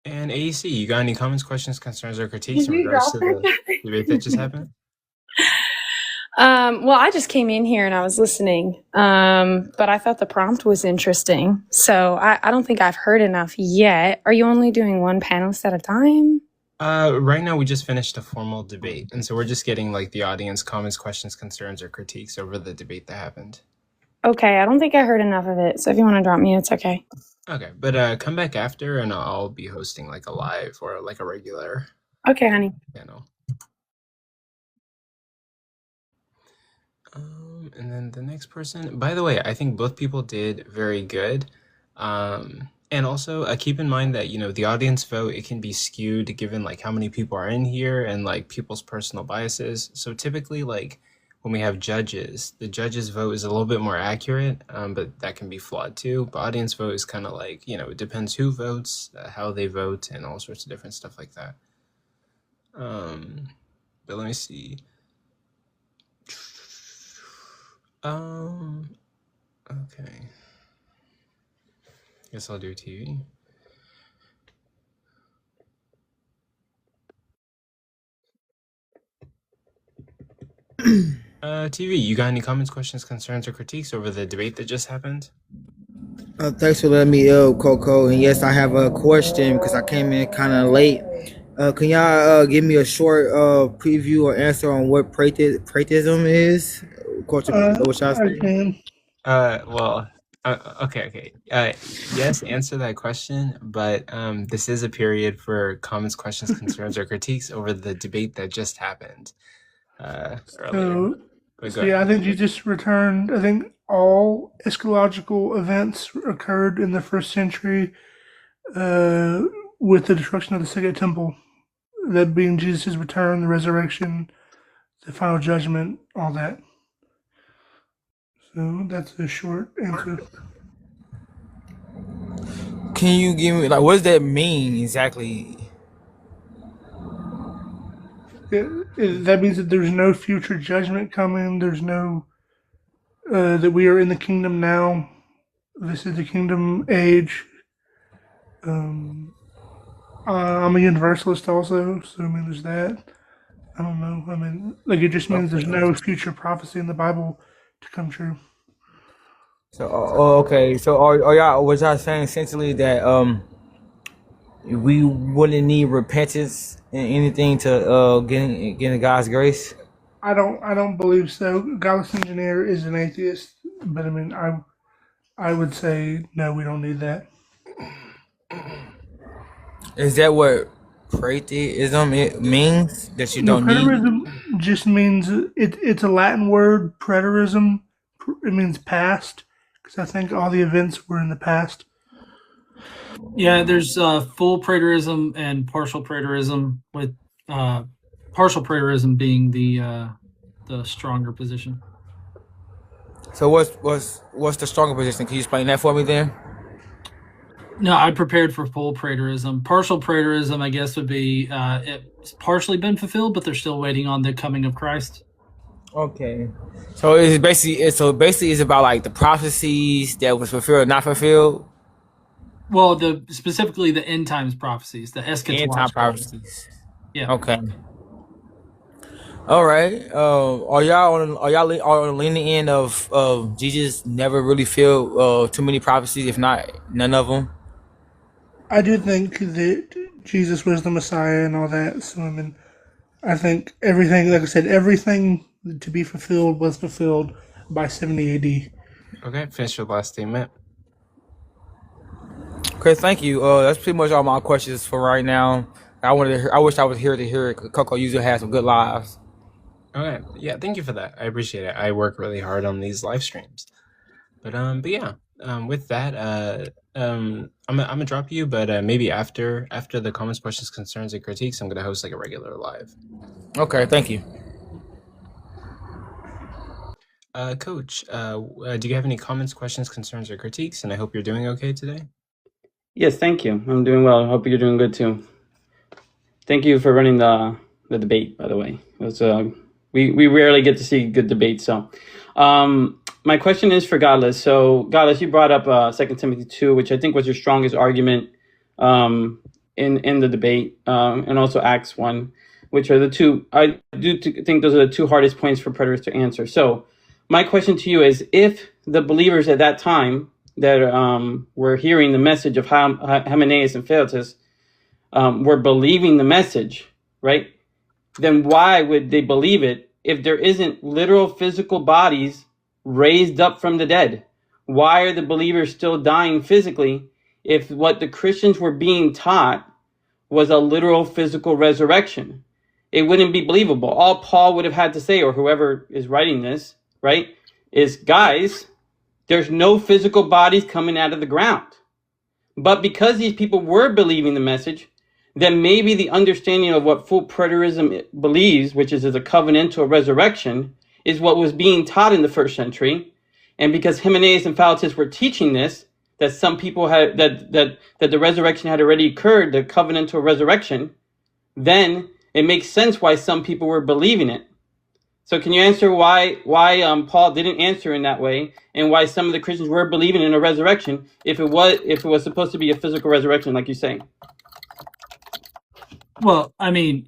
[SPEAKER 1] And AEC, you got any comments, questions, concerns, or critiques in regards to the debate that just happened?
[SPEAKER 16] Well, I just came in here and I was listening, but I thought the prompt was interesting. So I don't think I've heard enough yet. Are you only doing one panelist at a time?
[SPEAKER 1] Right now we just finished a formal debate, and so we're just getting like the audience comments, questions, concerns, or critiques over the debate that happened.
[SPEAKER 16] Okay, I don't think I heard enough of it. So if you want to drop me, it's okay.
[SPEAKER 1] Okay, but come back after, and I'll be hosting like a live or like a regular
[SPEAKER 16] Okay, honey.
[SPEAKER 1] panel. And then the next person, by the way, I think both people did very good. And also keep in mind that, you know, the audience vote, it can be skewed given like how many people are in here and like people's personal biases. So typically like when we have judges, the judges vote is a little bit more accurate, but that can be flawed too. But audience vote is kind of like, you know, it depends who votes, how they vote, and all sorts of different stuff like that. But let me see. Okay. Guess I'll do TV. TV, you got any comments, questions, concerns, or critiques over the debate that just happened?
[SPEAKER 17] Thanks for letting me, Coco. And yes, I have a question because I came in kind of late. Can y'all give me a short preview or answer on what Atheism is?
[SPEAKER 3] I can.
[SPEAKER 1] Well, okay. Yes, answer that question, but this is a period for comments, questions, concerns, or critiques over the debate that just happened earlier.
[SPEAKER 3] So yeah, I think Jesus returned. I think all eschatological events occurred in the first century with the destruction of the Second Temple. That being Jesus' return, the resurrection, the final judgment, all that. So that's a short answer.
[SPEAKER 17] Can you give me, like, what does that mean exactly?
[SPEAKER 3] That means that there's no future judgment coming. There's no, that we are in the kingdom now. This is the kingdom age. I'm a universalist also, so I mean, there's that. I don't know. I mean, like, it just means there's no future prophecy in the Bible to come true.
[SPEAKER 17] So, okay. So, are y'all, was y'all saying essentially that we wouldn't need repentance and anything to get God's grace?
[SPEAKER 3] I don't believe so. Godless Engineer is an atheist, but I mean, I would say no, we don't need that.
[SPEAKER 17] Is that what preterism it means? That you don't need?
[SPEAKER 3] Preterism just means it's a Latin word. Preterism, it means past, because I think all the events were in the past.
[SPEAKER 11] Yeah, there's full preterism and partial preterism, with partial preterism being the stronger position.
[SPEAKER 17] So what's the stronger position? Can you explain that for me then?
[SPEAKER 11] No, I prepared for full preterism. Partial preterism, I guess, would be it's partially been fulfilled, but they're still waiting on the coming of Christ.
[SPEAKER 17] Okay. So it's basically it's about like the prophecies that was fulfilled or not fulfilled.
[SPEAKER 11] Well, specifically the end times prophecies, the eschatological
[SPEAKER 17] end time prophecies.
[SPEAKER 11] Yeah.
[SPEAKER 17] Okay. All right. Are y'all on the leaning end of Jesus never really filled too many prophecies, if not none of them?
[SPEAKER 3] I do think that Jesus was the Messiah and all that. So I mean, I think everything, like I said, everything to be fulfilled was fulfilled by 70 AD.
[SPEAKER 1] Okay, finish your last statement.
[SPEAKER 17] Okay, thank you. That's pretty much all my questions for right now. I wish I was here to hear it. Coco usually has some good lives.
[SPEAKER 1] Okay, yeah, thank you for that. I appreciate it. I work really hard on these live streams. But yeah, with that, I'm gonna drop you, but maybe after the comments, questions, concerns, and critiques, I'm gonna host like a regular live.
[SPEAKER 17] Okay, thank you.
[SPEAKER 1] Coach, do you have any comments, questions, concerns, or critiques? And I hope you're doing okay today.
[SPEAKER 18] Yes, thank you. I'm doing well. I hope you're doing good too. Thank you for running the debate, by the way. It was, we rarely get to see good debates. So my my question is for Godless. So, Godless, you brought up 2 Timothy 2, which I think was your strongest argument in the debate, and also Acts 1, which are the two. I think those are the two hardest points for preterists to answer. So, my question to you is, if the believers at that time that were hearing the message of Hymenaeus and Philetus were believing the message, right? Then why would they believe it if there isn't literal physical bodies raised up from the dead? Why are the believers still dying physically if what the Christians were being taught was a literal physical resurrection? It wouldn't be believable. All Paul would have had to say, or whoever is writing this, right, is, guys, there's no physical bodies coming out of the ground. But because these people were believing the message, then maybe the understanding of what full preterism believes, which is a covenantal resurrection, is what was being taught in the first century. And because Hymenaeus and Philetus were teaching this, that some people had that the resurrection had already occurred, the covenantal resurrection, then it makes sense why some people were believing it. So can you answer why Paul didn't answer in that way, and why some of the Christians were believing in a resurrection if it was supposed to be a physical resurrection, like you say?
[SPEAKER 11] Well, I mean,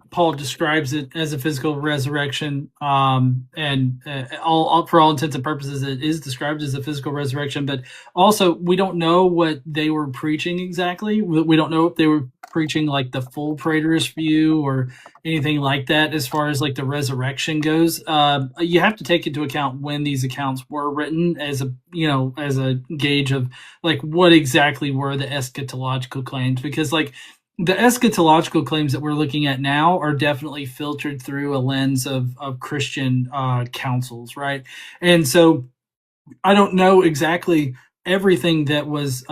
[SPEAKER 11] Paul describes it as a physical resurrection, and all for all intents and purposes, it is described as a physical resurrection. But also, we don't know what they were preaching exactly. We don't know if they were preaching like the full preterist view or anything like that as far as like the resurrection goes. You have to take into account when these accounts were written as a gauge of like what exactly were the eschatological claims, because like the eschatological claims that we're looking at now are definitely filtered through a lens of Christian councils, right? And so I don't know exactly everything that was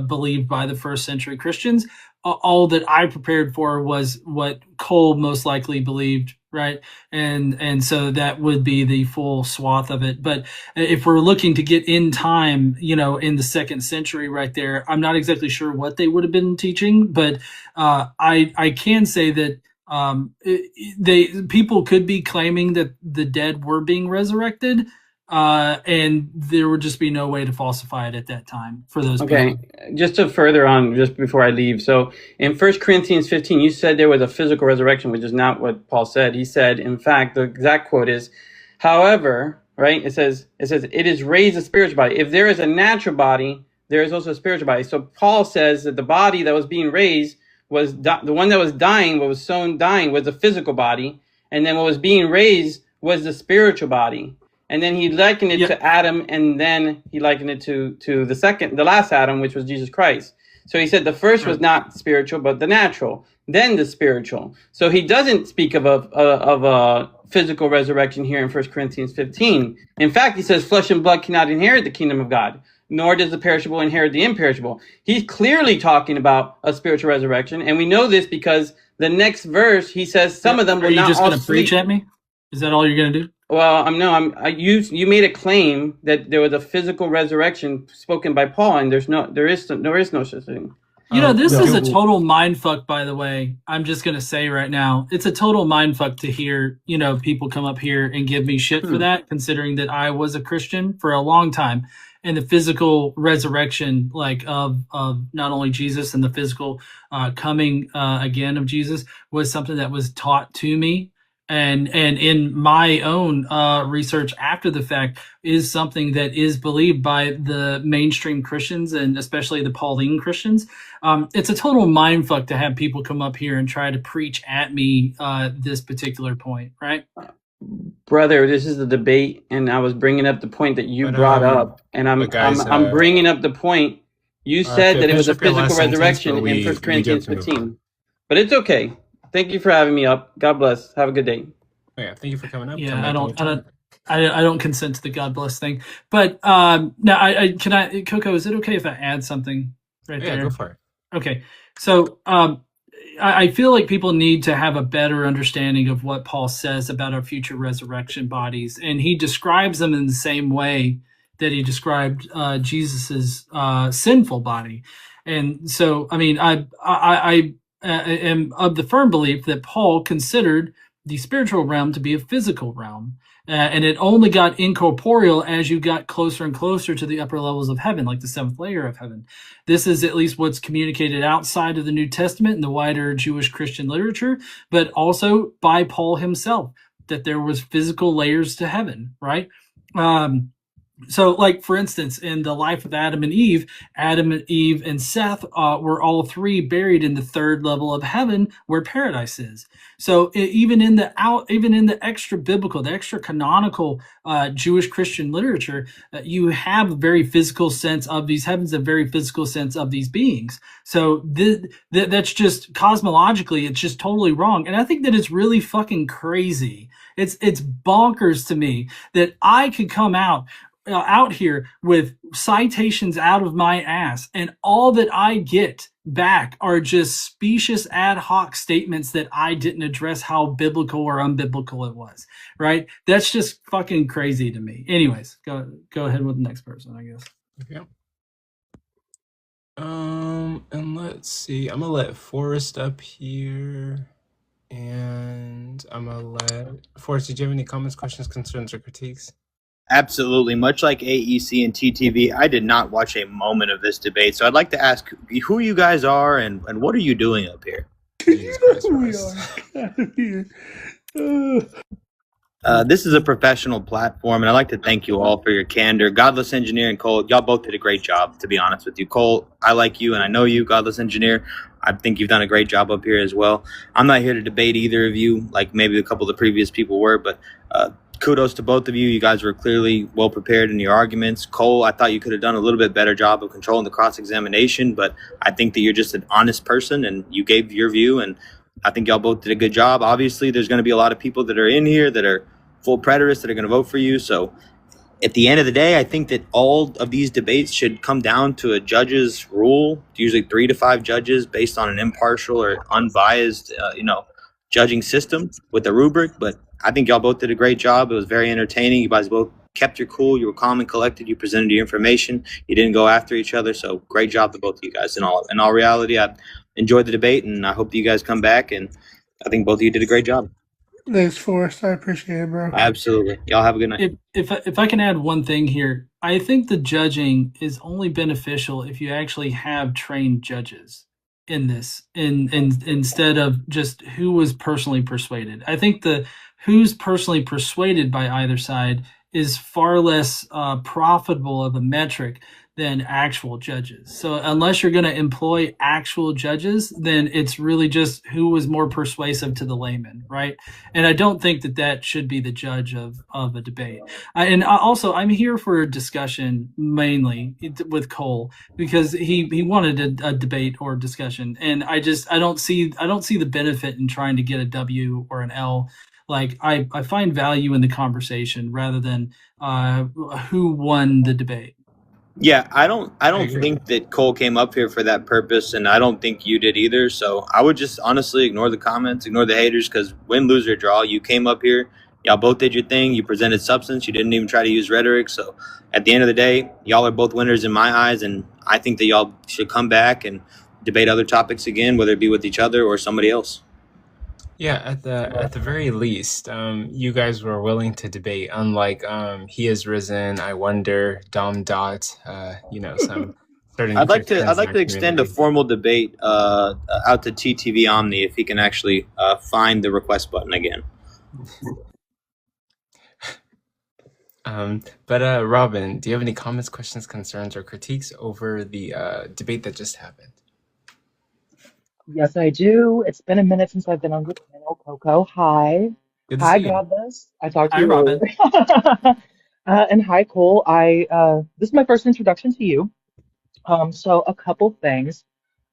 [SPEAKER 11] believed by the first century Christians. All that I prepared for was what Cole most likely believed, right? And so that would be the full swath of it. But if we're looking to get in time, in the second century right there, I'm not exactly sure what they would have been teaching, but I can say that people could be claiming that the dead were being resurrected, and there would just be no way to falsify it at that time for those people.
[SPEAKER 18] Just to further on, just before I leave. So in 1 Corinthians 15, you said there was a physical resurrection, which is not what Paul said. He said, in fact, the exact quote is, however, right, it says, it is raised a spiritual body. If there is a natural body, there is also a spiritual body. So Paul says that the body that was being raised was the one that was dying, what was sown dying, was the physical body. And then what was being raised was the spiritual body. And then he likened it to Adam, and then he likened it to the last Adam, which was Jesus Christ. So he said the first was not spiritual, but the natural, then the spiritual. So he doesn't speak of a physical resurrection here in 1 Corinthians 15. In fact, he says flesh and blood cannot inherit the kingdom of God, nor does the perishable inherit the imperishable. He's clearly talking about a spiritual resurrection, and we know this because the next verse, he says some of them will not all sleep.
[SPEAKER 11] Are you just going to preach at me? Is that all you're going to do?
[SPEAKER 18] Well, you made a claim that there was a physical resurrection spoken by Paul, and there is no such thing.
[SPEAKER 11] This is a total mindfuck, by the way. I'm just going to say right now, it's a total mindfuck to hear, people come up here and give me shit for that, considering that I was a Christian for a long time. And the physical resurrection, like of not only Jesus and the physical coming again of Jesus, was something that was taught to me. And in my own research after the fact is something that is believed by the mainstream Christians, and especially the Pauline Christians. It's a total mindfuck to have people come up here and try to preach at me this particular point, right?
[SPEAKER 18] Brother, this is the debate, and I was bringing up the point that you brought up, and I'm bringing up the point. You said that it was a physical resurrection in 1 Corinthians 15, but it's okay. Thank you for having me up. God bless. Have a good day.
[SPEAKER 1] Yeah, thank you for coming up.
[SPEAKER 11] Yeah, I don't consent to the God bless thing. But now, Coco, is it okay if I add something right there?
[SPEAKER 1] Yeah, go for it.
[SPEAKER 11] Okay, so I feel like people need to have a better understanding of what Paul says about our future resurrection bodies, and he describes them in the same way that he described Jesus's sinful body. And so, I mean, I am of the firm belief that Paul considered the spiritual realm to be a physical realm. And it only got incorporeal as you got closer and closer to the upper levels of heaven, like the seventh layer of heaven. This is at least what's communicated outside of the New Testament and the wider Jewish Christian literature, but also by Paul himself, that there was physical layers to heaven, right? So, like, for instance, in the life of Adam and Eve and Seth were all three buried in the third level of heaven where paradise is. So even in the extra biblical, the extra canonical Jewish Christian literature, you have a very physical sense of these heavens, a very physical sense of these beings. So that's just cosmologically, it's just totally wrong. And I think that it's really fucking crazy. It's bonkers to me that I could come out here with citations out of my ass, and all that I get back are just specious ad hoc statements that I didn't address how biblical or unbiblical it was, right? That's just fucking crazy to me. Anyways, go ahead with the next person, I guess.
[SPEAKER 1] Okay. And let's see. I'm gonna let Forrest up here. And I'm gonna let Forrest, did you have any comments, questions, concerns, or critiques?
[SPEAKER 2] Absolutely. Much like AEC and TTV, I did not watch a moment of this debate. So I'd like to ask who you guys are and what are you doing up here?
[SPEAKER 1] Jesus Christ,
[SPEAKER 3] We
[SPEAKER 1] Forrest.
[SPEAKER 3] are out of here.
[SPEAKER 2] This is a professional platform, and I'd like to thank you all for your candor. Godless Engineer and Cole, y'all both did a great job, to be honest with you. Cole, I like you, and I know you, Godless Engineer. I think you've done a great job up here as well. I'm not here to debate either of you, like maybe a couple of the previous people were, but kudos to both of you. You guys were clearly well prepared in your arguments. Cole, I thought you could have done a little bit better job of controlling the cross-examination, but I think that you're just an honest person, and you gave your view, and I think y'all both did a good job. Obviously, there's going to be a lot of people that are in here that are full preterists that are going to vote for you. So at the end of the day, I think that all of these debates should come down to a judge's rule, usually 3 to 5 judges based on an impartial or unbiased, judging system with a rubric. But I think y'all both did a great job. It was very entertaining. You guys both kept your cool. You were calm and collected. You presented your information. You didn't go after each other. So great job to both of you guys. In all reality, I enjoyed the debate, and I hope that you guys come back. And I think both of you did a great job.
[SPEAKER 3] Thanks, Forrest. I appreciate it, bro.
[SPEAKER 2] Absolutely. Y'all have a good night.
[SPEAKER 11] If I can add one thing here, I think the judging is only beneficial if you actually have trained judges in this, instead of just who was personally persuaded. I think the who's personally persuaded by either side is far less profitable of a metric than actual judges. So unless you're going to employ actual judges, then it's really just who was more persuasive to the layman, right? And I don't think that should be the judge of a debate. I'm here for a discussion mainly with Cole, because he wanted a debate or discussion, and I don't see the benefit in trying to get a W or an L. Like, I find value in the conversation rather than who won the debate.
[SPEAKER 2] Yeah, I don't think that Cole came up here for that purpose, and I don't think you did either. So I would just honestly ignore the comments, ignore the haters, because win, lose, or draw, you came up here. Y'all both did your thing. You presented substance. You didn't even try to use rhetoric. So at the end of the day, y'all are both winners in my eyes, and I think that y'all should come back and debate other topics again, whether it be with each other or somebody else.
[SPEAKER 1] Yeah, at the very least, you guys were willing to debate. Unlike He Is Risen, I Wonder, Dom Dot, some certain.
[SPEAKER 2] I'd like to extend a formal debate out to TTV Omni if he can actually find the request button again.
[SPEAKER 1] But Robin, do you have any comments, questions, concerns, or critiques over the debate that just happened?
[SPEAKER 19] Yes, I do. It's been a minute since I've been on the panel. Coco, hi.
[SPEAKER 1] Good to
[SPEAKER 19] Hi,
[SPEAKER 1] see you.
[SPEAKER 19] Godless. I talked to
[SPEAKER 11] Hi,
[SPEAKER 19] you
[SPEAKER 11] Robin.
[SPEAKER 19] earlier. And hi, Cole. This is my first introduction to you. So a couple things.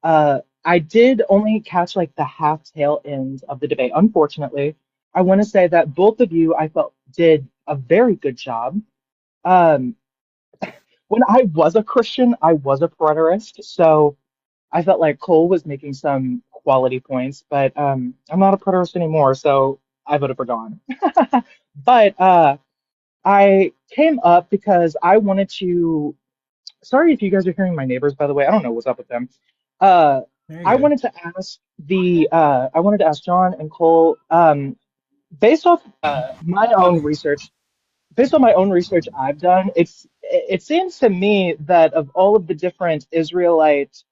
[SPEAKER 19] I did only catch like the half tail end of the debate. Unfortunately, I want to say that both of you, I felt, did a very good job. When I was a Christian, I was a preterist, so I felt like Cole was making some quality points, but I'm not a preterist anymore, so I voted for Dawn. But I came up because I wanted to. Sorry if you guys are hearing my neighbors, by the way. I don't know what's up with them. I wanted to ask John and Cole, based off my own research, based on my own research I've done, it seems to me that of all of the different Israelite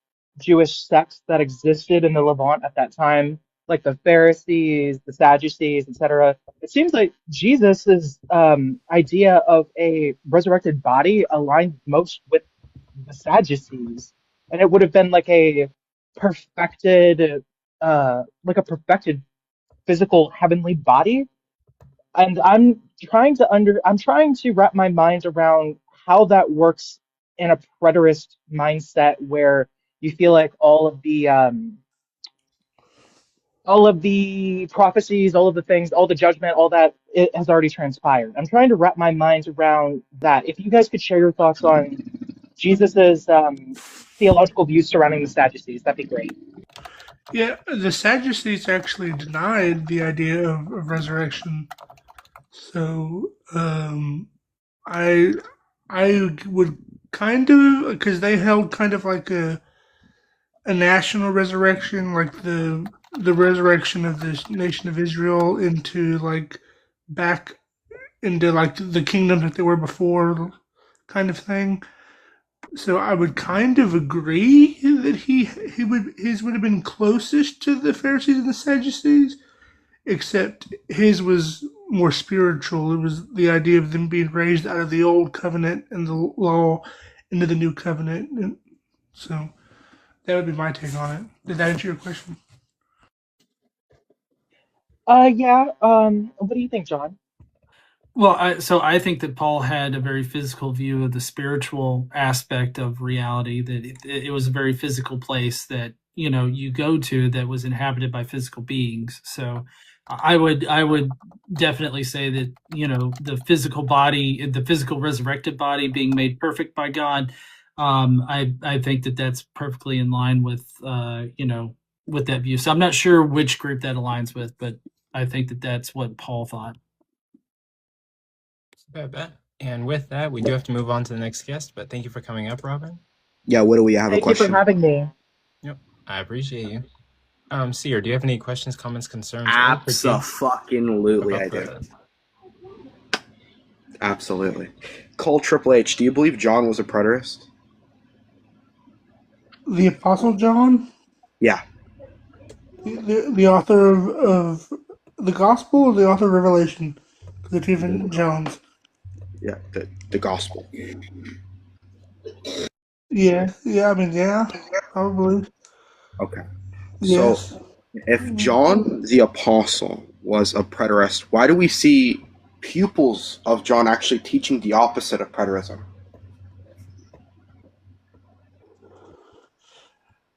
[SPEAKER 19] Jewish sects that existed in the Levant at that time, like the Pharisees, the Sadducees, etc., it seems like Jesus's idea of a resurrected body aligned most with the Sadducees, and it would have been perfected, like a perfected physical heavenly body. And I'm trying to wrap my mind around how that works in a preterist mindset where you feel like all of the prophecies, all of the things, all the judgment, all that it has already transpired. I'm trying to wrap my mind around that. If you guys could share your thoughts on Jesus's theological views surrounding the Sadducees, that'd be great.
[SPEAKER 3] Yeah, the Sadducees actually denied the idea of resurrection. So I would kind of, because they held kind of like a national resurrection, like the resurrection of the nation of Israel into like back into like the kingdom that they were before, kind of thing. So I would kind of agree that his would have been closest to the Pharisees and the Sadducees, except his was more spiritual. It was the idea of them being raised out of the old covenant and the law into the new covenant. And so that would be my take on it. Did that answer your question?
[SPEAKER 19] Yeah. What do you think, John?
[SPEAKER 11] Well, I think that Paul had a very physical view of the spiritual aspect of reality. That it was a very physical place that you go to that was inhabited by physical beings. So I would definitely say that the physical body, the physical resurrected body, being made perfect by God. I think that that's perfectly in line with with that view. So I'm not sure which group that aligns with, but I think that that's what Paul thought.
[SPEAKER 1] Bet. And with that, we do have to move on to the next guest, but thank you for coming up, Robin.
[SPEAKER 10] Yeah, what do we have?
[SPEAKER 19] Thank you for having me.
[SPEAKER 1] Yep, I appreciate you. Seer, do you have any questions, comments, concerns?
[SPEAKER 10] Absolutely, I do. Absolutely. Cole Triple H, do you believe John was a preterist?
[SPEAKER 3] The Apostle John?
[SPEAKER 10] Yeah.
[SPEAKER 3] The author of the Gospel or the author of Revelation? The two different Johns.
[SPEAKER 10] Yeah, the Gospel.
[SPEAKER 3] Yeah, I mean, yeah, probably.
[SPEAKER 10] Okay.
[SPEAKER 3] Yes.
[SPEAKER 10] So, if John the Apostle was a preterist, why do we see pupils of John actually teaching the opposite of preterism?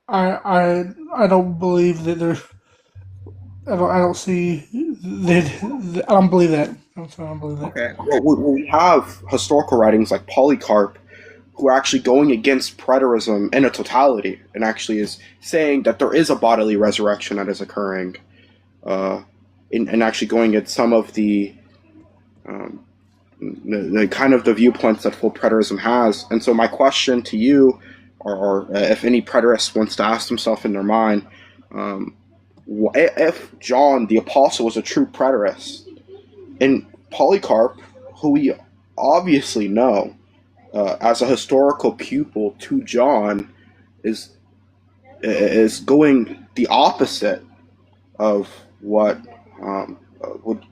[SPEAKER 3] I don't believe that there. I don't see that. I don't believe that. I don't believe that.
[SPEAKER 10] Okay. Well, we have historical writings like Polycarp, who are actually going against preterism in a totality, and actually is saying that there is a bodily resurrection that is occurring, and actually going at some of the kind of the viewpoints that full preterism has. And so my question to you, or if any preterist wants to ask himself in their mind, if John the Apostle was a true preterist, and Polycarp, who we obviously know as a historical pupil to John, is going the opposite of what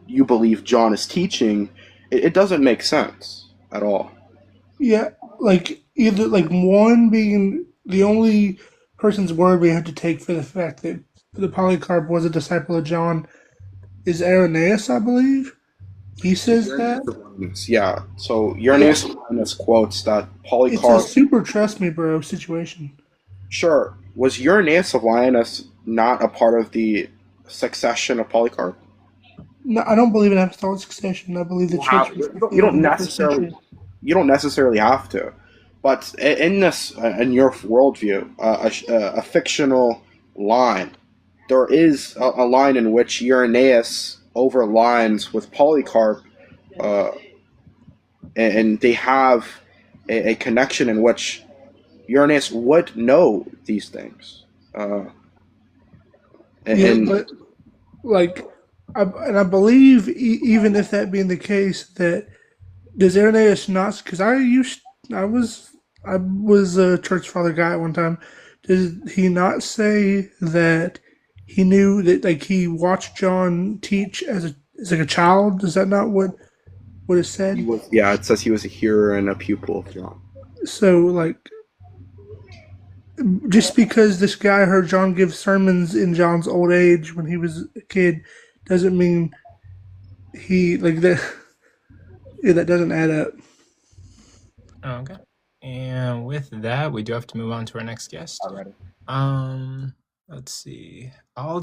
[SPEAKER 10] you believe John is teaching, it doesn't make sense at all.
[SPEAKER 3] Yeah, like either like one being the only person's word we have to take for the fact that the Polycarp was a disciple of John is Irenaeus, I believe. He says that.
[SPEAKER 10] Yeah. So Irenaeus quotes that Polycarp.
[SPEAKER 3] It's a super trust me, bro situation.
[SPEAKER 10] Sure. Was Irenaeus of Lyoness not a part of the succession of Polycarp?
[SPEAKER 3] No, I don't believe in apostolic succession. I believe the church.
[SPEAKER 10] You don't necessarily have to, but in your worldview, a fictional line, there is a line in which Irenaeus overlines with Polycarp, and they have a connection in which Irenaeus would know these things.
[SPEAKER 3] But like, I believe even if that being the case, that Does Irenaeus not? Because I was a church father guy at one time. Did he not say that he knew that like he watched John teach as like a child? Is that not what it
[SPEAKER 10] He
[SPEAKER 3] said?
[SPEAKER 10] was, yeah, it says he was a hearer and a pupil of John.
[SPEAKER 3] So like just because this guy heard John give sermons in John's old age when he was a kid doesn't mean he like that. Yeah, that doesn't add up.
[SPEAKER 1] Okay. And with that, we do have to move on to our next guest.
[SPEAKER 10] Alrighty.
[SPEAKER 1] Let's see. I'll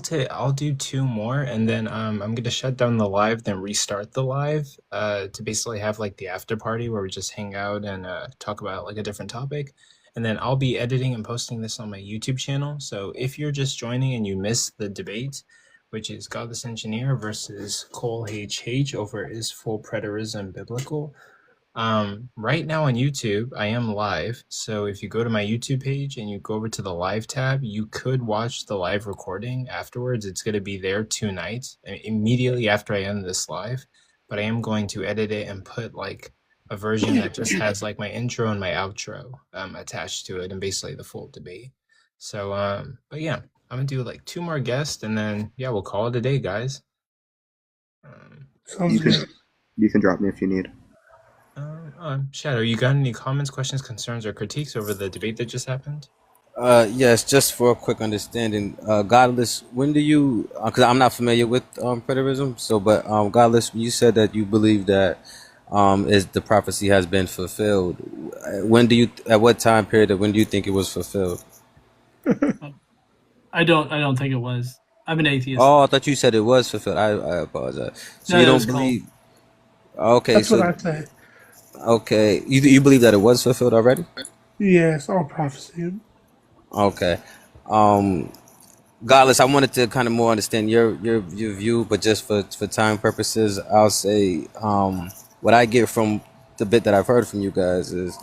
[SPEAKER 1] do two more, and then I'm gonna shut down the live, then restart the live to basically have like the after party where we just hang out and talk about like a different topic. And then I'll be editing and posting this on my YouTube channel. So if you're just joining and you missed the debate, which is Godless Engineer versus Cole HH over is full preterism biblical? Right now on YouTube, I am live. So if you go to my YouTube page and you go over to the live tab, you could watch the live recording afterwards. It's going to be there tonight, immediately after I end this live. But I am going to edit it and put like a version that just has like my intro and my outro attached to it and basically the full debate. So, but yeah, I'm gonna do like two more guests and then yeah, we'll call it a day, guys.
[SPEAKER 3] Sounds good.
[SPEAKER 10] You can drop me if you need.
[SPEAKER 1] Shadow, you got any comments, questions, concerns, or critiques over the debate that just happened?
[SPEAKER 20] Yes, just for a quick understanding, Godless, when do you, because I'm not familiar with preterism, so, but Godless, you said that you believe that is the prophecy has been fulfilled. When do you, at what time period, when do you think it was fulfilled?
[SPEAKER 11] I don't think it was. I'm an atheist.
[SPEAKER 20] Oh, I thought you said it was fulfilled. I apologize. So
[SPEAKER 11] No,
[SPEAKER 20] you
[SPEAKER 11] it
[SPEAKER 20] don't
[SPEAKER 11] was
[SPEAKER 20] believe? Okay,
[SPEAKER 3] That's
[SPEAKER 20] so
[SPEAKER 3] what I say.
[SPEAKER 20] okay, you believe that it was fulfilled already?
[SPEAKER 3] Yes, all prophecy.
[SPEAKER 20] Okay. Godless, I wanted to kind of more understand your view, but just for time purposes, I'll say what I get from the bit that I've heard from you guys is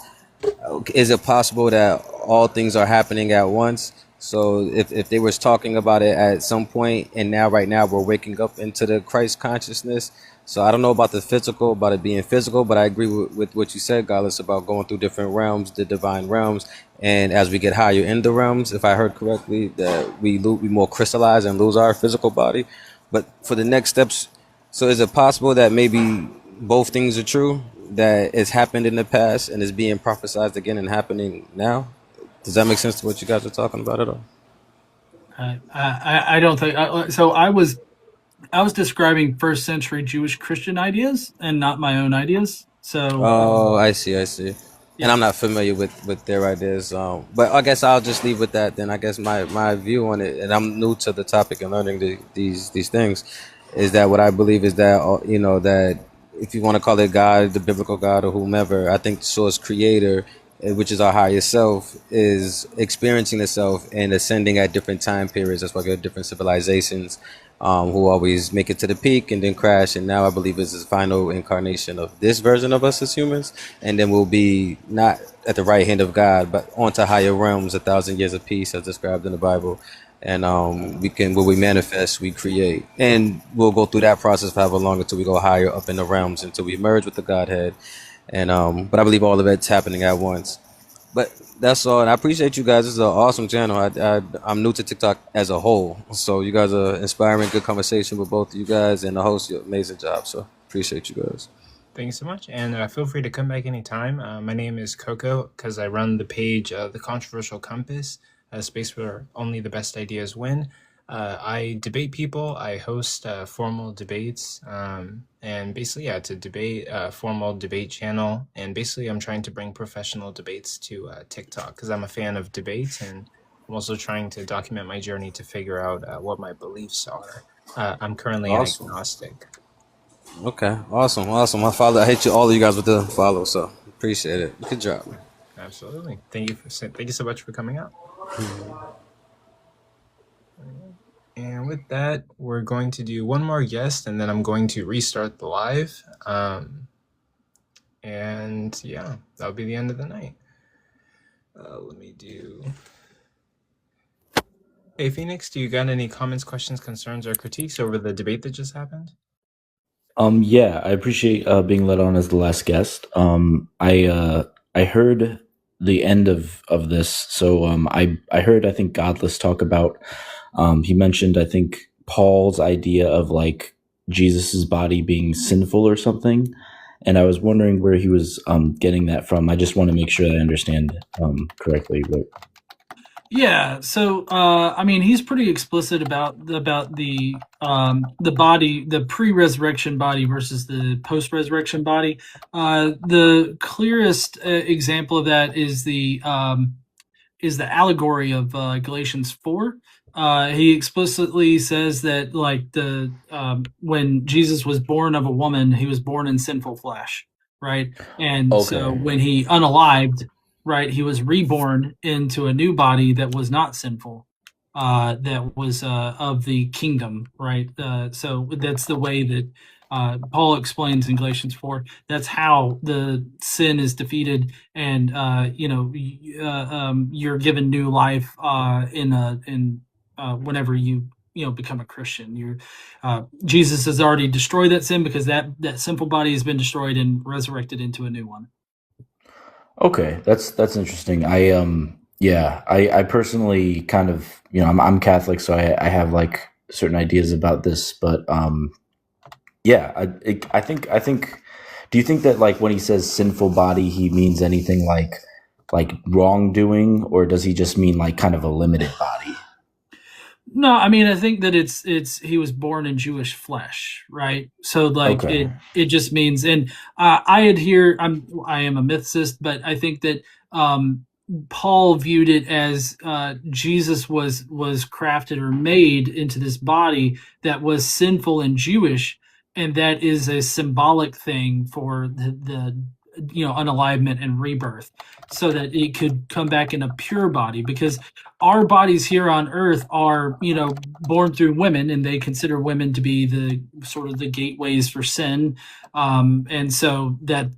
[SPEAKER 20] it possible that all things are happening at once? So if they was talking about it at some point and now right now we're waking up into the Christ consciousness. So I don't know about the physical, about it being physical, but I agree with what you said, Godless, about going through different realms, the divine realms. And as we get higher in the realms, if I heard correctly, that we more crystallize and lose our physical body. But for the next steps, so is it possible that maybe both things are true, that it's happened in the past and is being prophesied again and happening now? Does that make sense to what you guys are talking about at all?
[SPEAKER 11] I don't think so. I was describing first century Jewish Christian ideas and not my own ideas. So
[SPEAKER 20] Oh, I see. And I'm not familiar with their ideas. But I guess I'll just leave with that. Then I guess my view on it, and I'm new to the topic and learning these things, is that what I believe is that that if you want to call it God, the biblical God, or whomever, I think the source creator, which is our higher self, is experiencing itself and ascending at different time periods. That's why we have different civilizations who always make it to the peak and then crash. And now I believe it's the final incarnation of this version of us as humans. And then we'll be not at the right hand of God, but onto higher realms, 1,000 years of peace as described in the Bible. And when we manifest, we create. And we'll go through that process for however long until we go higher up in the realms, until we merge with the Godhead. And but I believe all of it's happening at once. But that's all. And I appreciate you guys. This is an awesome channel. I'm new to TikTok as a whole. So you guys are inspiring, good conversation with both of you guys, and the host, you amazing job. So appreciate you guys.
[SPEAKER 1] Thank you so much. And feel free to come back anytime. My name is Coco because I run the page, The Controversial Compass, a space where only the best ideas win. I debate people. I host formal debates. And basically, yeah, it's a debate, formal debate channel. And basically, I'm trying to bring professional debates to TikTok because I'm a fan of debates. And I'm also trying to document my journey to figure out what my beliefs are. I'm currently
[SPEAKER 20] Awesome.
[SPEAKER 1] agnostic.
[SPEAKER 20] Okay, awesome. I hate all of you guys with the follow, so appreciate it. Good job.
[SPEAKER 1] Absolutely. Thank you so much for coming out. And with that, we're going to do one more guest, and then I'm going to restart the live. And yeah, that'll be the end of the night. Let me do. Hey, Phoenix, do you got any comments, questions, concerns, or critiques over the debate that just happened?
[SPEAKER 21] Yeah, I appreciate being let on as the last guest. I heard the end of this, so I heard I think Godless talk about. He mentioned I think Paul's idea of like Jesus's body being sinful or something, and I was wondering where he was getting that from. I just want to make sure that I understand correctly.
[SPEAKER 11] Yeah, so I mean, he's pretty explicit about the body, the pre-resurrection body versus the post-resurrection body. The clearest example of that is the allegory of Galatians 4. He explicitly says that like the when Jesus was born of a woman, he was born in sinful flesh, right? And so
[SPEAKER 21] Okay.
[SPEAKER 11] when he unalived, right, he was reborn into a new body that was not sinful, that was of the kingdom, right? So that's the way that Paul explains in Galatians 4. That's how the sin is defeated, and you're given new life whenever you become a Christian. Jesus has already destroyed that sin because that sinful body has been destroyed and resurrected into a new one.
[SPEAKER 21] Okay, that's interesting. I personally kind of I'm Catholic, so I have like certain ideas about this, but I think. Do you think that like when he says sinful body, he means anything like wrongdoing, or does he just mean like kind of a limited body?
[SPEAKER 11] No, I mean, I think that it's he was born in Jewish flesh, right? So like
[SPEAKER 21] Okay.
[SPEAKER 11] it just means, and I am a mythicist, but I think that Paul viewed it as Jesus was crafted or made into this body that was sinful and Jewish, and that is a symbolic thing for the unalivement and rebirth, so that it could come back in a pure body, because our bodies here on earth are born through women, and they consider women to be the sort of the gateways for sin, and so that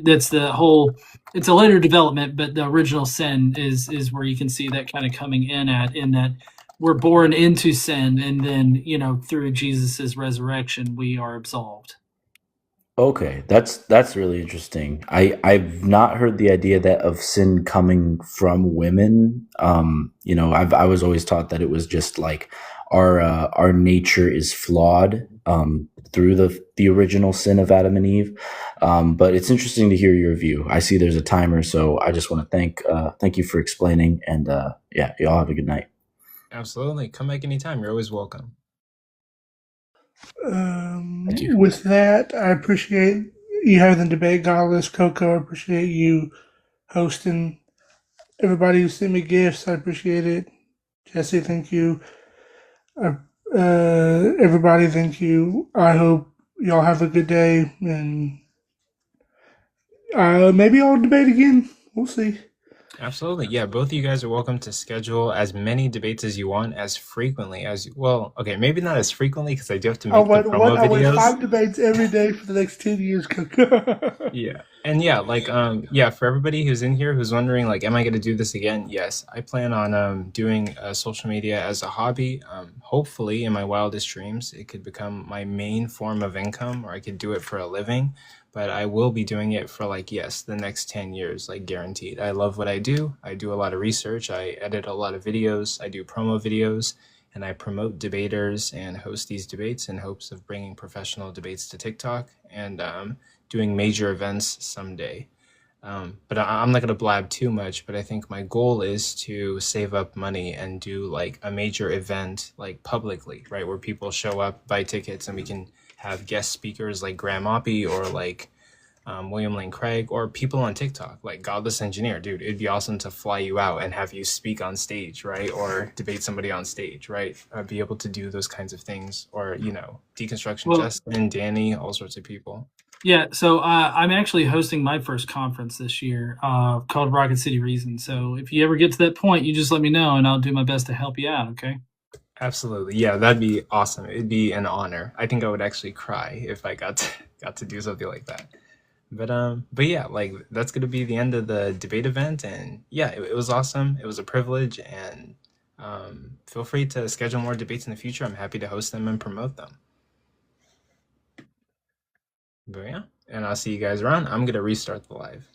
[SPEAKER 11] that's the whole, it's a later development, but the original sin is where you can see that kind of coming in that we're born into sin, and then through Jesus's resurrection we are absolved.
[SPEAKER 21] Okay, that's really interesting. I've not heard the idea that of sin coming from women. I was always taught that it was just like our nature is flawed through the original sin of Adam and Eve. But it's interesting to hear your view. I see there's a timer, so I just want to thank you for explaining, and y'all have a good night.
[SPEAKER 1] Absolutely. Come back anytime. You're always welcome.
[SPEAKER 3] With that, I appreciate you having the debate, Godless. Coco, I appreciate you hosting. Everybody who sent me gifts, I appreciate it. Jesse, thank you. Everybody, thank you. I hope y'all have a good day, and maybe I'll debate again. We'll see.
[SPEAKER 1] Absolutely. Yeah, both of you guys are welcome to schedule as many debates as you want, as frequently as well. Okay, maybe not as frequently because I do have to make the promo
[SPEAKER 3] I want
[SPEAKER 1] videos.
[SPEAKER 3] 5 debates every day for the next 10 years, Coco.
[SPEAKER 1] Yeah. And for everybody who's in here who's wondering, like, am I going to do this again? Yes, I plan on doing social media as a hobby. Hopefully, in my wildest dreams, it could become my main form of income, or I could do it for a living. But I will be doing it for the next 10 years, like guaranteed. I love what I do. I do a lot of research. I edit a lot of videos. I do promo videos, and I promote debaters and host these debates in hopes of bringing professional debates to TikTok and doing major events someday. But I'm not going to blab too much, but I think my goal is to save up money and do like a major event like publicly, right? Where people show up, buy tickets, and we can have guest speakers like Graham Oppie or like William Lane Craig, or people on TikTok like Godless Engineer. Dude, it'd be awesome to fly you out and have you speak on stage, right? Or debate somebody on stage, right? Be able to do those kinds of things, or Deconstruction Justin, Danny, all sorts of people.
[SPEAKER 11] Yeah, so I'm actually hosting my first conference this year called Rocket City Reason. So if you ever get to that point, you just let me know, and I'll do my best to help you out, okay?
[SPEAKER 1] Absolutely. Yeah, that'd be awesome. It'd be an honor. I think I would actually cry if I got to do something like that. But yeah, like that's going to be the end of the debate event, and yeah, it was awesome. It was a privilege, and feel free to schedule more debates in the future. I'm happy to host them and promote them. But yeah, and I'll see you guys around. I'm gonna restart the live.